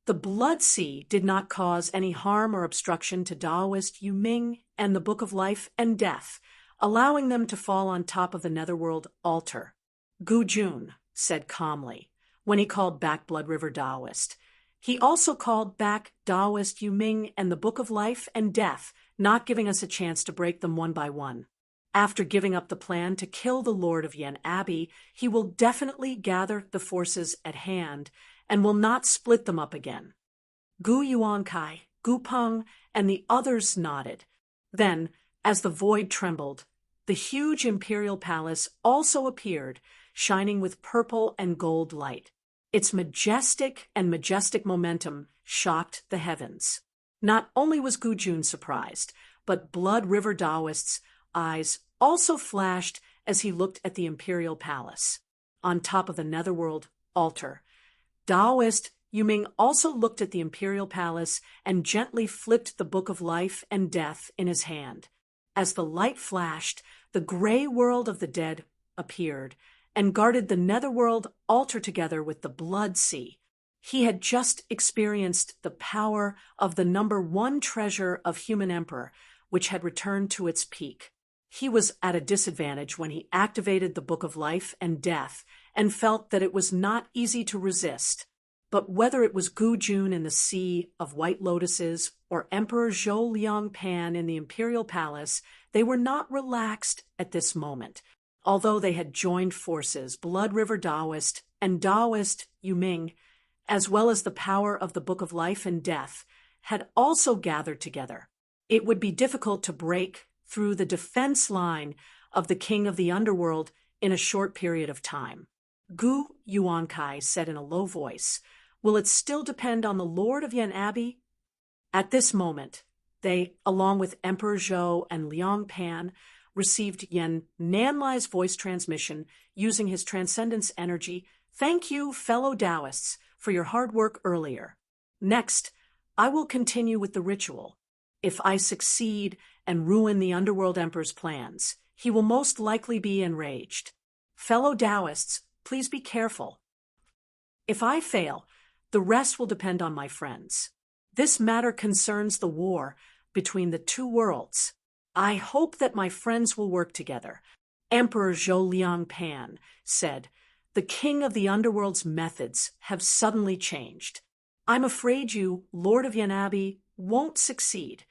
The blood sea did not cause any harm or obstruction to Taoist Yuming and the Book of Life and Death, allowing them to fall on top of the netherworld altar. Gu Jun said calmly, when he called back Blood River Taoist. He also called back Taoist Yuming and the Book of Life and Death, not giving us a chance to break them one by one. After giving up the plan to kill the Lord of Yen Abbey, he will definitely gather the forces at hand and will not split them up again. Gu Yuankai, Gu Peng, and the others nodded. Then, as the void trembled, the huge imperial palace also appeared, shining with purple and gold light. Its majestic momentum shocked the heavens. Not only was Gu Jun surprised, but Blood River Taoist's eyes also flashed as he looked at the imperial palace. On top of the netherworld altar, Taoist Yuming also looked at the imperial palace and gently flipped the Book of Life and Death in his hand. As the light flashed, the gray world of the dead appeared and guarded the netherworld altar together with the blood sea. He had just experienced the power of the number one treasure of human emperor, which had returned to its peak. He was at a disadvantage when he activated the Book of Life and Death and felt that it was not easy to resist. But whether it was Gu Jun in the Sea of White Lotuses or Emperor Zhou Liangpan in the Imperial Palace, they were not relaxed at this moment. Although they had joined forces, Blood River Taoist and Taoist Yuming, as well as the power of the Book of Life and Death, had also gathered together. It would be difficult to break through the defense line of the King of the Underworld in a short period of time. Gu Yuankai said in a low voice, "Will it still depend on the Lord of Yen Abbey?" At this moment, they, along with Emperor Zhou and Liang Pan, received Yen Nanlai's voice transmission using his transcendence energy. "Thank you, fellow Taoists, for your hard work earlier. Next, I will continue with the ritual. If I succeed and ruin the Underworld Emperor's plans, he will most likely be enraged. Fellow Taoists, please be careful. If I fail, the rest will depend on my friends. This matter concerns the war between the two worlds. I hope that my friends will work together." Emperor Zhou Liangpan said, "The King of the Underworld's methods have suddenly changed. I'm afraid you, Lord of Yen Abbey, won't succeed."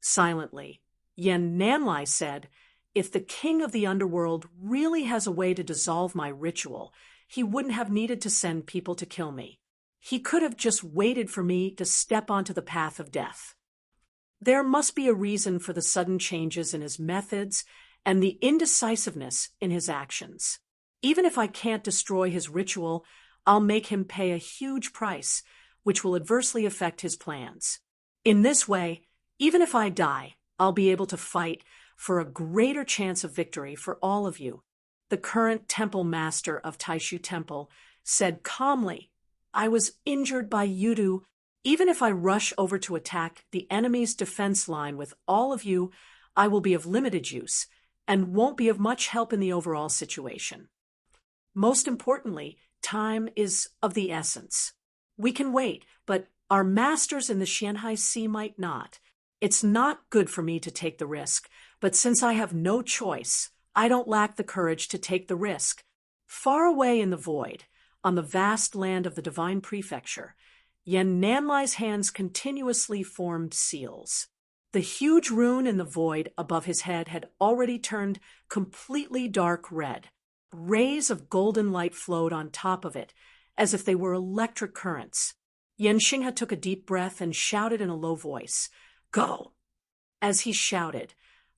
Silently, Yen Nanlai said, "If the King of the Underworld really has a way to dissolve my ritual, he wouldn't have needed to send people to kill me. He could have just waited for me to step onto the path of death. There must be a reason for the sudden changes in his methods and the indecisiveness in his actions. Even if I can't destroy his ritual, I'll make him pay a huge price, which will adversely affect his plans. In this way, even if I die, I'll be able to fight for a greater chance of victory for all of you." The current temple master of Taishu Temple said calmly, "I was injured by Yudu. Even if I rush over to attack the enemy's defense line with all of you, I will be of limited use and won't be of much help in the overall situation. Most importantly, time is of the essence. We can wait, but our masters in the Xianhai Sea might not. It's not good for me to take the risk, but since I have no choice, I don't lack the courage to take the risk." Far away in the void, on the vast land of the Divine Prefecture, Yen Nanlai's hands continuously formed seals. The huge rune in the void above his head had already turned completely dark red. Rays of golden light flowed on top of it, as if they were electric currents. Yen Xinghe took a deep breath and shouted in a low voice, "Go!" As he shouted,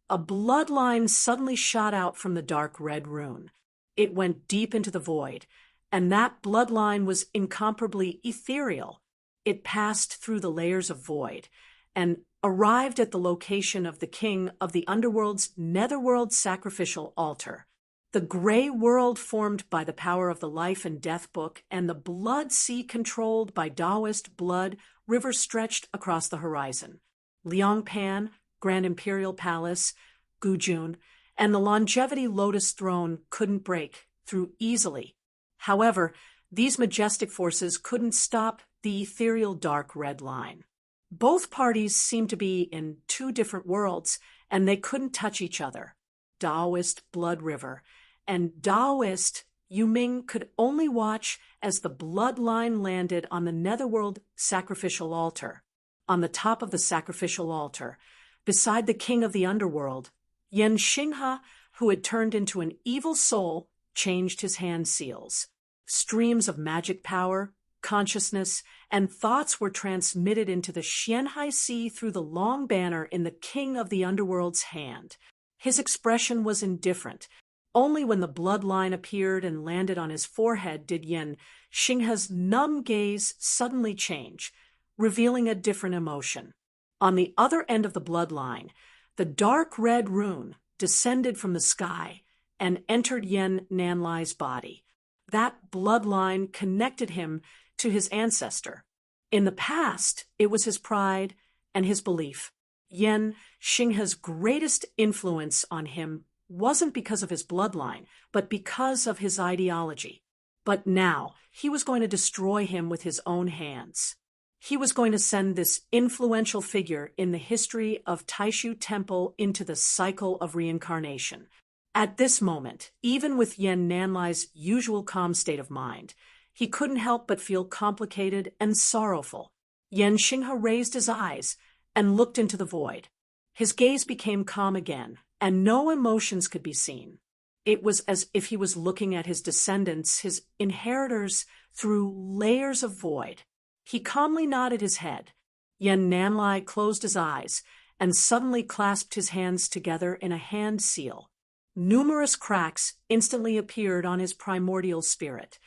a bloodline suddenly shot out from the dark red rune. It went deep into the void, and that bloodline was incomparably ethereal. It passed through the layers of void and arrived at the location of the King of the Underworld's netherworld sacrificial altar. The gray world formed by the power of the Life and Death Book and the blood sea controlled by Taoist blood rivers stretched across the horizon. Liangpan, Grand Imperial Palace, Gujun, and the Longevity Lotus Throne couldn't break through easily. However, these majestic forces couldn't stop the ethereal dark red line. Both parties seemed to be in two different worlds, and they couldn't touch each other. Taoist Blood River and Taoist Yuming could only watch as the bloodline landed on the netherworld sacrificial altar. On the top of the sacrificial altar, beside the king of the underworld, Yen Xinghe, who had turned into an evil soul, changed his hand seals. Streams of magic power, consciousness, and thoughts were transmitted into the Xianhai Sea through the long banner in the king of the underworld's hand. His expression was indifferent. Only when the bloodline appeared and landed on his forehead did Yen Xinghe's numb gaze suddenly change, revealing a different emotion. On the other end of the bloodline, the dark red rune descended from the sky and entered Yen Nanlai's body. That bloodline connected him to his ancestor. In the past, it was his pride and his belief. Yen Xinghe's greatest influence on him wasn't because of his bloodline, but because of his ideology. But now, he was going to destroy him with his own hands. He was going to send this influential figure in the history of Taishu Temple into the cycle of reincarnation. At this moment, even with Yen Nanlai's usual calm state of mind, he couldn't help but feel complicated and sorrowful. Yen Xinghe raised his eyes and looked into the void. His gaze became calm again, and no emotions could be seen. It was as if he was looking at his descendants, his inheritors, through layers of void. He calmly nodded his head. Yen Nanlai closed his eyes and suddenly clasped his hands together in a hand seal. Numerous cracks instantly appeared on his primordial spirit.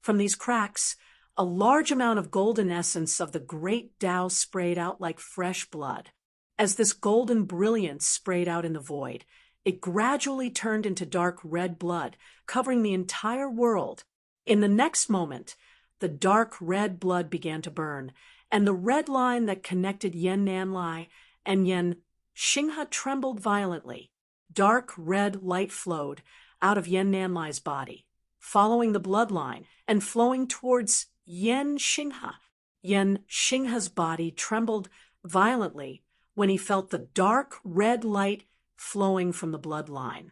From these cracks, a large amount of golden essence of the great Tao sprayed out like fresh blood. As this golden brilliance sprayed out in the void, it gradually turned into dark red blood, covering the entire world. In the next moment, the dark red blood began to burn, and the red line that connected Yen Nanlai and Yen Xinghe trembled violently. Dark red light flowed out of Yen Nanlai's body, following the bloodline and flowing towards Yen Xinghe. Yen Xinghe's body trembled violently when he felt the dark red light flowing from the bloodline.